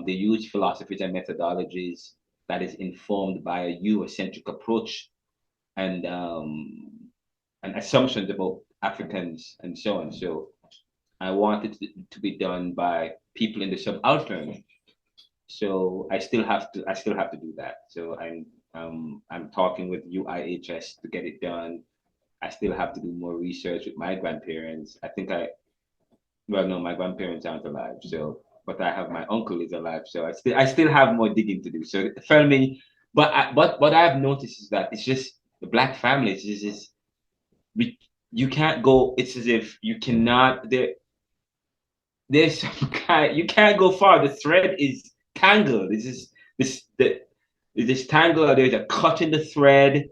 They use philosophies and methodologies that is informed by a Eurocentric approach and assumptions about Africans and so on. So I want it to be done by people in the subaltern. So I still have to do that. So I'm talking with UIHS to get it done. I still have to do more research with my grandparents. I think well, no, my grandparents aren't alive. So, but I have my uncle is alive. So I still have more digging to do. So for me, but what I've noticed is that it's just the black families is just we, you can't go. It's as if you cannot there's some kind you can't go far. The thread is tangled. There's this tangle. There's a cut in the thread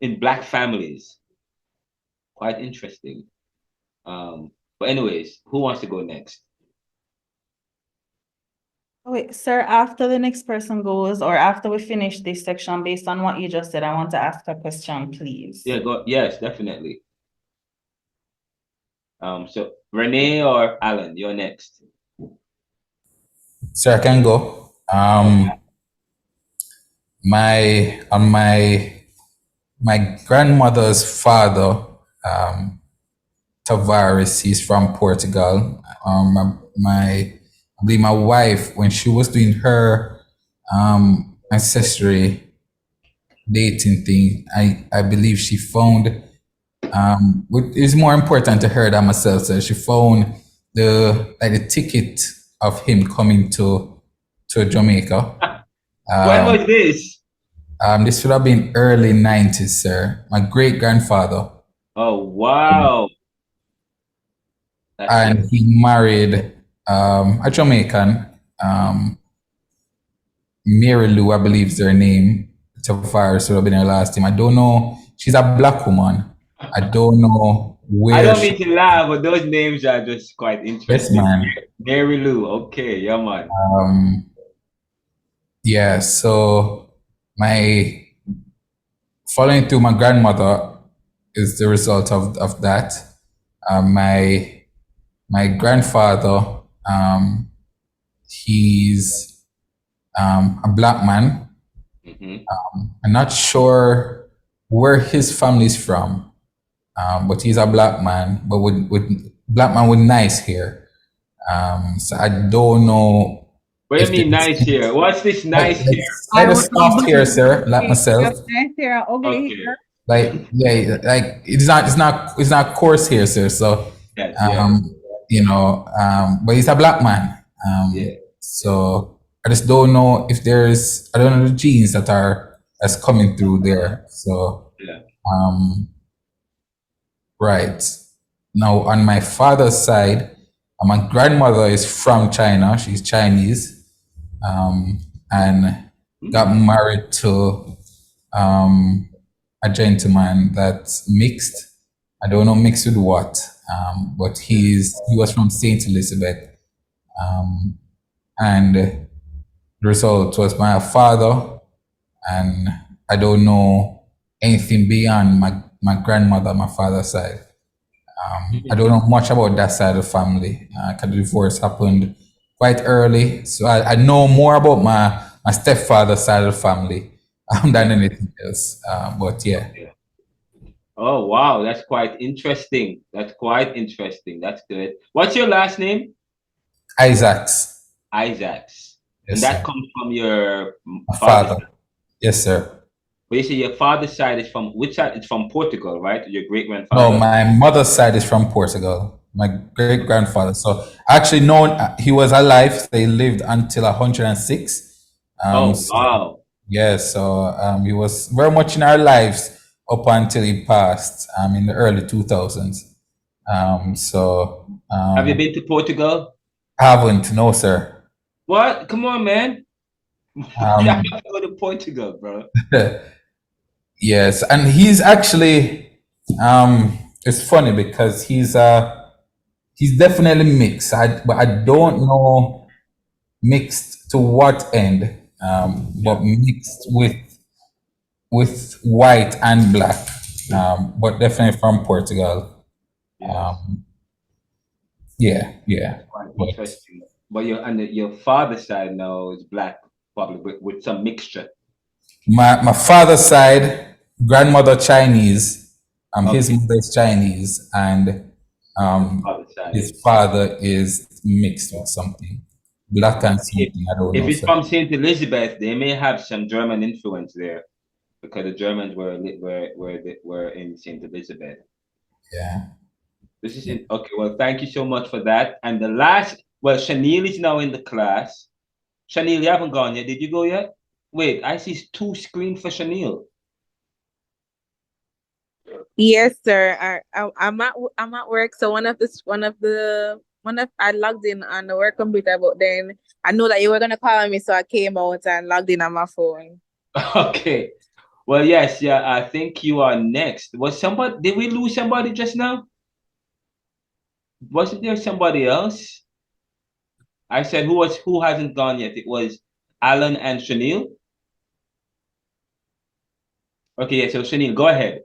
in black families. Quite interesting. But anyways, who wants to go next? Wait, sir, after the next person goes, or after we finish this section, based on what you just said, I want to ask a question, please. Yeah, go. Yes, definitely. So Renee or Alan, you're next. So I can go. Okay. My on my my grandmother's father, Tavares, he's from Portugal. I believe my wife, when she was doing her ancestry dating thing, I believe she found what is more important to her than myself. So she found the ticket of him coming to Jamaica. When was this? This would have been early 90s, sir. My great grandfather. Oh, wow. That's And it. he married a Jamaican, Mary Lou, I believe is her name. Tavares would have been her last name. I don't know. She's a black woman. I don't know I where don't she. mean to laugh, but those names are just quite Yes, interesting. man. Mary Lou. Okay, yeah, man. Yeah. So my following through my grandmother is the result of that. My grandfather, he's a black man. Mhm. I'm not sure where his family's from, but he's a black man, but with black man with nice hair. So I don't know What do you if mean there's nice hair? What's this like, nice hair? like I a would soft hair, sir, like myself. nice hair, ugly Okay. hair. Like yeah, like it's not coarse hair, sir. So Yes, yes. but he's a black man. Yeah. So I just don't know if I don't know the genes that's coming through there. So Yeah. right. Now on my father's side, my grandmother is from China. She's Chinese. And got married to a gentleman that's mixed. I don't know mixed with what, but he was from Saint Elizabeth, and the result was my father, and I don't know anything beyond my grandmother, my father's side. I don't know much about that side of the family because the divorce happened quite early. So I know more about my stepfather's side of the family than anything else. But yeah, Oh, wow. That's quite interesting. That's quite interesting. That's good. What's your last name? Isaacs. Isaacs. And Yes, that sir. comes from your My father's father. side. Yes, sir. But you say your father's side is from which side? It's from Portugal, right? Your great No, grandfather? my mother's side is from Portugal. My great grandfather. So actually, known he was alive. So he lived until 106. Oh, So wow. yeah, so he was very much in our lives up until he passed in the early 2000s. Have you been to Portugal? Haven't, no, sir. What? Come on, man. You have Um, to go to Portugal, bro. yes, and he's actually, it's funny because he's definitely mixed. But I don't know mixed to what end, but mixed with white and black, but definitely from Portugal. Yes. Yeah. Quite But interesting. But your father's side now is black, probably with some mixture. my father's side, grandmother Chinese, his Okay. mother is Chinese, and Your father's side his is. father is mixed with something, black and If something. I don't if know, it's sir. from Saint Elizabeth, they may have some German influence there because the Germans were in Saint Elizabeth. Yeah. This is in, okay. Well, thank you so much for that. And the last, well, Chanel is now in the class. Chanel, you haven't gone yet. Did you go yet? Wait, I see two screens for Chanel. Yes, sir. I'm at work, so I logged in on the work computer, but then I know that you were gonna call me, so I came out and logged in on my phone. Okay. Well, yes, yeah. I think you are next. Was somebody? Did we lose somebody just now? Wasn't there somebody else? I said who hasn't gone yet? It was Alan and Chanel. Okay, yeah. So Chanel, go ahead.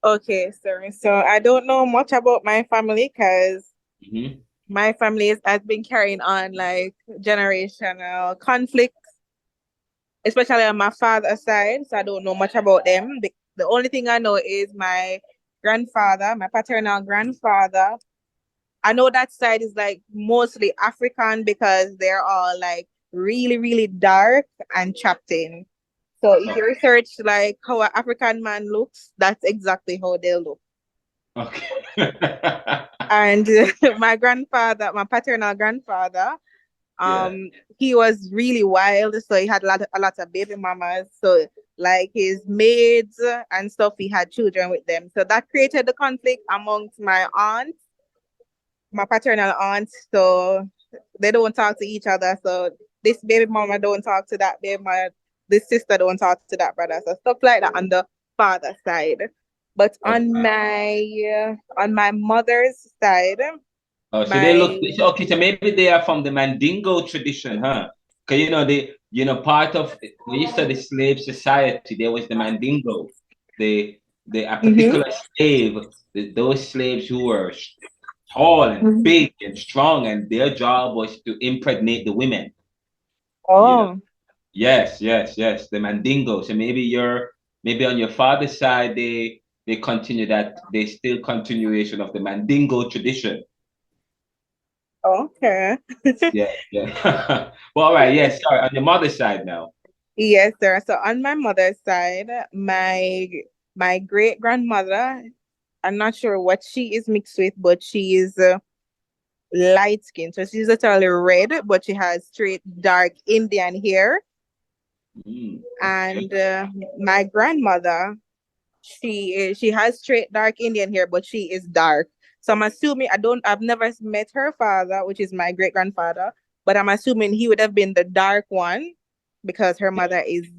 Okay, sir. So I don't know much about my family because Mhm. my family has been carrying on like generational conflict, especially on my father's side. So I don't know much about them. The only thing I know is my grandfather, my paternal grandfather. I know that side is like mostly African because they're all like really, really dark and chapped in. So if you research like how an African man looks, that's exactly how they look. Okay. And my grandfather, my paternal grandfather, Yeah. he was really wild, so he had a lot of baby mamas. So like his maids and stuff, he had children with them. So that created the conflict amongst my aunts, my paternal aunts. So they don't talk to each other. So this baby mama don't talk to that baby mama. This sister don't talk to that brother. So stuff like that on the father side. But on my mother's side, Oh, so they look my okay. So maybe they are from the Mandingo tradition, huh? Because part of when you study slave society, there was the Mandingo, the a Mhm. particular slave, those slaves who were tall and big and strong, and their job was to impregnate the women. You know, Oh, yes, yes, yes, the Mandingo. So maybe on your father's side, they continue that they still continuation of the Mandingo tradition. okay. Yeah, yeah. Well, all right, yes. Sorry, on your mother's side now. Yes, sir. So on my mother's side, my great grandmother, I'm not sure what she is mixed with, but she is light skin. So she's totally red, but she has straight dark Indian hair. Okay. And my grandmother, she has straight dark Indian hair, but she is dark. So I'm assuming I've never met her father, which is my great grandfather, but I'm assuming he would have been the dark one because her mother is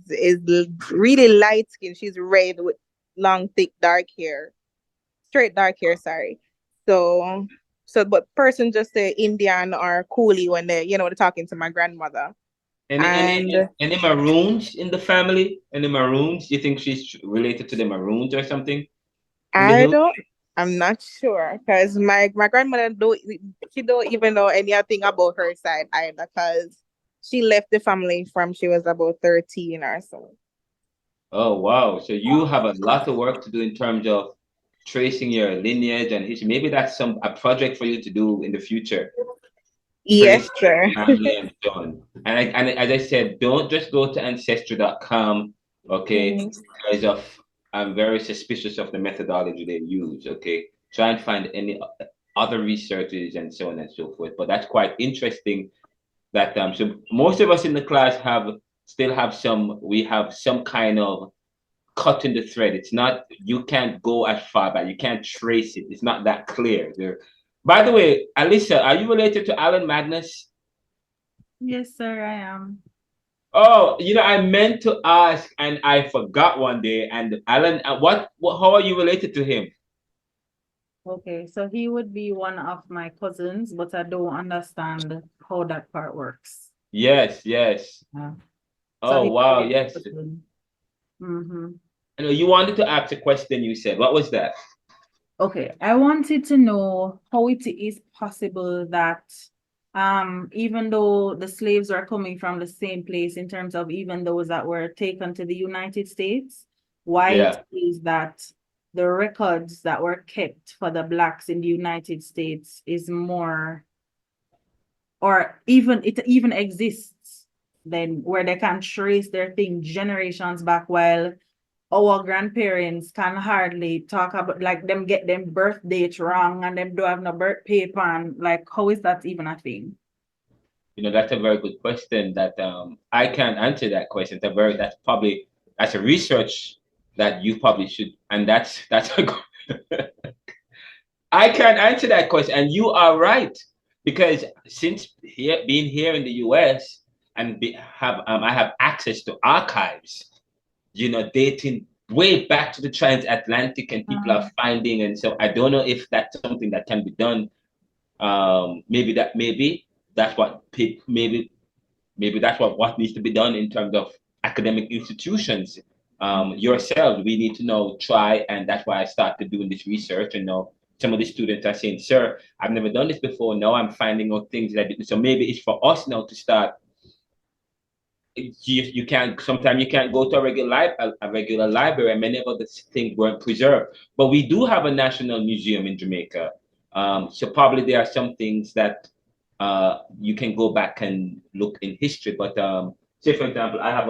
really light skinned. She's red with long, thick, dark hair, straight dark hair. Sorry. So but person just say Indian or coolie when they're talking to my grandmother. Any any And any Maroons in the family? Any Maroons? You think she's related to the Maroons or something in the I hill? don't. I'm not sure because my grandmother she don't even know anything about her side either because she left the family from she was about 13 or so. Oh wow! So you have a lot of work to do in terms of tracing your lineage and history. Maybe that's a project for you to do in the future. Yes, Trace sir. family and so on. And as I said, don't just go to ancestry.com, okay? Mhm. Because I'm very suspicious of the methodology they use, okay? Try and find any other researches and so on and so forth. But that's quite interesting that so most of us in the class we have some kind of cut in the thread. It's not, you can't go as far back, you can't trace it. It's not that clear. By the way, Alyssa, are you related to Alan Magnus? Yes, sir, I am. Oh, I meant to ask and I forgot one day. And Alan, how are you related to him? Okay, so he would be one of my cousins, but I don't understand how that part works. Yes, yes. Yeah. So Oh, he wow, yes. Mm-hmm. I know you wanted to ask a question, you said. What was that? Okay, I wanted to know how it is possible that even though the slaves are coming from the same place in terms of even those that were taken to the United States, why Yeah. it is that the records that were kept for the Blacks in the United States is more, or even it even exists then where they can trace their thing generations back, while our grandparents can hardly talk about, like, them get them birth dates wrong and them don't have no birth paper, and like, how is that even a thing? That's a very good question that I can't answer that question. That's a research that you probably should, and that's a I can't answer that question, and you are right, because since being here in the U.S. and I have access to archives, dating way back to the transatlantic, and people are finding, and so I don't know if that's something that can be done. Maybe that's maybe that's what needs to be done in terms of academic institutions. Yourselves, we need to try, and that's why I started doing this research. And now some of the students are saying, "Sir, I've never done this before. Now I'm finding out things that I didn't." So maybe it's for us now to start you can't, sometimes you can't go to a regular library, and many of the things weren't preserved. But we do have a national museum in Jamaica. So probably there are some things that you can go back and look in history. But say for example, I have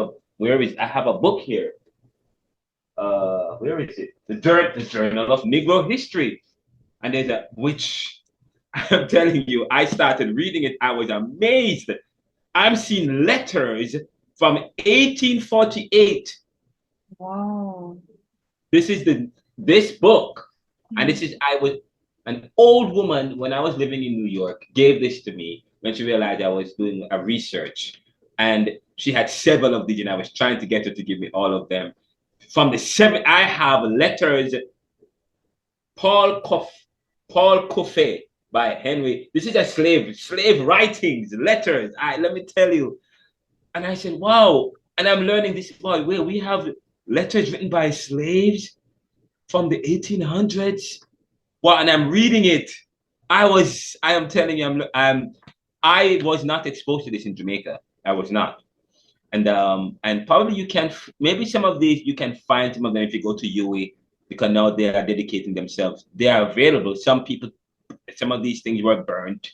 a book here. Where is it? The Journal of Negro History. And there's a, which I'm telling you, I started reading it. I was amazed. I'm seeing letters from 1848. Wow. This book, and I was an old woman when I was living in New York, gave this to me when she realized I was doing a research. And she had several of these, and I was trying to get her to give me all of them. From the I have letters, Paul Coffey by Henry. This is a slave writings, letters. Let me tell you. And I said, wow. And I'm learning this part where we have letters written by slaves from the 1800s. Wow, and I'm reading it. I am telling you, I was not exposed to this in Jamaica. I was not. And probably you can, maybe some of these, you can find some of them if you go to UE, because now they are dedicating themselves. They are available. Some people, some of these things were burnt,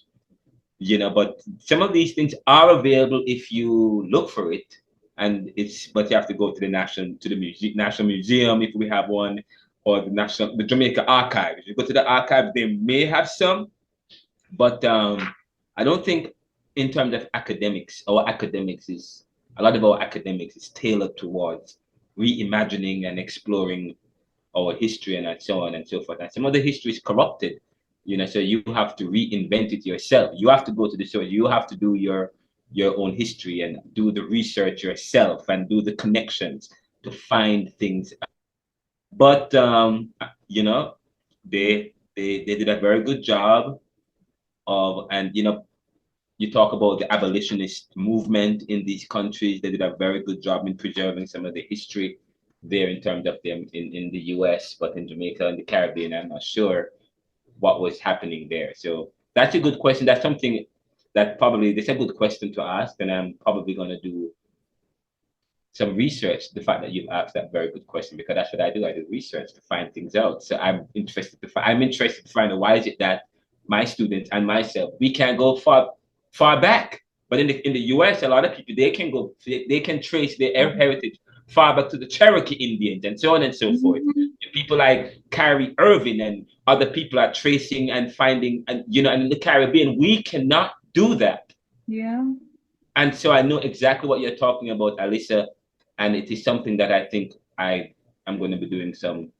but some of these things are available if you look for it. And but you have to go to the National Museum if we have one, or the Jamaica Archive. If you go to the archive, they may have some, but I don't think in terms of academics, a lot of our academics is tailored towards reimagining and exploring our history and so on and so forth. And some of the history is corrupted, so you have to reinvent it yourself. You have to go to the source. You have to do your own history and do the research yourself and do the connections to find things. But they did a very good job of, and you talk about the abolitionist movement in these countries. They did a very good job in preserving some of the history there in terms of them in the US, but in Jamaica and the Caribbean, I'm not sure what was happening there. So that's a good question. That's something that that's a good question to ask, and I'm probably going to do some research. The fact that you've asked that very good question, because that's what I do. I do research to find things out. So I'm interested to find out why is it that my students and myself, we can't go far back. But in the US, a lot of people, they can trace their heritage far back to the Cherokee Indians and so on and so forth. People like Kyrie Irving and other people are tracing and finding, and and in the Caribbean, we cannot do that. Yeah. And so I know exactly what you're talking about, Alyssa, and it is something that I think I'm going to be doing some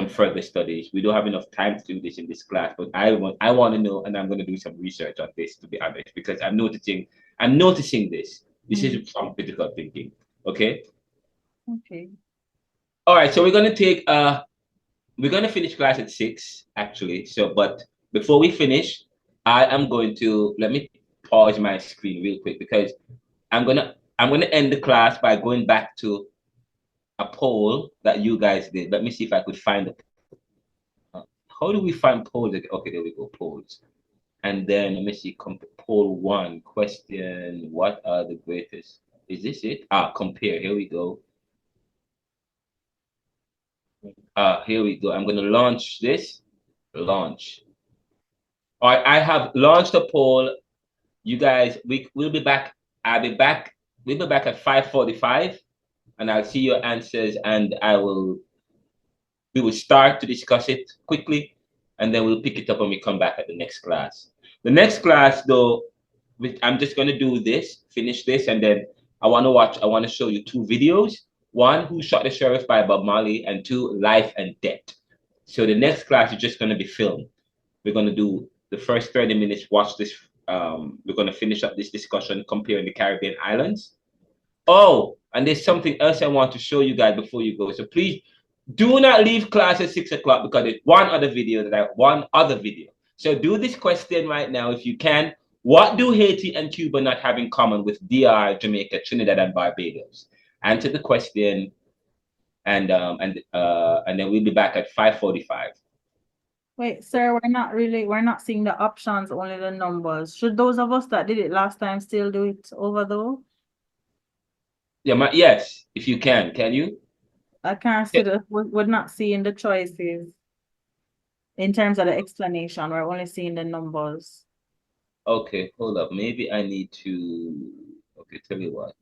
further studies. We don't have enough time to do this in this class, but I want to know, and I'm going to do some research on this, to be honest, because I'm noticing this. This is from critical thinking. Okay. Okay. All right. So we're going to finish class at 6, actually. So, but before we finish, I am going to, let me pause my screen real quick, because I'm gonna end the class by going back to a poll that you guys did. Let me see if I could find it. How do we find polls? Okay, there we go, polls. And then let me see, poll 1 question: what are the greatest? Is this it? Compare. Here we go. Here we go. I'm gonna launch this. Launch. All right, I have launched a poll. You guys, we'll be back. I'll be back. We'll be back at 5:45, and I'll see your answers, and we will start to discuss it quickly, and then we'll pick it up when we come back at the next class. The next class, though, I'm just going to do this, finish this, and then I want to show you 2 videos. 1, Who Shot the Sheriff by Bob Marley, and 2, Life and Death. So the next class is just going to be filmed. We're going to do the first 30 minutes, watch this. We're going to finish up this discussion comparing the Caribbean islands. Oh, and there's something else I want to show you guys before you go. So please do not leave class at 6 o'clock, because there's one other video. So do this question right now if you can. What do Haiti and Cuba not have in common with DR, Jamaica, Trinidad, and Barbados? Answer the question, and then we'll be back at 5:45. Wait, sir, we're not seeing the options, only the numbers. Should those of us that did it last time still do it over though? Yeah, yes, if you can you? I can't see we're not seeing the choices in terms of the explanation. We're only seeing the numbers. Okay, hold up. Maybe I need to. Okay, tell you what.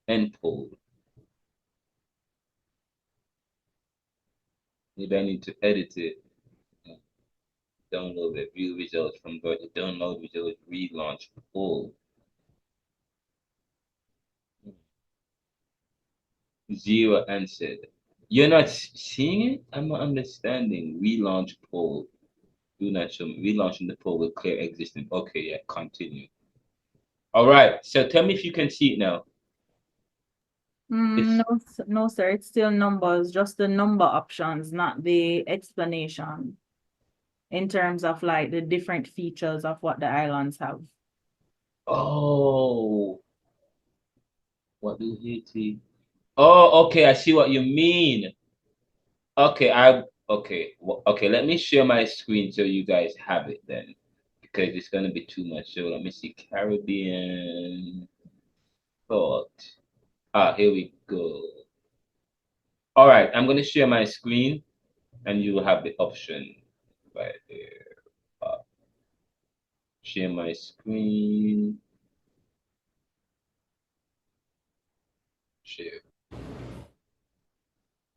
End poll. Maybe I need to edit it. Download the view results from the download results relaunch poll. Zero answered. You're not seeing it? I'm not understanding. Relaunch poll. Do not show me. Relaunching the poll will clear existing. Okay, yeah, continue. All right. So tell me if you can see it now. No, no, sir. It's still numbers, just the number options, not the explanation in terms of like the different features of what the islands have. Oh, what do Haiti? Oh, okay. I see what you mean. Okay, okay. Let me share my screen so you guys have it then, because it's gonna be too much. So let me see. Caribbean thought. Here we go. All right, I'm gonna share my screen, and you will have the option right there. Share my screen. Share.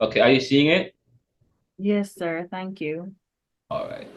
Okay, are you seeing it? Yes, sir. Thank you. All right.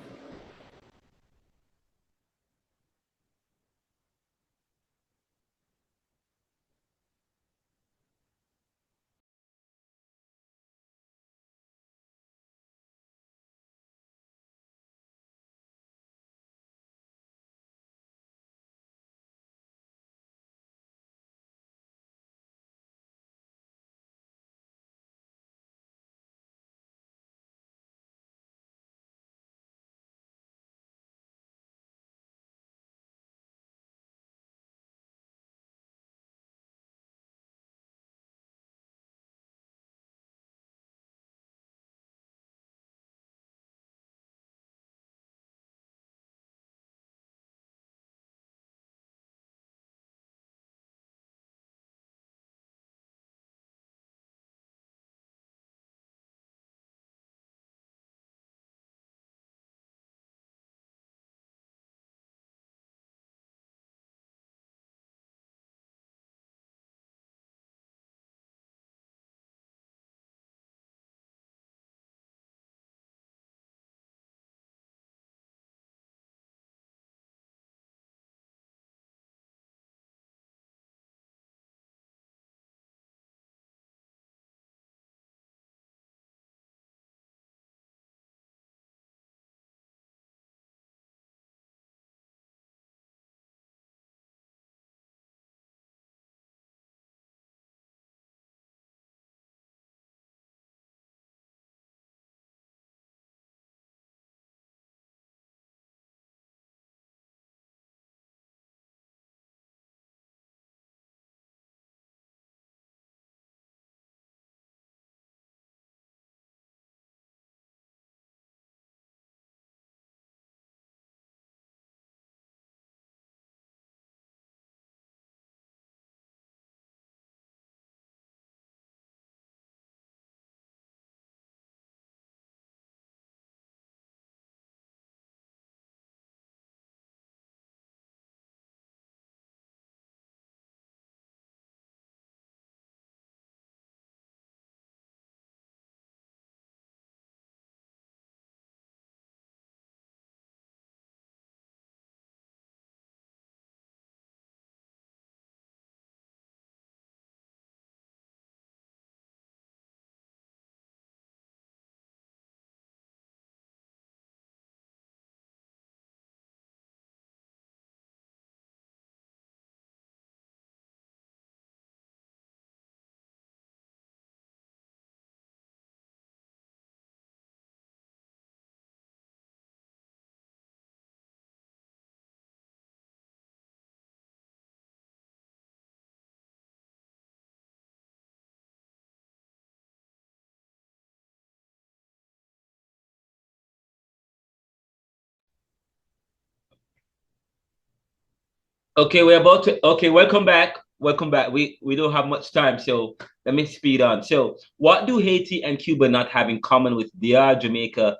Okay, we're about to. Okay, welcome back. welcome back. We don't have much time, so let me speed on. So, what do Haiti and Cuba not have in common with DR, Jamaica,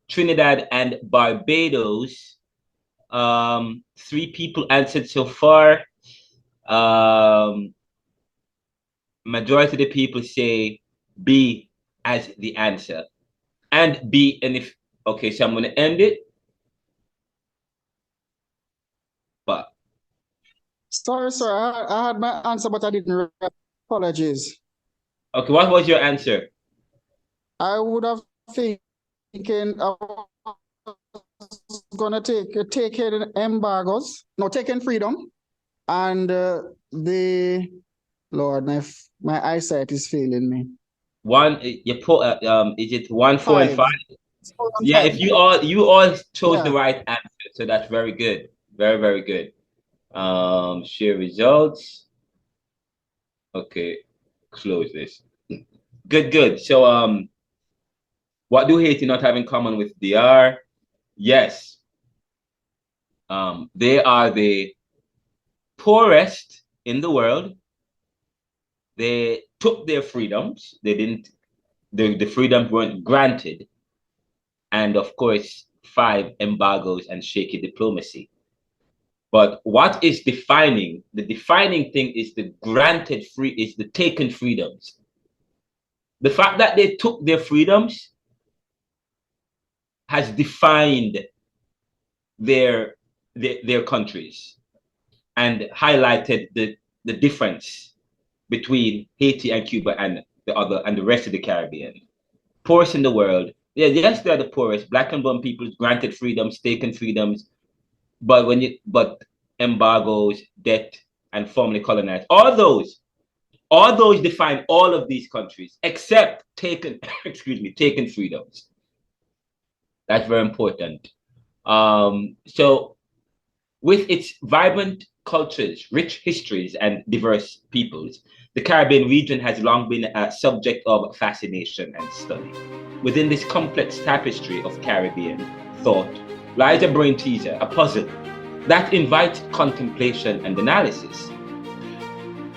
Trinidad, and Barbados? 3 people answered so far. Majority of the people say B as the answer. And B, and if, okay, so I'm going to end it. But. Sorry, sir. I had my answer, but I didn't. Apologies. Okay, what was your answer? I would have thinking I was gonna take in embargoes, no, taking freedom, and the Lord, my eyesight is failing me. You put is it 1, 4, and 5? Yeah, if you all chose the right answer, so that's very good, very, very good. Share results. Okay, close this. Good. So what do Haiti not have in common with DR? Yes. They are the poorest in the world. They took their freedoms. They didn't, the freedoms weren't granted. And of course, 5 embargoes and shaky diplomacy. But what is defining? The defining thing is the taken freedoms. The fact that they took their freedoms has defined their countries and highlighted the difference between Haiti and Cuba and the rest of the Caribbean. Poorest in the world. Yeah, yes, they're the poorest. Black and brown people granted freedoms, taken freedoms, but embargoes, debt, and formerly colonized, all those define all of these countries except taken freedoms. That's very important. So with its vibrant cultures, rich histories, and diverse peoples, the Caribbean region has long been a subject of fascination and study. Within this complex tapestry of Caribbean thought lies a brain teaser, a puzzle that invites contemplation and analysis.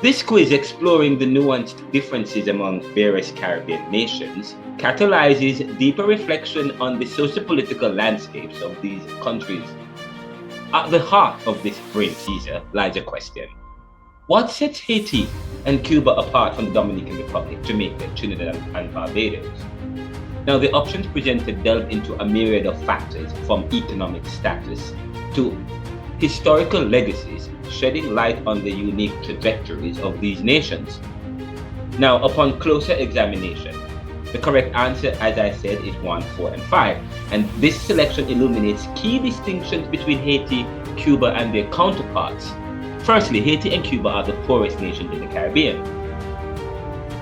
This quiz, exploring the nuanced differences among various Caribbean nations, catalyzes deeper reflection on the socio-political landscapes of these countries. At the heart of this brain teaser lies a question: what sets Haiti and Cuba apart from the Dominican Republic, Jamaica, Trinidad, and Barbados? Now, the options presented delve into a myriad of factors, from economic status to historical legacies, shedding light on the unique trajectories of these nations. Now, upon closer examination, the correct answer, as I said, is 1, 4, and 5. And this selection illuminates key distinctions between Haiti, Cuba, and their counterparts. Firstly, Haiti and Cuba are the poorest nations in the Caribbean,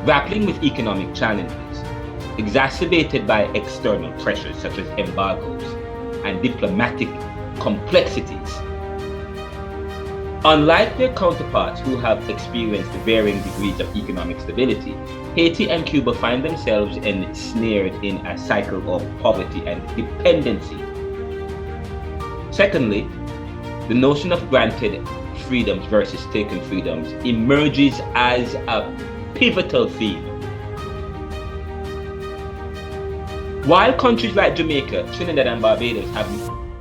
grappling with economic challenges, exacerbated by external pressures such as embargoes and diplomatic complexities. Unlike their counterparts who have experienced varying degrees of economic stability, Haiti and Cuba find themselves ensnared in a cycle of poverty and dependency. Secondly, the notion of granted freedoms versus taken freedoms emerges as a pivotal theme. While countries like Jamaica, Trinidad, and Barbados have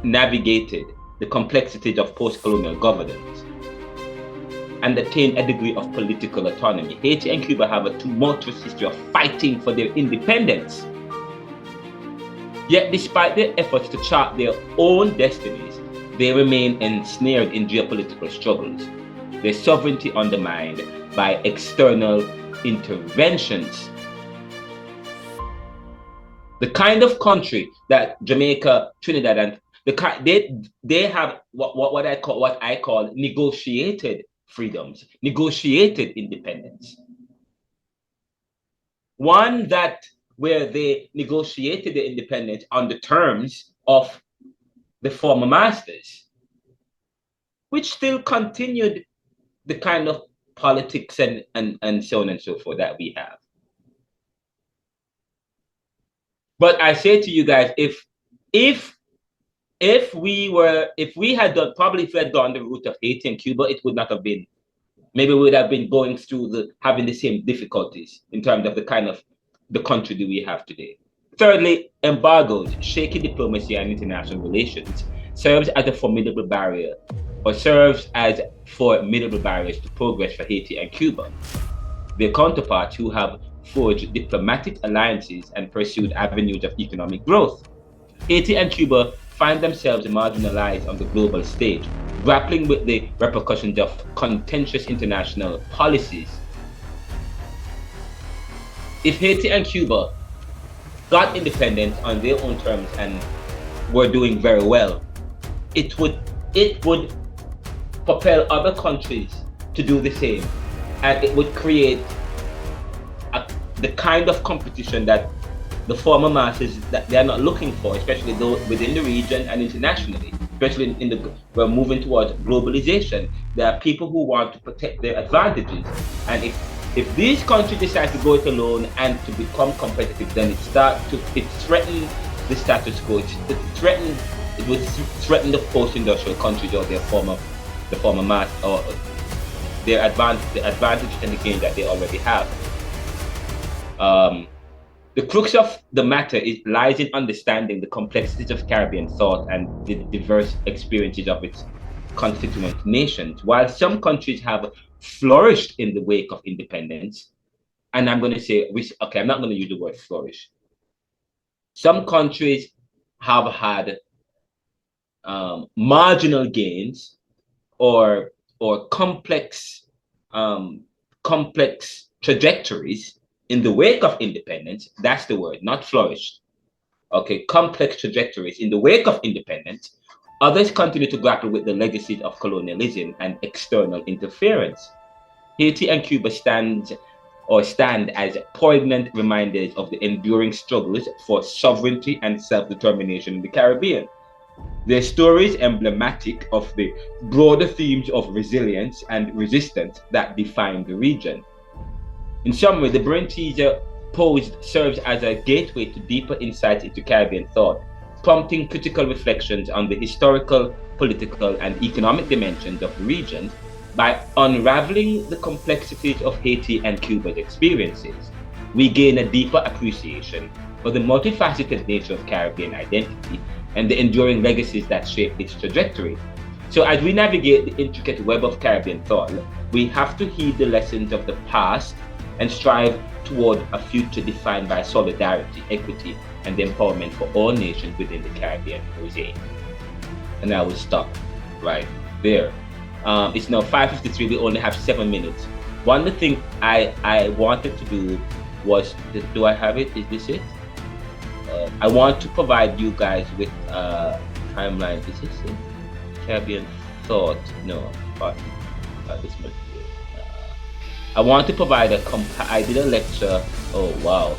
navigated the complexities of post-colonial governance and attained a degree of political autonomy, Haiti and Cuba have a tumultuous history of fighting for their independence. Yet, despite their efforts to chart their own destinies, they remain ensnared in geopolitical struggles, their sovereignty undermined by external interventions. The kind of country that Jamaica, Trinidad, and they have what I call negotiated freedoms, negotiated independence. One where they negotiated the independence on the terms of the former masters, which still continued the kind of politics and so on and so forth that we have. But I say to you guys, if we had gone the route of Haiti and Cuba, it would not have been maybe we would have been going through having the same difficulties in terms of the kind of the country that we have today. Thirdly, embargoes, shaky diplomacy and international relations serves as a formidable barrier, or serves as formidable barriers to progress for Haiti and Cuba. Their counterparts who have forged diplomatic alliances and pursued avenues of economic growth. Haiti and Cuba find themselves marginalized on the global stage, grappling with the repercussions of contentious international policies. If Haiti and Cuba got independence on their own terms and were doing very well, it would propel other countries to do the same, and it would create the kind of competition that the former masses that they are not looking for, especially those within the region and internationally, especially we're moving towards globalization. There are people who want to protect their advantages, and if these countries decide to go it alone and to become competitive, then it threatens the status quo. It would threaten the post-industrial countries or the former mass, or the advantage and the gain that they already have. The crux of the matter lies in understanding the complexities of Caribbean thought and the diverse experiences of its constituent nations. While some countries have flourished in the wake of independence, and I'm going to say, okay, I'm not going to use the word flourish. Some countries have had marginal gains or complex trajectories in the wake of independence. That's the word, not flourished. Okay, complex trajectories in the wake of independence. Others continue to grapple with the legacies of colonialism and external interference. Haiti and Cuba stand as poignant reminders of the enduring struggles for sovereignty and self-determination in the Caribbean. Their stories emblematic of the broader themes of resilience and resistance that define the region. In summary, the brain teaser posed serves as a gateway to deeper insights into Caribbean thought, prompting critical reflections on the historical, political, and economic dimensions of the region. By unraveling the complexities of Haiti and Cuba's experiences, we gain a deeper appreciation for the multifaceted nature of Caribbean identity and the enduring legacies that shape its trajectory. So as we navigate the intricate web of Caribbean thought, we have to heed the lessons of the past and strive toward a future defined by solidarity, equity, and the empowerment for all nations within the Caribbean mosaic. And I will stop right there. It's now 5:53. We only have 7 minutes. One of the things I wanted to do was, do I have it? Is this it? I want to provide you guys with a timeline. Is this it? Caribbean thought? No, but this might be it. I want to provide I did a lecture. Oh wow.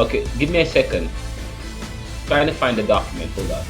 Okay, give me a second. Trying to find the document. Hold on.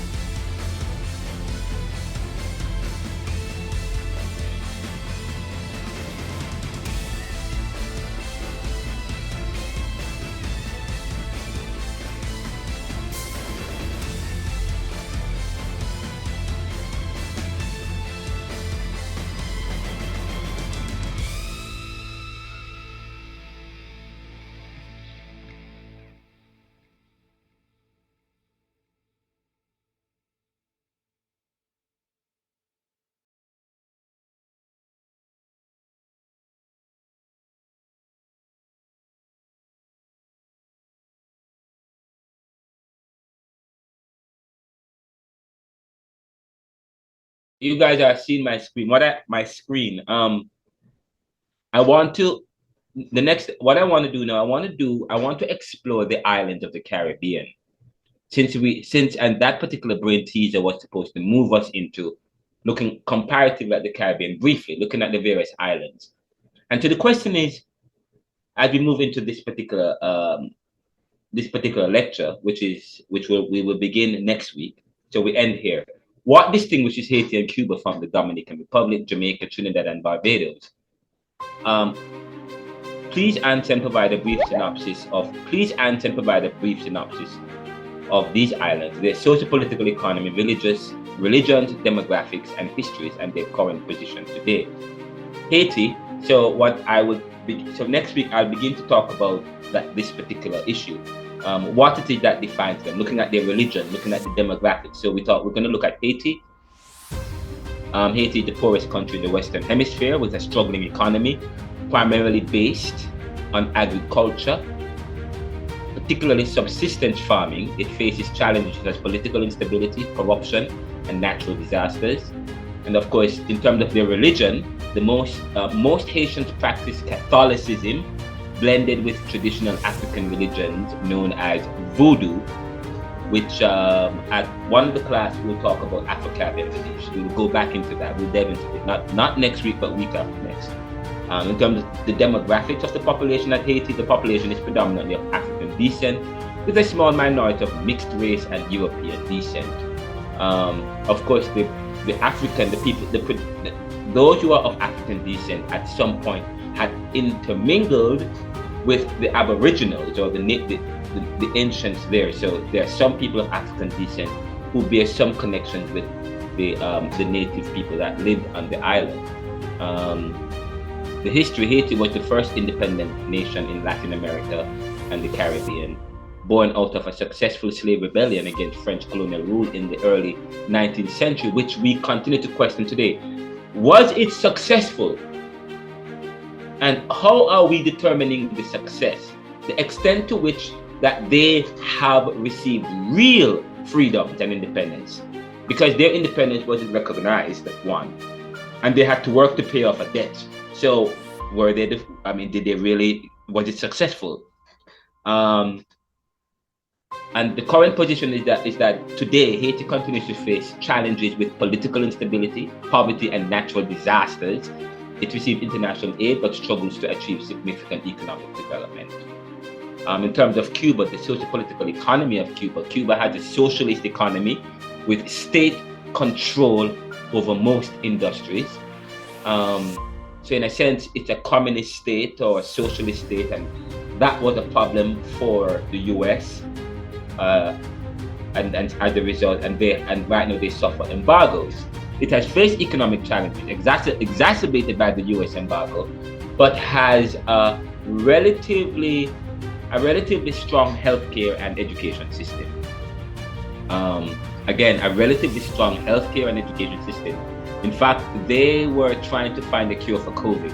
You guys are seeing my screen. My screen. I want to. What I want to do now. I want to explore the islands of the Caribbean. And that particular brain teaser was supposed to move us into looking comparatively at the Caribbean briefly, looking at the various islands. And so the question is, as we move into this particular lecture, we will begin next week. So we end here. What distinguishes Haiti and Cuba from the Dominican Republic, Jamaica, Trinidad, and Barbados? Please answer and provide a brief synopsis of these islands, their socio-political economy, religions, demographics, and histories, and their current position today. Haiti. So next week I'll begin to talk about this particular issue. What it is that defines them, looking at their religion, looking at the demographics. So we're going to look at Haiti. Haiti is the poorest country in the Western Hemisphere with a struggling economy, primarily based on agriculture, particularly subsistence farming. It faces challenges such as political instability, corruption, and natural disasters. And of course, in terms of their religion, the most Haitians practice Catholicism, blended with traditional African religions known as Voodoo, which at one of the class we'll talk about Afro-Caribbean beliefs. We'll go back into that. We'll delve into it. Not next week, but week after next. In terms of the demographics of the population at Haiti, the population is predominantly of African descent, with a small minority of mixed race and European descent. Of course, those who are of African descent at some point had intermingled with the Aboriginals or the ancients there. So there are some people of African descent who bear some connections with the native people that lived on the island. The history: Haiti was the first independent nation in Latin America and the Caribbean, born out of a successful slave rebellion against French colonial rule in the early 19th century, which we continue to question today. Was it successful? And how are we determining the success? The extent to which that they have received real freedoms and independence, because their independence wasn't recognized at one, and they had to work to pay off a debt. So were they? Did they really? Was it successful? And the current position is that today Haiti continues to face challenges with political instability, poverty, and natural disasters. It received international aid but struggles to achieve significant economic development. In terms of Cuba, the socio-political economy of Cuba has a socialist economy with state control over most industries. So in a sense, it's a communist state or a socialist state, and that was a problem for the US. And as a result, and right now they suffer embargoes. It has faced economic challenges exacerbated by the US embargo, but has a relatively strong healthcare and education system. Again, a relatively strong healthcare and education system. In fact, they were trying to find a cure for COVID.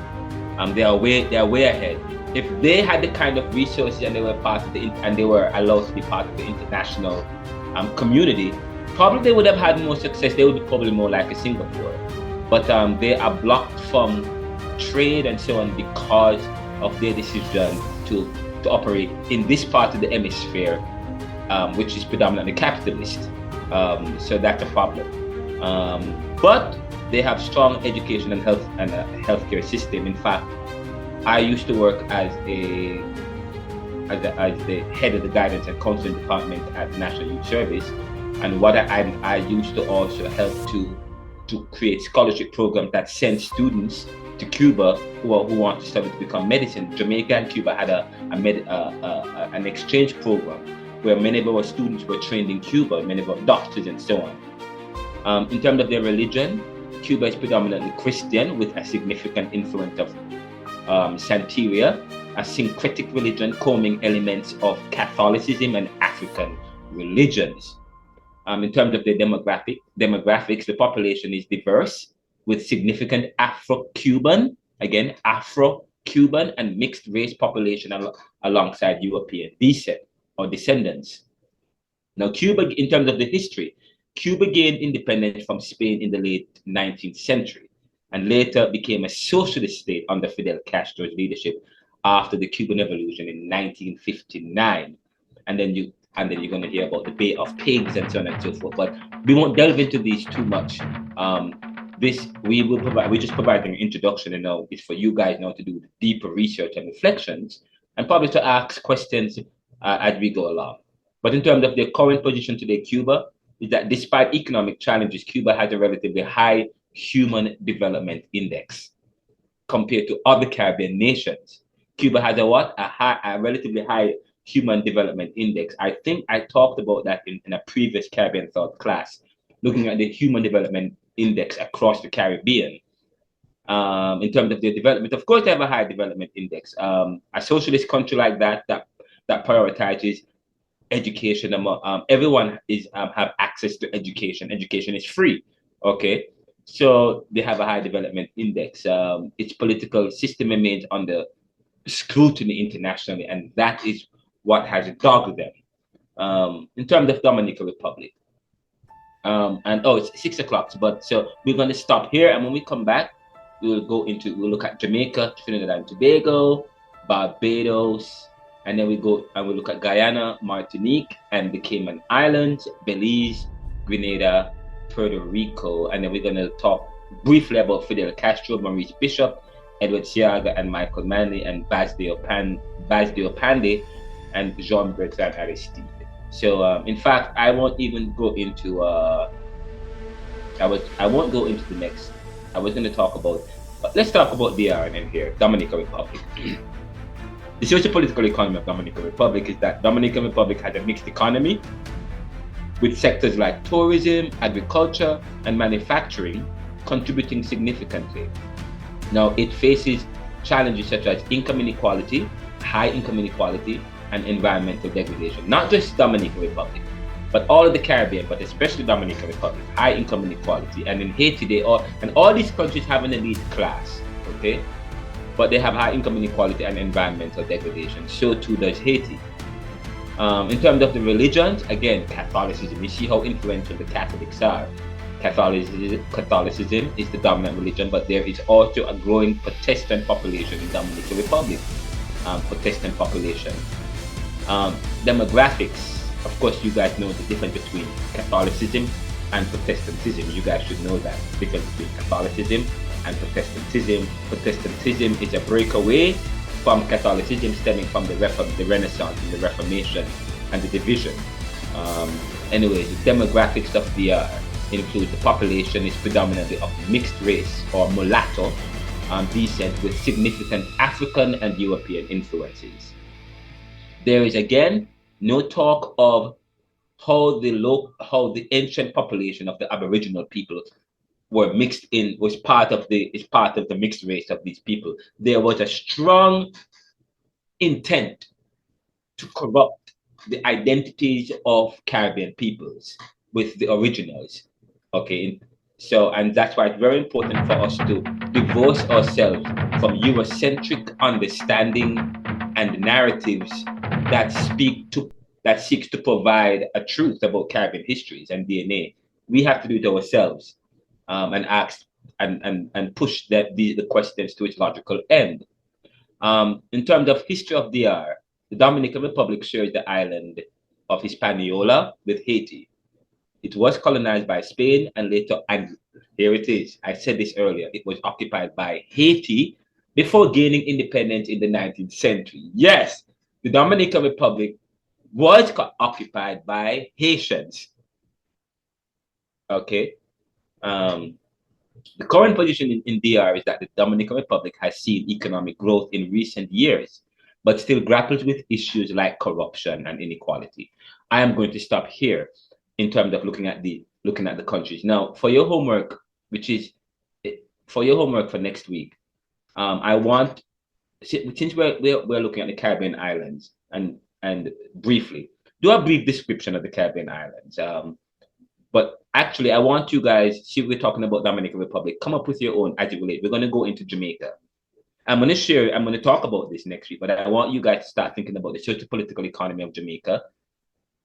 They are way ahead. If they had the kind of resources and they were allowed to be part of the international community, probably they would have had more success. They would be probably more like a Singapore. But they are blocked from trade and so on because of their decision to operate in this part of the hemisphere, which is predominantly capitalist. So that's a problem. But they have strong education and healthcare system. In fact, I used to work as the head of the guidance and counseling department at the National Youth Service, and what I used to also help to create scholarship programs that send students to Cuba who want to study to become medicine. Jamaica and Cuba had an exchange program where many of our students were trained in Cuba, many of our doctors and so on. In terms of their religion, Cuba is predominantly Christian with a significant influence of Santeria, a syncretic religion combing elements of Catholicism and African religions. In terms of their demographics, the population is diverse with significant Afro-Cuban and mixed race population alongside European descent or descendants. Now, Cuba, in terms of the history, Cuba gained independence from Spain in the late 19th century and later became a socialist state under Fidel Castro's leadership after the Cuban Revolution in 1959. And then you're going to hear about the Bay of Pigs and so on and so forth. But we won't delve into these too much. We're just providing an introduction, and now it's for you guys now to do deeper research and reflections, and probably to ask questions as we go along. But in terms of their current position today, Cuba is that despite economic challenges, Cuba has a relatively high human development index compared to other Caribbean nations. Cuba has a relatively high Human Development Index. I think I talked about that in a previous Caribbean Thought class, looking at the Human Development Index across the Caribbean. In terms of their development, of course, they have a high development index. A socialist country like that prioritizes education. Everyone is have access to education. Education is free. Okay, so they have a high development index. Its political system remains under scrutiny internationally, and that is what has dogged them. In terms of Dominican Republic, and it's 6 o'clock, but so we're going to stop here, and when we come back, we'll look at Jamaica, Trinidad and Tobago, Barbados, and then we look at Guyana, Martinique, and the Cayman Islands, Belize, Grenada, Puerto Rico, and then we're going to talk briefly about Fidel Castro, Maurice Bishop, Edward Seaga, and Michael Manley, and Basdeo Panday, and Jean-Bertrand Aristide. So, in fact, I won't even go into I won't go into the next. I was going to talk about, but let's talk about DRN here, Dominican Republic. The socio-political economy of Dominican Republic is that Dominican Republic has a mixed economy with sectors like tourism, agriculture, and manufacturing contributing significantly. Now, it faces challenges such as income inequality, high income inequality, and environmental degradation. Not just Dominican Republic, but all of the Caribbean, but especially Dominican Republic, high income inequality. And in Haiti, all these countries have an elite class, okay? But they have high income inequality and environmental degradation. So too does Haiti. In terms of the religions, again, Catholicism. You see how influential the Catholics are. Catholicism is the dominant religion, but there is also a growing Protestant population in Dominican Republic. Protestant population. Demographics. Of course, you guys know the difference between Catholicism and Protestantism. You guys should know that difference between Catholicism and Protestantism. Protestantism is a breakaway from Catholicism, stemming from the Renaissance and the Reformation and the division. Anyway, the demographics of the include the population is predominantly of mixed race or mulatto descent with significant African and European influences. There is again no talk of how the ancient population of the Aboriginal people were mixed in, was part of the mixed race of these people. There was a strong intent to corrupt the identities of Caribbean peoples with the originals. Okay, so, and that's why it's very important for us to divorce ourselves from Eurocentric understanding and narratives that seeks to provide a truth about Caribbean histories and DNA. We have to do it ourselves, and ask and push the questions to its logical end. In terms of history of DR, the Dominican Republic shares the island of Hispaniola with Haiti. It was colonized by Spain and later, and here it is, I said this earlier, it was occupied by Haiti before gaining independence in the 19th century. Yes, the Dominican Republic was occupied by Haitians. Okay. The current position in DR is that the Dominican Republic has seen economic growth in recent years, but still grapples with issues like corruption and inequality. I am going to stop here in terms of looking at the countries. Now, for your homework, for next week, I want, since we're looking at the Caribbean islands, and briefly do a brief description of the Caribbean islands. But actually, I want you guys, see, we're talking about Dominican Republic, come up with your own as it relates. We're going to go into Jamaica. I'm going to talk about this next week, but I want you guys to start thinking about the socio-political economy of Jamaica,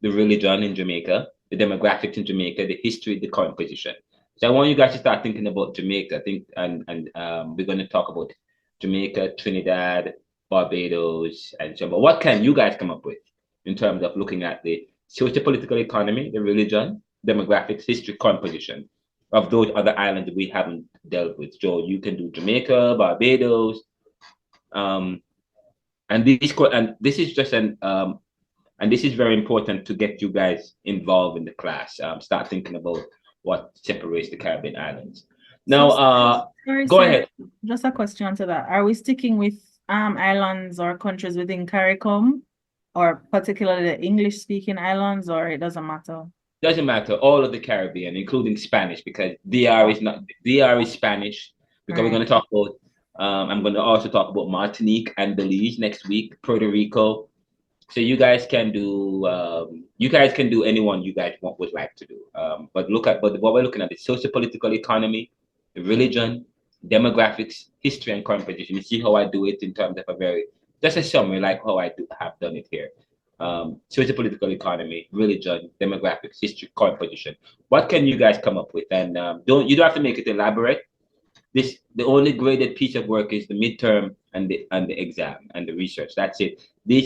the religion in Jamaica, the demographics in Jamaica, the history, the current position. So I want you guys to start thinking about Jamaica. We're going to talk about Jamaica, Trinidad, Barbados, and so on. But what can you guys come up with in terms of looking at the socio-political economy, the religion, demographics, history, current position of those other islands that we haven't dealt with? So you can do Jamaica, Barbados, and this is just and this is very important to get you guys involved in the class. Start thinking about what separates the Caribbean islands. Now, go ahead. Just a question to that. Are we sticking with islands or countries within CARICOM, or particularly the English speaking islands, or it doesn't matter? Doesn't matter. All of the Caribbean, including Spanish, because DR is not DR is Spanish. Because we're Right. going to talk about. I'm going to also talk about Martinique and Belize next week, Puerto Rico. So you guys can do any one you guys would like to do. But what we're looking at is socio-political economy, religion, demographics, history, and current position. You see how I do it in terms of just a summary, like how have done it here. Socio-political economy, religion, demographics, history, current position. What can you guys come up with? And you don't have to make it elaborate. The only graded piece of work is the midterm and the exam and the research. That's it. This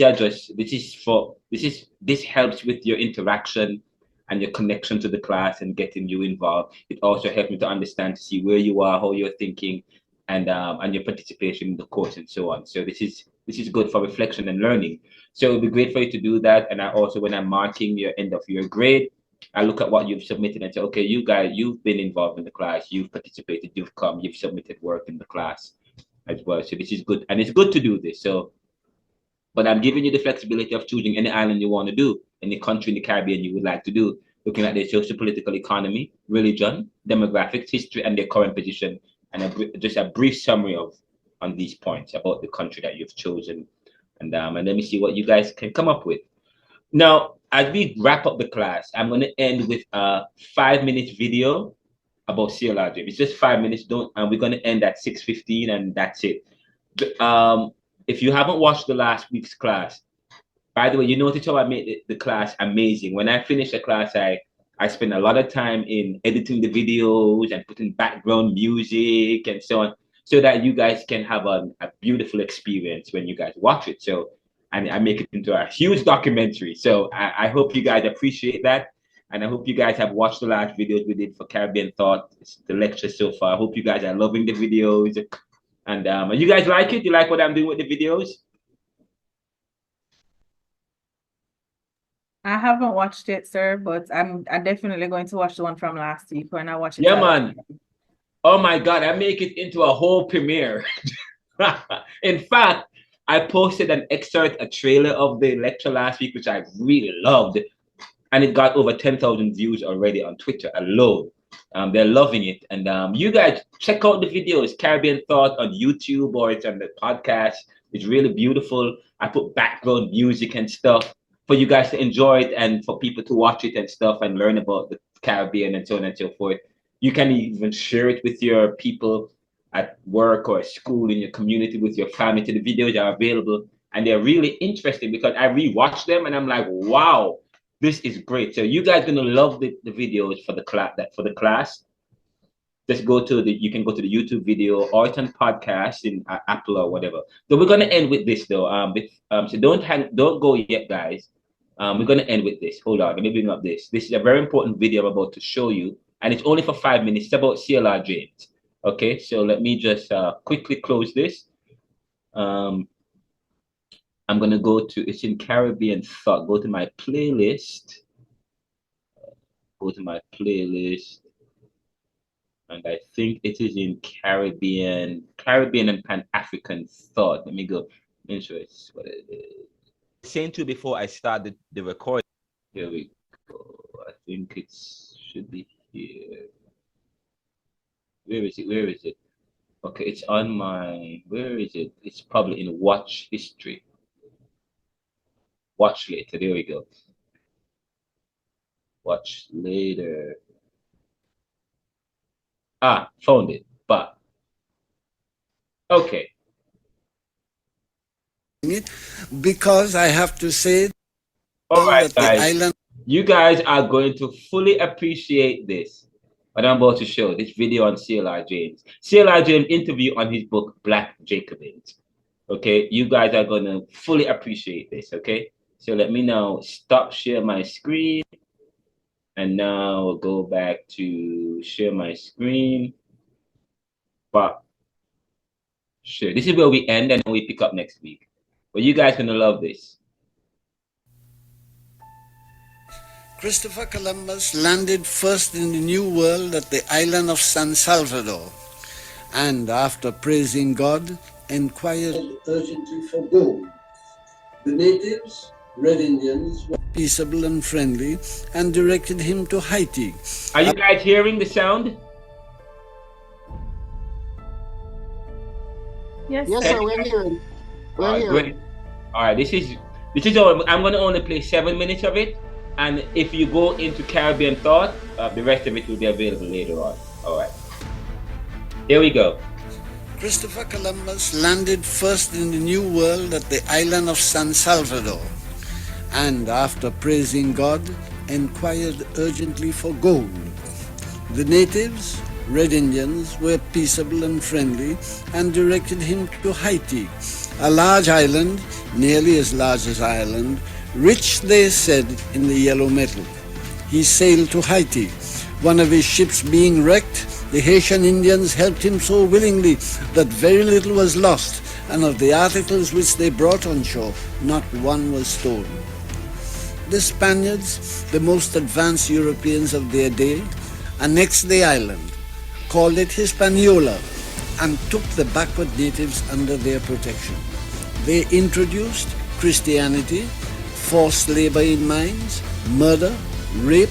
helps with your interaction and your connection to the class and getting you involved. It also helps me to understand, to see where you are, how you're thinking, and your participation in the course and so on. So this is good for reflection and learning. So it'd be great for you to do that. And I also, when I'm marking your end of your grade, I look at what you've submitted and say, okay, you guys, you've been involved in the class, you've participated, you've submitted work in the class as well. So this is good, and it's good to do this. So, but I'm giving you the flexibility of choosing any island you want to do, any country in the Caribbean you would like to do, looking at their socio-political economy, religion, demographics, history, and their current position, and just a brief summary on these points about the country that you've chosen, and let me see what you guys can come up with. Now, as we wrap up the class, I'm going to end with a 5-minute video about C.L.R James. It's just 5 minutes, and we're going to end at 6:15, and that's it. If you haven't watched the last week's class, by the way, you notice how I made the class amazing. When I finish the class, I spend a lot of time in editing the videos and putting background music and so on, so that you guys can have a beautiful experience when you guys watch it. So, and I make it into a huge documentary. So I hope you guys appreciate that. And I hope you guys have watched the last videos we did for Caribbean Thought, the lecture so far. I hope you guys are loving the videos. And you guys like it? You like what I'm doing with the videos? I haven't watched it, sir, but I'm definitely going to watch the one from last week when I watch it. Yeah, man. Oh my God, I make it into a whole premiere. In fact, I posted an excerpt, a trailer of the lecture last week, which I really loved. And it got over 10,000 views already on Twitter alone. They're loving it. And you guys check out the videos, Caribbean Thought on YouTube, or it's on the podcast. It's really beautiful. I put background music and stuff for you guys to enjoy it, and for people to watch it and stuff and learn about the Caribbean and so on and so forth. You can even share it with your people at work or at school, in your community, with your family. To the videos are available, and they're really interesting because I rewatch them and I'm like, wow, this is great. So you guys are gonna love the videos for the class. Just you can go to the YouTube video, or it's on podcast in Apple or whatever. So we're gonna end with this though. So don't go yet, guys. We're gonna end with this. Hold on, let me bring up this. This is a very important video I'm about to show you, and it's only for 5 minutes. It's about C.L.R James. Okay, so let me just quickly close this. I'm gonna it's in Caribbean Thought. Go to my playlist. And I think it is in Caribbean and Pan-African Thought. Let me go. Interest. What it is. Saying to before I started the recording. Here we go. I think it should be here. Where is it? Okay, it's on my. Where is it? It's probably in Watch History. Watch later. There we go. Watch later. Found it. But okay. Because I have to say, all right, guys. You guys are going to fully appreciate this, what I'm about to show, this video on C.L.R James. C.L.R James interview on his book, Black Jacobins. Okay, you guys are going to fully appreciate this, okay? So let me now stop share my screen. And now we'll go back to share my screen. But sure, this is where we end, and then we pick up next week. But you guys are going to love this. Christopher Columbus landed first in the New World at the island of San Salvador, and after praising God, inquired urgently for gold. The natives Red Indians were peaceable and friendly and directed him to Haiti. Are you guys hearing the sound? Yes, Yes, sir. sir, we're hearing. We're Alright, hearing. great. All right, this is all. I'm going to only play 7 minutes of it, and if you go into Caribbean thought, the rest of it will be available later on. All right, here we go. Christopher Columbus landed first in the New World at the island of San Salvador, and after praising God, inquired urgently for gold. The natives, Red Indians, were peaceable and friendly and directed him to Haiti, a large island, nearly as large as Ireland, rich, they said, in the yellow metal. He sailed to Haiti. One of his ships being wrecked, the Haitian Indians helped him so willingly that very little was lost, and of the articles which they brought on shore, not one was stolen. The Spaniards, the most advanced Europeans of their day, annexed the island, called it Hispaniola, and took the backward natives under their protection. They introduced Christianity, forced labor in mines, murder, rape,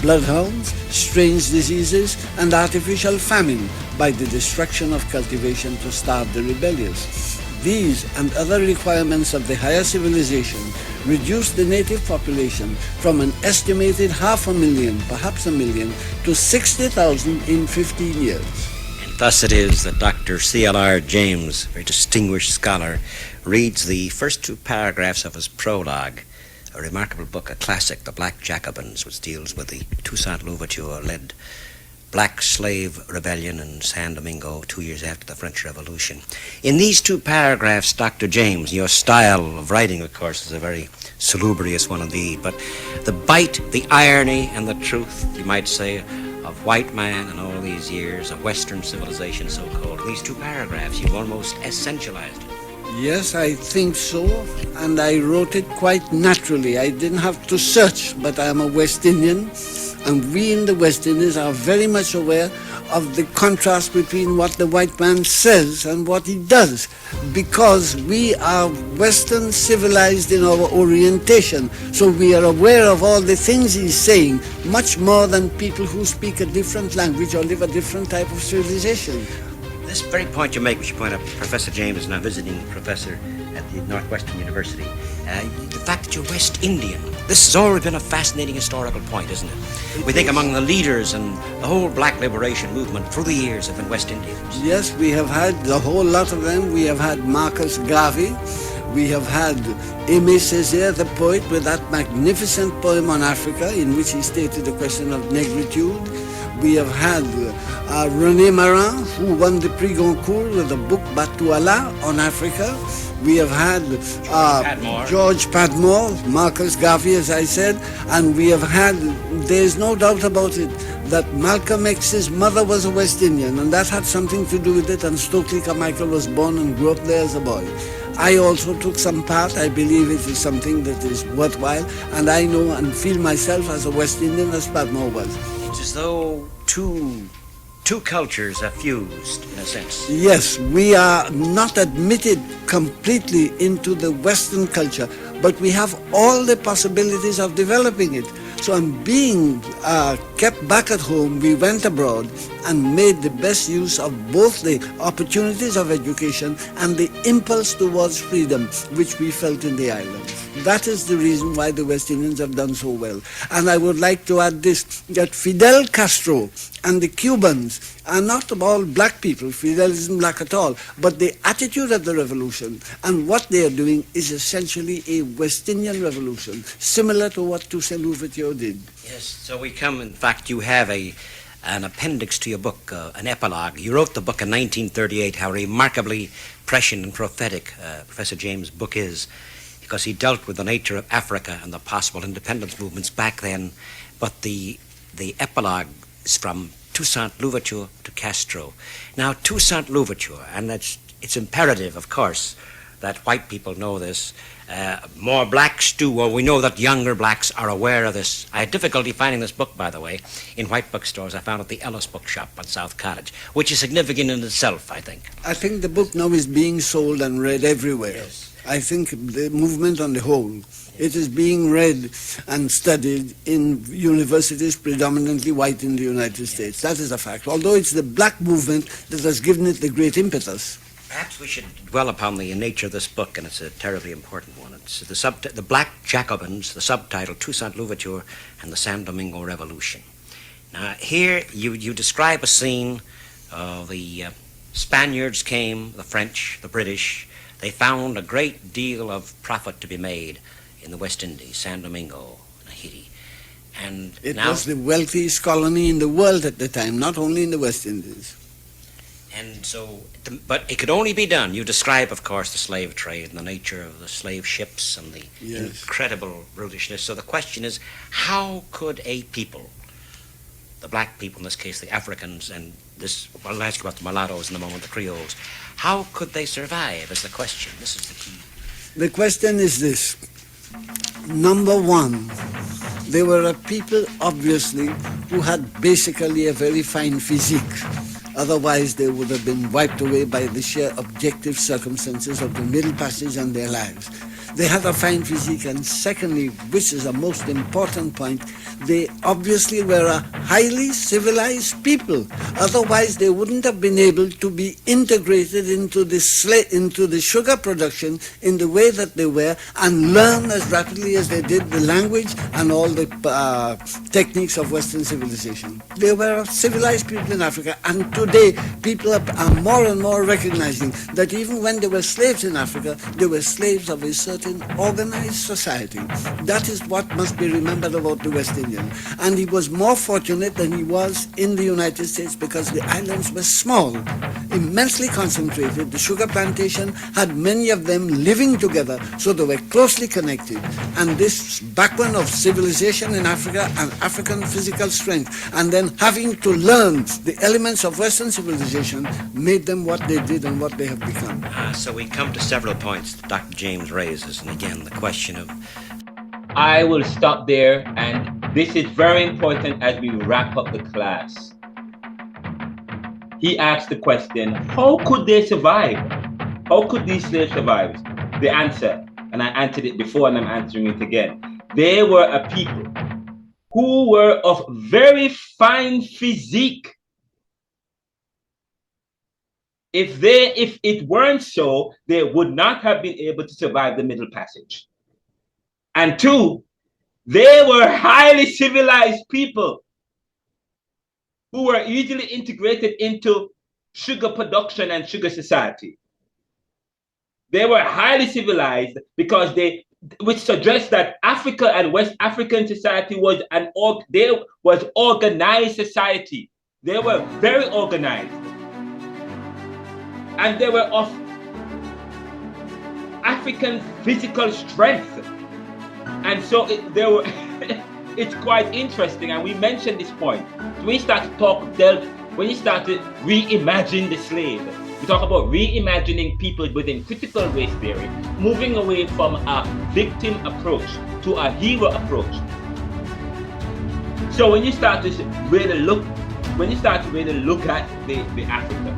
bloodhounds, strange diseases, and artificial famine by the destruction of cultivation to starve the rebellious. These and other requirements of the higher civilization reduced the native population from an estimated 500,000, perhaps 1 million, to 60,000 in 15 years. And thus it is that Dr. C.L.R. James, a very distinguished scholar, reads the first 2 paragraphs of his prologue, a remarkable book, a classic, The Black Jacobins, which deals with the Toussaint Louverture-led Black Slave Rebellion in San Domingo 2 years after the French Revolution. In these 2 paragraphs, Dr. James, your style of writing, of course, is a very salubrious one indeed, but the bite, the irony, and the truth, you might say, of white man in all these years of Western civilization, so-called, in these 2 paragraphs, you've almost essentialized it. Yes, I think so, and I wrote it quite naturally. I didn't have to search, but I am a West Indian, and we in the West Indies are very much aware of the contrast between what the white man says and what he does, because we are Western civilized in our orientation, so we are aware of all the things he's saying, much more than people who speak a different language or live a different type of civilization. This very point you make, which you point out, Professor James is now visiting professor at the Northwestern University. The fact that you're West Indian, this has already been a fascinating historical point, isn't it? We think among the leaders and the whole black liberation movement through the years have been West Indians. Yes, we have had the whole lot of them. We have had Marcus Garvey. We have had Aimé Césaire, the poet, with that magnificent poem on Africa in which he stated the question of negritude. We have had René Marin, who won the Prix Goncourt with the book Batuala on Africa. We have had George Padmore, Marcus Garvey, as I said, and we have had, there is no doubt about it, that Malcolm X's mother was a West Indian, and that had something to do with it, and Stokely Carmichael was born and grew up there as a boy. I also took some part. I believe it is something that is worthwhile, and I know and feel myself as a West Indian as Padmore was. It's as though two cultures are fused, in a sense. Yes, we are not admitted completely into the Western culture, but we have all the possibilities of developing it. So on being kept back at home, we went abroad and made the best use of both the opportunities of education and the impulse towards freedom which we felt in the islands. That is the reason why the West Indians have done so well. And I would like to add this, that Fidel Castro and the Cubans are not all black people. Fidel isn't black at all. But the attitude of the revolution and what they are doing is essentially a West Indian revolution, similar to what Toussaint Louverture did. Yes, so we come, in fact, you have an appendix to your book, an epilogue. You wrote the book in 1938, how remarkably prescient and prophetic Professor James' book is, because he dealt with the nature of Africa and the possible independence movements back then. But the epilogue is from Toussaint Louverture to Castro. Now, Toussaint Louverture, and it's imperative, of course, that white people know this. More blacks do, or we know that younger blacks are aware of this. I had difficulty finding this book, by the way, in white bookstores. I found it at the Ellis Bookshop on South Cottage, which is significant in itself, I think. I think the book now is being sold and read everywhere. Yes. I think the movement on the whole It is being read and studied in universities predominantly white in the United States. That is a fact. Although it's the black movement that has given it the great impetus. Perhaps we should dwell upon the nature of this book, and it's a terribly important one. It's the Black Jacobins, the subtitle, Toussaint Louverture and the San Domingo Revolution. Now, here you describe a scene. The Spaniards came, the French, the British. They found a great deal of profit to be made in the West Indies, San Domingo, and Haiti. And it now, was the wealthiest colony in the world at the time, not only in the West Indies. And so, but it could only be done. You describe, of course, the slave trade and the nature of the slave ships and the incredible brutishness. So the question is, how could a people, the black people in this case, the Africans, and this, well, I'll ask you about the mulattoes in a moment, the Creoles, how could they survive is the question. This is the key. The question is this. Number one, they were a people, obviously, who had basically a very fine physique. Otherwise, they would have been wiped away by the sheer objective circumstances of the Middle Passage and their lives. They had a fine physique, and secondly, which is a most important point, they obviously were a highly civilized people. Otherwise, they wouldn't have been able to be integrated into the sugar production in the way that they were and learn as rapidly as they did the language and all the techniques of Western civilization. They were civilized people in Africa, and today people are more and more recognizing that even when they were slaves in Africa, they were slaves of a certain organized society. That is what must be remembered about the West Indian. And he was more fortunate than he was in the United States because the islands were small, immensely concentrated. The sugar plantation had many of them living together, so they were closely connected. And this backbone of civilization in Africa and African physical strength, and then having to learn the elements of Western civilization, made them what they did and what they have become. So we come to several points that Dr. James raises, and again, the question of... I will stop there, and this is very important as we wrap up the class. He asked the question, how could they survive? How could these slaves survive? The answer, and I answered it before and I'm answering it again. They were a people who were of very fine physique. If it weren't so, they would not have been able to survive the Middle Passage. And two, they were highly civilized people who were easily integrated into sugar production and sugar society. They were highly civilized because which suggests that Africa and West African society was organized society. They were very organized. And they were of African physical strength. And so it's quite interesting, and we mentioned this point. When you start to when you start to reimagine the slave, we talk about reimagining people within critical race theory, moving away from a victim approach to a hero approach. So when you start to really look at the Africa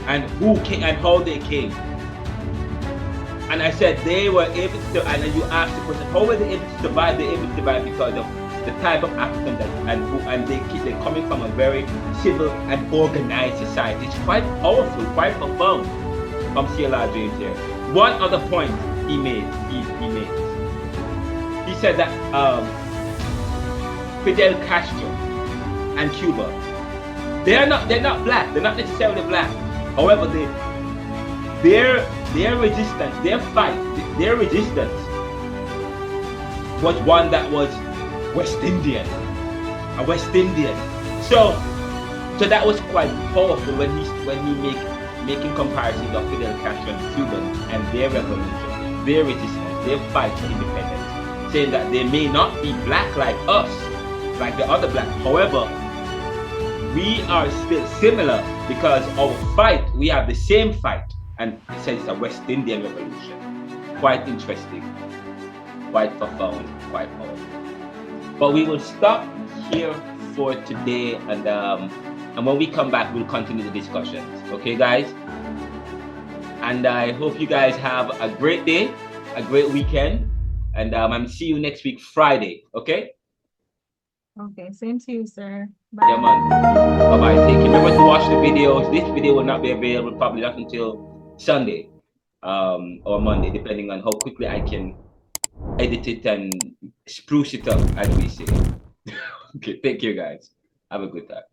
and who came and how they came. And I said they were able to, and then you asked the question, how were they able to survive? They were able to survive because of the type of African they're coming from a very civil and organized society. It's quite powerful, quite profound from C.L.R James here. One other point he made, he said that Fidel Castro and Cuba, they're not black, they're not necessarily black. However, their resistance, their resistance was one that was West Indian, a West Indian. So that was quite powerful when he making comparisons of Fidel Castro and Cuban and their revolution, their resistance, their fight for independence, saying that they may not be black like us, like the other black. However, we are still similar because our fight, we have the same fight, and it says it's a West Indian revolution. Quite interesting, quite profound, quite powerful. But we will stop here for today, and when we come back, we'll continue the discussions. Okay, guys? And I hope you guys have a great day, a great weekend, And I'm see you next week, Friday. Okay? Okay, same to you, sir. Yeah, Bye. man. Bye-bye. Take care. Remember to watch the videos. This video will not be available probably not until Sunday or Monday, depending on how quickly I can edit it and spruce it up, as we say. Okay, take care, guys. Have a good time.